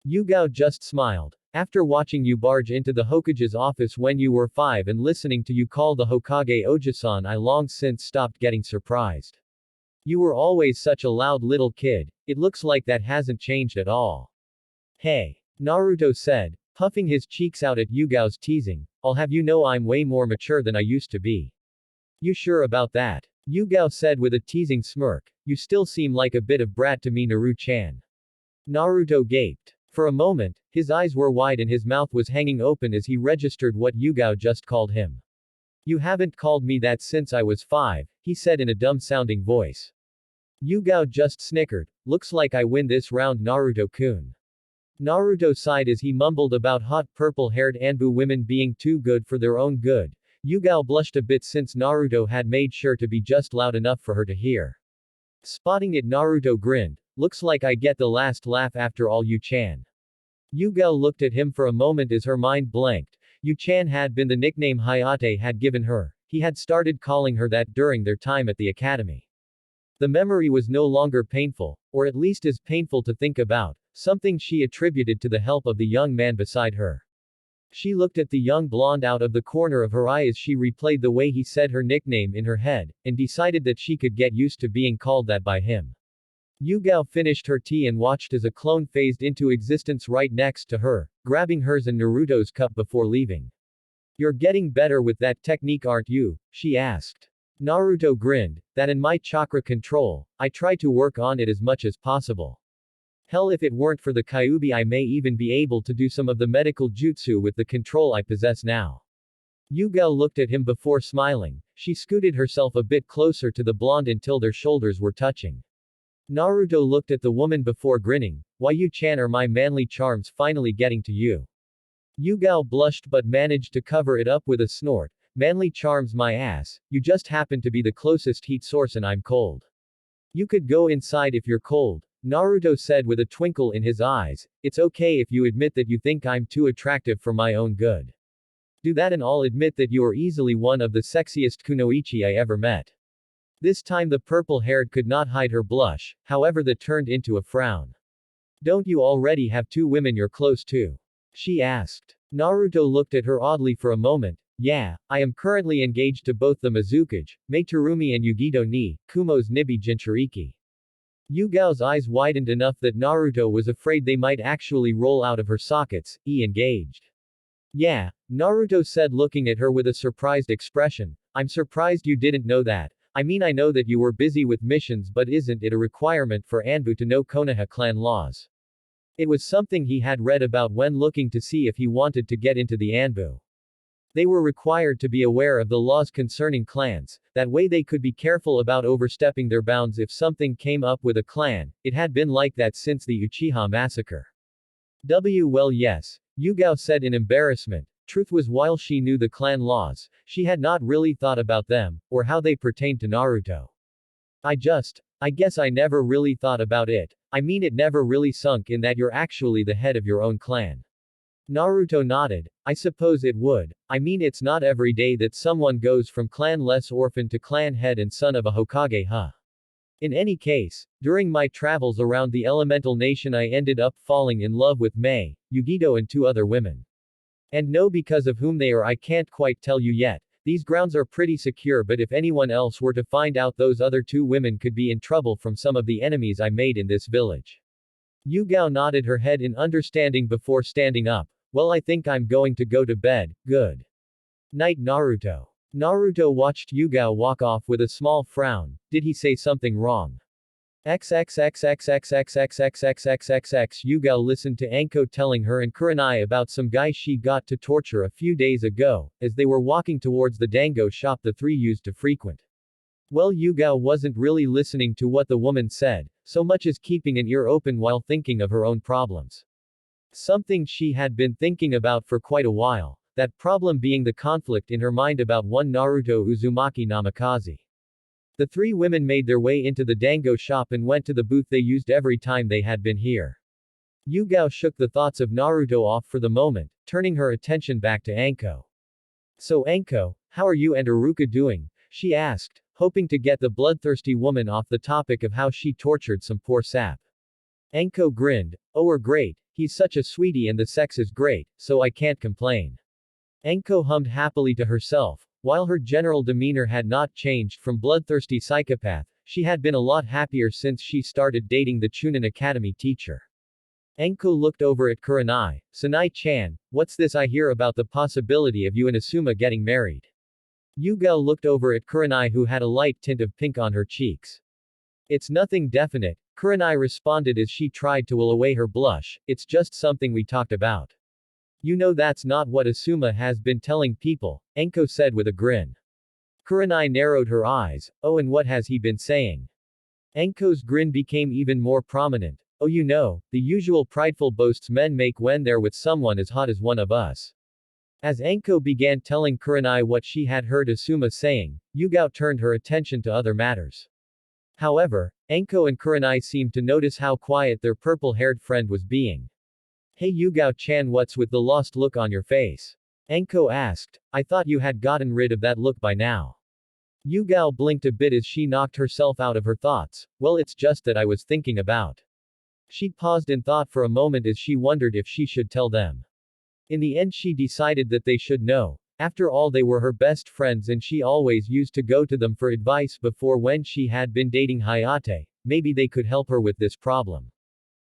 Yugao just smiled. "After watching you barge into the Hokage's office when you were 5 and listening to you call the Hokage Oji-san, I long since stopped getting surprised. You were always such a loud little kid. It looks like that hasn't changed at all." "Hey," Naruto said, puffing his cheeks out at Yugao's teasing, "I'll have you know I'm way more mature than I used to be." "You sure about that?" Yugao said with a teasing smirk. "You still seem like a bit of brat to me, Naru-chan." Naruto gaped. For a moment, his eyes were wide and his mouth was hanging open as he registered what Yugao just called him. "You haven't called me that since I was 5, he said in a dumb-sounding voice. Yugao just snickered. "Looks like I win this round, Naruto-kun." Naruto sighed as he mumbled about hot purple-haired Anbu women being too good for their own good. Yugao blushed a bit since Naruto had made sure to be just loud enough for her to hear. Spotting it, Naruto grinned. "Looks like I get the last laugh after all, Yu-chan." Yugao looked at him for a moment as her mind blanked. Yu-chan had been the nickname Hayate had given her. He had started calling her that during their time at the academy. The memory was no longer painful, or at least as painful to think about, something she attributed to the help of the young man beside her. She looked at the young blonde out of the corner of her eye as she replayed the way he said her nickname in her head, and decided that she could get used to being called that by him. Yugao finished her tea and watched as a clone phased into existence right next to her, grabbing hers and Naruto's cup before leaving. "You're getting better with that technique, aren't you?" she asked. Naruto grinned. "That and my chakra control, I try to work on it as much as possible. Hell, if it weren't for the Kyuubi I may even be able to do some of the medical jutsu with the control I possess now." Yugao looked at him before smiling. She scooted herself a bit closer to the blonde until their shoulders were touching. Naruto looked at the woman before grinning. "Why, Yu-chan, are my manly charms finally getting to you?" Yugao blushed but managed to cover it up with a snort. "Manly charms my ass, you just happen to be the closest heat source and I'm cold. You could go inside if you're cold," Naruto said with a twinkle in his eyes. "It's okay if you admit that you think I'm too attractive for my own good. Do that and I'll admit that you are easily one of the sexiest kunoichi I ever met." This time the purple-haired could not hide her blush, however that turned into a frown. "Don't you already have 2 women you're close to?" she asked. Naruto looked at her oddly for a moment. "Yeah, I am currently engaged to both the Mizukage, Meitarumi and Yugito ni, Kumo's Nibi Jinchuriki." Yugao's eyes widened enough that Naruto was afraid they might actually roll out of her sockets. Engaged. "Yeah," Naruto said looking at her with a surprised expression. "I'm surprised you didn't know that. I mean, I know that you were busy with missions, but isn't it a requirement for Anbu to know Konoha clan laws?" It was something he had read about when looking to see if he wanted to get into the Anbu. They were required to be aware of the laws concerning clans, that way they could be careful about overstepping their bounds if something came up with a clan. It had been like that since the Uchiha massacre. Well yes, Yugao said in embarrassment. Truth was while she knew the clan laws, she had not really thought about them, or how they pertained to Naruto. I guess I never really thought about it. I mean it never really sunk in that you're actually the head of your own clan. Naruto nodded. I suppose it would. I mean it's not every day that someone goes from clan-less orphan to clan head and son of a Hokage, huh? In any case, during my travels around the elemental nation I ended up falling in love with Mei, Yugito and two other women. And no, because of whom they are I can't quite tell you yet. These grounds are pretty secure, but if anyone else were to find out, those other two women could be in trouble from some of the enemies I made in this village. Yugao nodded her head in understanding before standing up. Well, I think I'm going to go to bed. Good night, Naruto. Naruto watched Yugao walk off with a small frown. Did he say something wrong? XXXXXXXXXXXXXX. Yugao listened to Anko telling her and Kurenai about some guy she got to torture a few days ago, as they were walking towards the dango shop the three used to frequent. Well, Yugao wasn't really listening to what the woman said, so much as keeping an ear open while thinking of her own problems. Something she had been thinking about for quite a while, that problem being the conflict in her mind about one Naruto Uzumaki Namikaze. The three women made their way into the dango shop and went to the booth they used every time they had been here. Yugao shook the thoughts of Naruto off for the moment, turning her attention back to Anko. So Anko, how are you and Iruka doing? She asked, hoping to get the bloodthirsty woman off the topic of how she tortured some poor sap. Anko grinned. Oh, we're great. He's such a sweetie and the sex is great, so I can't complain. Anko hummed happily to herself. While her general demeanor had not changed from bloodthirsty psychopath, she had been a lot happier since she started dating the Chunin Academy teacher. Anko looked over at Kurenai. Sanai-chan, what's this I hear about the possibility of you and Asuma getting married? Yugao looked over at Kurenai, who had a light tint of pink on her cheeks. It's nothing definite, Kurenai responded as she tried to will away her blush. It's just something we talked about. You know that's not what Asuma has been telling people, Anko said with a grin. Kurenai narrowed her eyes. Oh, and what has he been saying? Anko's grin became even more prominent. Oh, you know, the usual prideful boasts men make when they're with someone as hot as one of us. As Anko began telling Kurenai what she had heard Asuma saying, Yugao turned her attention to other matters. However, Anko and Kurenai seemed to notice how quiet their purple-haired friend was being. Hey Yugao-chan, what's with the lost look on your face? Anko asked. I thought you had gotten rid of that look by now. Yugao blinked a bit as she knocked herself out of her thoughts. Well, it's just that I was thinking about. She paused in thought for a moment as she wondered if she should tell them. In the end she decided that they should know. After all, they were her best friends and she always used to go to them for advice before when she had been dating Hayate. Maybe they could help her with this problem.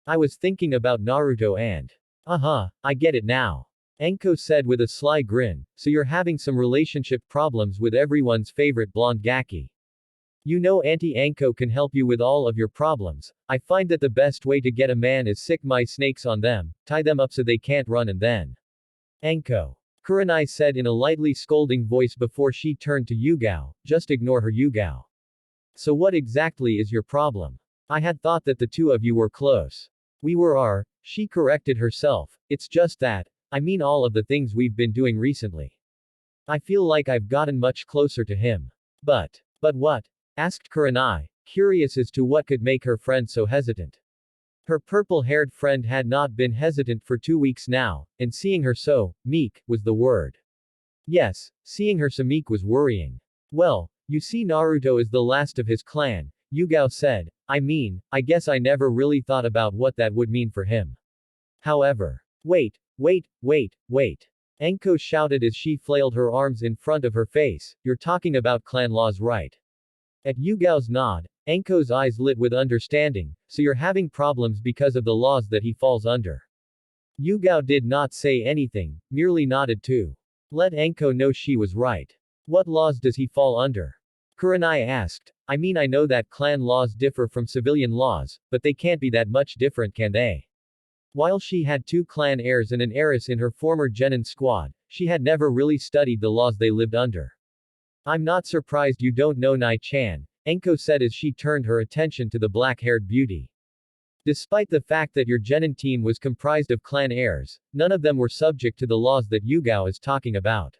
I was thinking about Naruto and. I get it now. Anko said with a sly grin. So you're having some relationship problems with everyone's favorite blonde Gaki. You know Auntie Anko can help you with all of your problems. I find that the best way to get a man is sick my snakes on them, tie them up so they can't run and then. Anko. Kurenai said in a lightly scolding voice before she turned to Yugao. Just ignore her, Yugao. So what exactly is your problem? I had thought that the two of you were close. We were. She corrected herself. It's just that, I mean all of the things we've been doing recently. I feel like I've gotten much closer to him. But what? Asked Kurenai, curious as to what could make her friend so hesitant. Her purple-haired friend had not been hesitant for 2 weeks now, and seeing her so meek was the word. Yes, seeing her so meek was worrying. Well, you see, Naruto is the last of his clan, Yugao said. I mean, I guess I never really thought about what that would mean for him. However, wait. Anko shouted as she flailed her arms in front of her face. You're talking about clan laws, right? At Yugao's nod, Anko's eyes lit with understanding. So you're having problems because of the laws that he falls under. Yugao did not say anything, merely nodded to let Anko know she was right. What laws does he fall under? Kurenai asked. I mean, I know that clan laws differ from civilian laws, but they can't be that much different, can they? While she had 2 clan heirs and an heiress in her former genin squad, she had never really studied the laws they lived under. I'm not surprised you don't know Nai-chan, Anko said as she turned her attention to the black-haired beauty. Despite the fact that your genin team was comprised of clan heirs, none of them were subject to the laws that Yugao is talking about.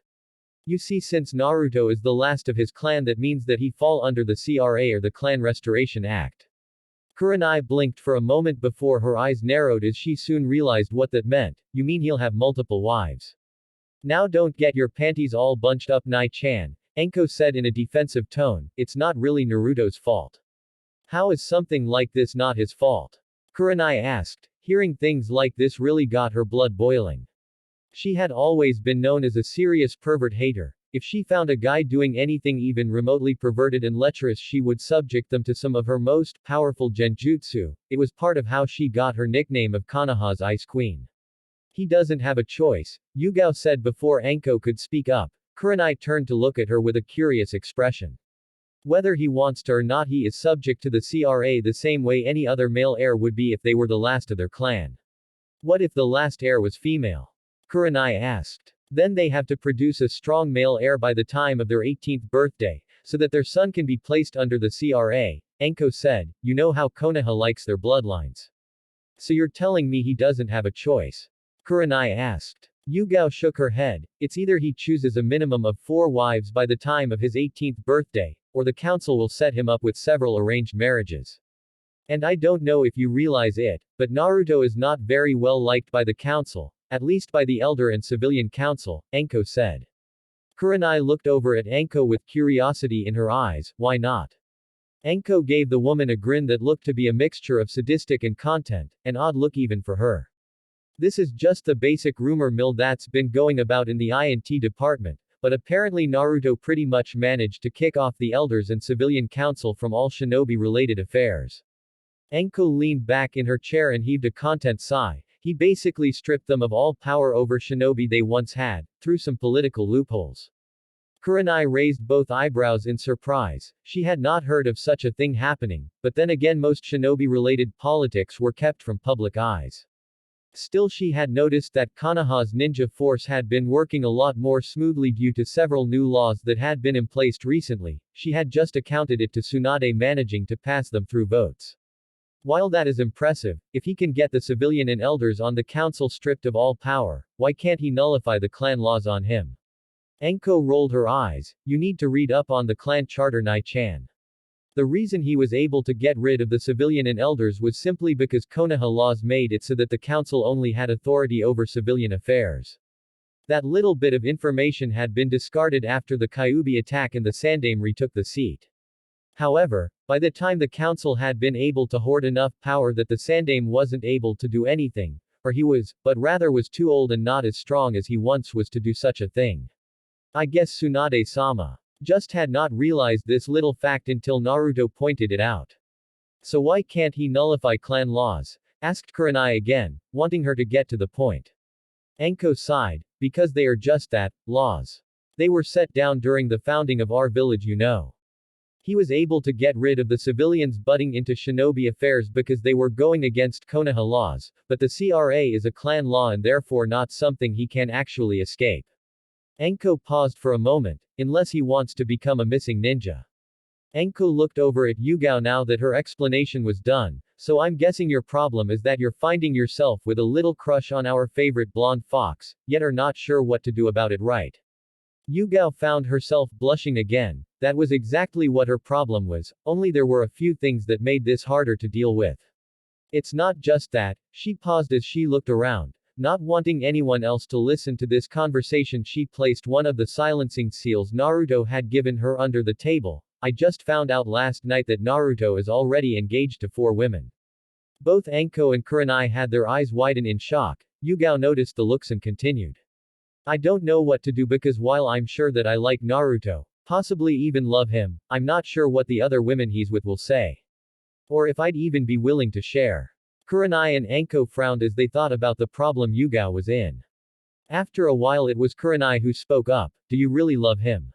You see, since Naruto is the last of his clan, that means that he fall under the CRA or the Clan Restoration Act. Kurenai blinked for a moment before her eyes narrowed as she soon realized what that meant. You mean he'll have multiple wives? Now don't get your panties all bunched up, Nai-chan, Enko said in a defensive tone. It's not really Naruto's fault. How is something like this not his fault? Kurenai asked. Hearing things like this really got her blood boiling. She had always been known as a serious pervert hater. If she found a guy doing anything even remotely perverted and lecherous, she would subject them to some of her most powerful genjutsu. It was part of how she got her nickname of Konoha's Ice Queen. He doesn't have a choice, Yugao said before Enko could speak up. Kurenai turned to look at her with a curious expression. Whether he wants to or not, he is subject to the CRA the same way any other male heir would be if they were the last of their clan. What if the last heir was female? Kurenai asked. Then they have to produce a strong male heir by the time of their 18th birthday, so that their son can be placed under the CRA, Enko said. You know how Konoha likes their bloodlines. So you're telling me he doesn't have a choice? Kurenai asked. Yugao shook her head. It's either he chooses a minimum of 4 wives by the time of his 18th birthday, or the council will set him up with several arranged marriages. And I don't know if you realize it, but Naruto is not very well liked by the council, at least by the elder and civilian council, Enko said. Kurenai looked over at Enko with curiosity in her eyes. Why not? Enko gave the woman a grin that looked to be a mixture of sadistic and content, an odd look even for her. This is just the basic rumor mill that's been going about in the I&T department, but apparently Naruto pretty much managed to kick off the elders and civilian council from all shinobi-related affairs. Enko leaned back in her chair and heaved a content sigh. He basically stripped them of all power over shinobi they once had, through some political loopholes. Kurenai raised both eyebrows in surprise. She had not heard of such a thing happening, but then again most shinobi-related politics were kept from public eyes. Still, she had noticed that Konoha's ninja force had been working a lot more smoothly due to several new laws that had been in place recently. She had just accounted it to Tsunade managing to pass them through votes. While that is impressive, if he can get the civilian and elders on the council stripped of all power, why can't he nullify the clan laws on him? Enko rolled her eyes. You need to read up on the clan charter, Nai-chan. The reason he was able to get rid of the civilian and elders was simply because Konoha laws made it so that the council only had authority over civilian affairs. That little bit of information had been discarded after the Kyuubi attack and the Sandaime retook the seat. However, by the time the council had been able to hoard enough power that the Sandaime wasn't able to do anything, or he was, but rather was too old and not as strong as he once was to do such a thing. I guess Tsunade-sama just had not realized this little fact until Naruto pointed it out. So why can't he nullify clan laws? Asked Kurenai again, wanting her to get to the point. Enko sighed. Because they are just that, laws. They were set down during the founding of our village, you know. He was able to get rid of the civilians butting into shinobi affairs because they were going against Konoha laws, but the CRA is a clan law and therefore not something he can actually escape. Enko paused for a moment, unless he wants to become a missing ninja. Enko looked over at Yugao now that her explanation was done. So I'm guessing your problem is that you're finding yourself with a little crush on our favorite blonde fox, yet are not sure what to do about it, right? Yugao found herself blushing again. That was exactly what her problem was, only there were a few things that made this harder to deal with. It's not just that. She paused as she looked around. Not wanting anyone else to listen to this conversation, she placed one of the silencing seals Naruto had given her under the table. I just found out last night that Naruto is already engaged to 4 women. Both Enko and Kurenai had their eyes widen in shock. Yugao noticed the looks and continued. I don't know what to do because while I'm sure that I like Naruto, possibly even love him, I'm not sure what the other women he's with will say. Or if I'd even be willing to share. Kurenai and Enko frowned as they thought about the problem Yugao was in. After a while it was Kurenai who spoke up. Do you really love him?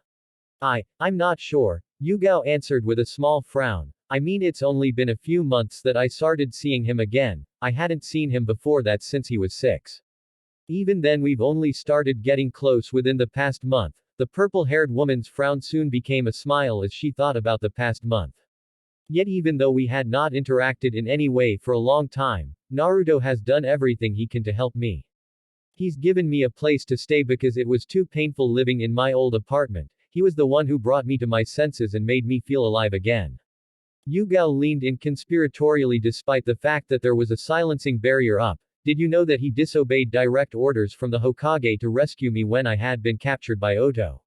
I'm not sure, Yugao answered with a small frown. I mean, it's only been a few months that I started seeing him again. I hadn't seen him before that since he was 6. Even then we've only started getting close within the past month. The purple-haired woman's frown soon became a smile as she thought about the past month. Yet even though we had not interacted in any way for a long time, Naruto has done everything he can to help me. He's given me a place to stay because it was too painful living in my old apartment. He was the one who brought me to my senses and made me feel alive again. Yugao leaned in conspiratorially despite the fact that there was a silencing barrier up. Did you know that he disobeyed direct orders from the Hokage to rescue me when I had been captured by Oto?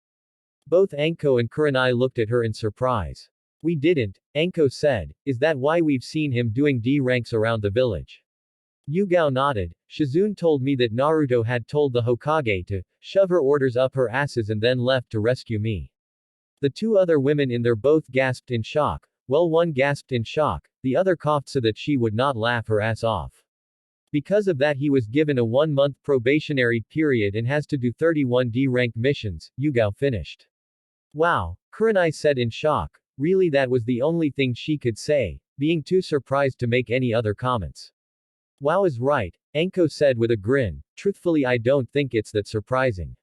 Both Anko and Kurenai looked at her in surprise. We didn't, Anko said. Is that why we've seen him doing D ranks around the village? Yugao nodded. Shizune told me that Naruto had told the Hokage to shove her orders up her asses and then left to rescue me. The two other women in there both gasped in shock. Well, one gasped in shock, the other coughed so that she would not laugh her ass off. Because of that he was given a 1-month probationary period and has to do 31 D-rank missions, Yugao finished. Wow, Kurenai said in shock. Really, that was the only thing she could say, being too surprised to make any other comments. Wow is right, Anko said with a grin. Truthfully, I don't think it's that surprising.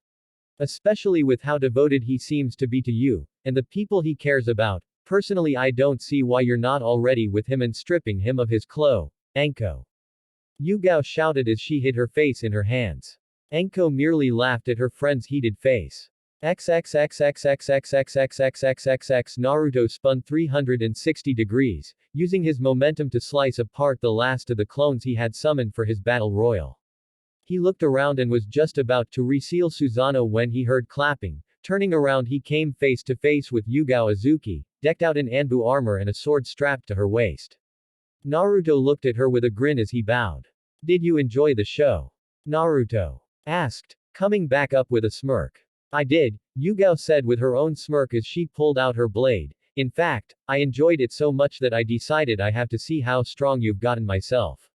Especially with how devoted he seems to be to you, and the people he cares about. Personally, I don't see why you're not already with him and stripping him of his clothes, Anko. Yugao shouted as she hid her face in her hands. Anko merely laughed at her friend's heated face. XXXXXXXXXXXXXX Naruto spun 360 degrees, using his momentum to slice apart the last of the clones he had summoned for his battle royal. He looked around and was just about to reseal Susanoo when he heard clapping. Turning around he came face to face with Yugao Azuki, decked out in Anbu armor and a sword strapped to her waist. Naruto looked at her with a grin as he bowed. Did you enjoy the show? Naruto asked, coming back up with a smirk. I did, Yugao said with her own smirk as she pulled out her blade. In fact, I enjoyed it so much that I decided I have to see how strong you've gotten myself.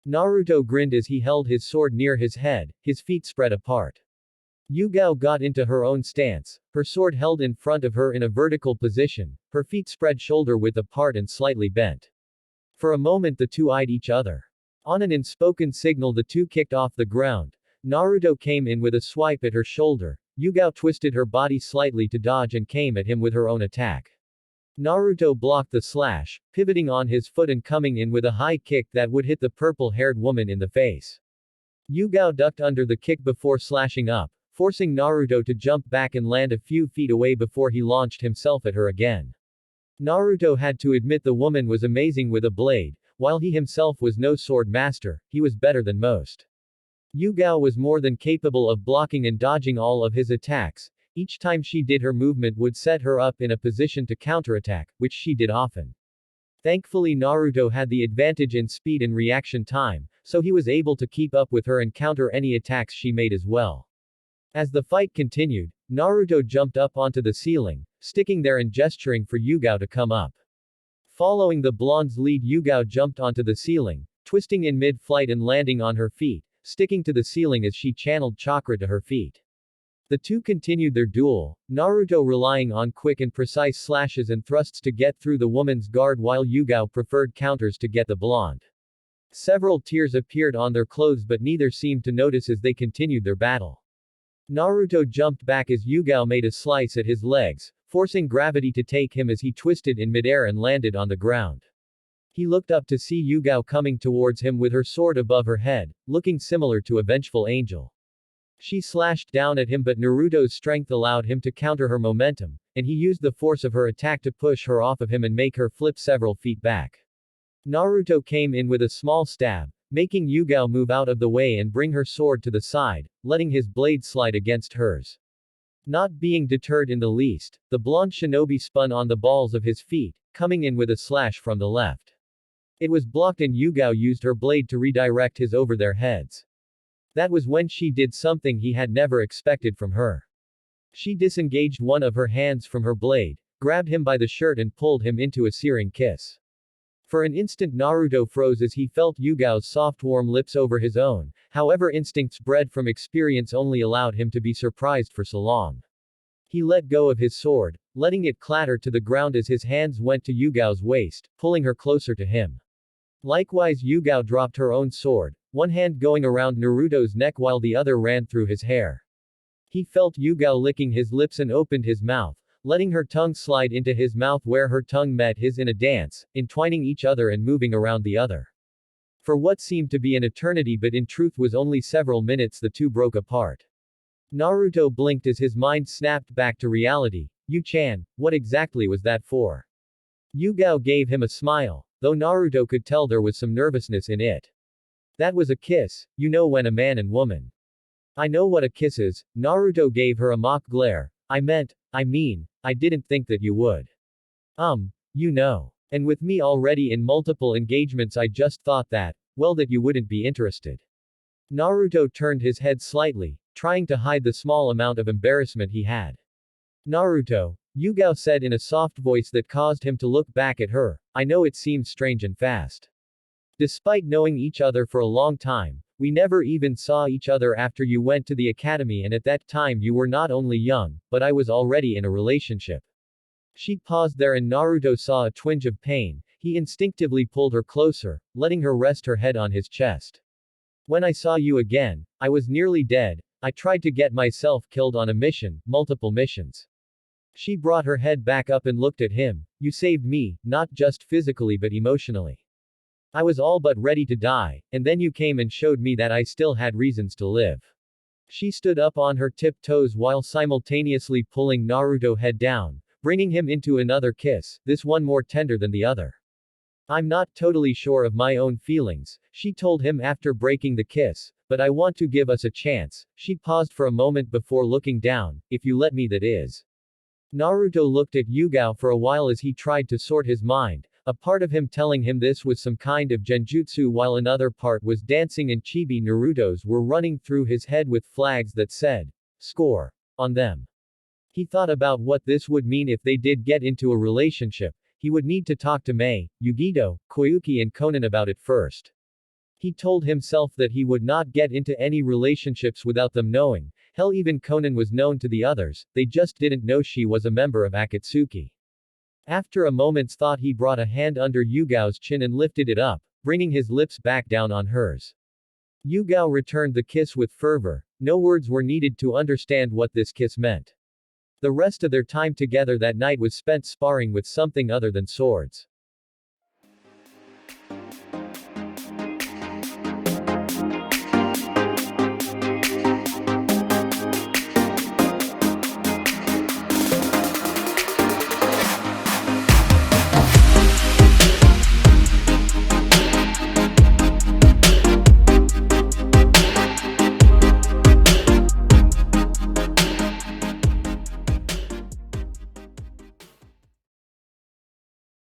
Naruto grinned as he held his sword near his head, his feet spread apart. Yugao got into her own stance, her sword held in front of her in a vertical position, her feet spread shoulder-width apart and slightly bent. For a moment the two eyed each other. On an unspoken signal the two kicked off the ground. Naruto came in with a swipe at her shoulder. Yugao twisted her body slightly to dodge and came at him with her own attack. Naruto blocked the slash, pivoting on his foot and coming in with a high kick that would hit the purple-haired woman in the face. Yugao ducked under the kick before slashing up, forcing Naruto to jump back and land a few feet away before he launched himself at her again. Naruto had to admit the woman was amazing with a blade. While he himself was no sword master, he was better than most. Yugao was more than capable of blocking and dodging all of his attacks. Each time she did, her movement would set her up in a position to counterattack, which she did often. Thankfully Naruto had the advantage in speed and reaction time, so he was able to keep up with her and counter any attacks she made as well. As the fight continued, Naruto jumped up onto the ceiling, sticking there and gesturing for Yugao to come up. Following the blonde's lead, Yugao jumped onto the ceiling, twisting in mid-flight and landing on her feet, sticking to the ceiling as she channeled chakra to her feet. The two continued their duel, Naruto relying on quick and precise slashes and thrusts to get through the woman's guard while Yugao preferred counters to get the blonde. Several tears appeared on their clothes but neither seemed to notice as they continued their battle. Naruto jumped back as Yugao made a slice at his legs, forcing gravity to take him as he twisted in midair and landed on the ground. He looked up to see Yugao coming towards him with her sword above her head, looking similar to a vengeful angel. She slashed down at him but Naruto's strength allowed him to counter her momentum, and he used the force of her attack to push her off of him and make her flip several feet back. Naruto came in with a small stab, making Yugao move out of the way and bring her sword to the side, letting his blade slide against hers. Not being deterred in the least, the blonde shinobi spun on the balls of his feet, coming in with a slash from the left. It was blocked and Yugao used her blade to redirect his over their heads. That was when she did something he had never expected from her. She disengaged one of her hands from her blade, grabbed him by the shirt and pulled him into a searing kiss. For an instant Naruto froze as he felt Yugao's soft warm lips over his own, however instincts bred from experience only allowed him to be surprised for so long. He let go of his sword, letting it clatter to the ground as his hands went to Yugao's waist, pulling her closer to him. Likewise Yugao dropped her own sword, one hand going around Naruto's neck while the other ran through his hair. He felt Yugao licking his lips and opened his mouth, letting her tongue slide into his mouth where her tongue met his in a dance, entwining each other and moving around the other. For what seemed to be an eternity but in truth was only several minutes, the two broke apart. Naruto blinked as his mind snapped back to reality. Yu-chan, what exactly was that for? Yugao gave him a smile, though Naruto could tell there was some nervousness in it. That was a kiss, you know, when a man and woman. I know what a kiss is. Naruto gave her a mock glare. I mean, I didn't think that you would. You know. And with me already in multiple engagements, I just thought that, well, that you wouldn't be interested. Naruto turned his head slightly, trying to hide the small amount of embarrassment he had. Naruto, Yugao said in a soft voice that caused him to look back at her. I know it seems strange and fast. Despite knowing each other for a long time, we never even saw each other after you went to the academy, and at that time you were not only young, but I was already in a relationship. She paused there and Naruto saw a twinge of pain. He instinctively pulled her closer, letting her rest her head on his chest. When I saw you again, I was nearly dead. I tried to get myself killed on a mission, multiple missions. She brought her head back up and looked at him. You saved me, not just physically but emotionally. I was all but ready to die, and then you came and showed me that I still had reasons to live. She stood up on her tiptoes while simultaneously pulling Naruto's head down, bringing him into another kiss, this one more tender than the other. I'm not totally sure of my own feelings, she told him after breaking the kiss, but I want to give us a chance. She paused for a moment before looking down, if you let me, that is. Naruto looked at Yugao for a while as he tried to sort his mind, a part of him telling him this was some kind of genjutsu while another part was dancing and chibi Narutos were running through his head with flags that said, "Score" on them. He thought about what this would mean if they did get into a relationship. He would need to talk to Mei, Yugito, Koyuki and Konan about it first. He told himself that he would not get into any relationships without them knowing. Hell, even Konan was known to the others, they just didn't know she was a member of Akatsuki. After a moment's thought, he brought a hand under Yugao's chin and lifted it up, bringing his lips back down on hers. Yugao returned the kiss with fervor. No words were needed to understand what this kiss meant. The rest of their time together that night was spent sparring with something other than swords.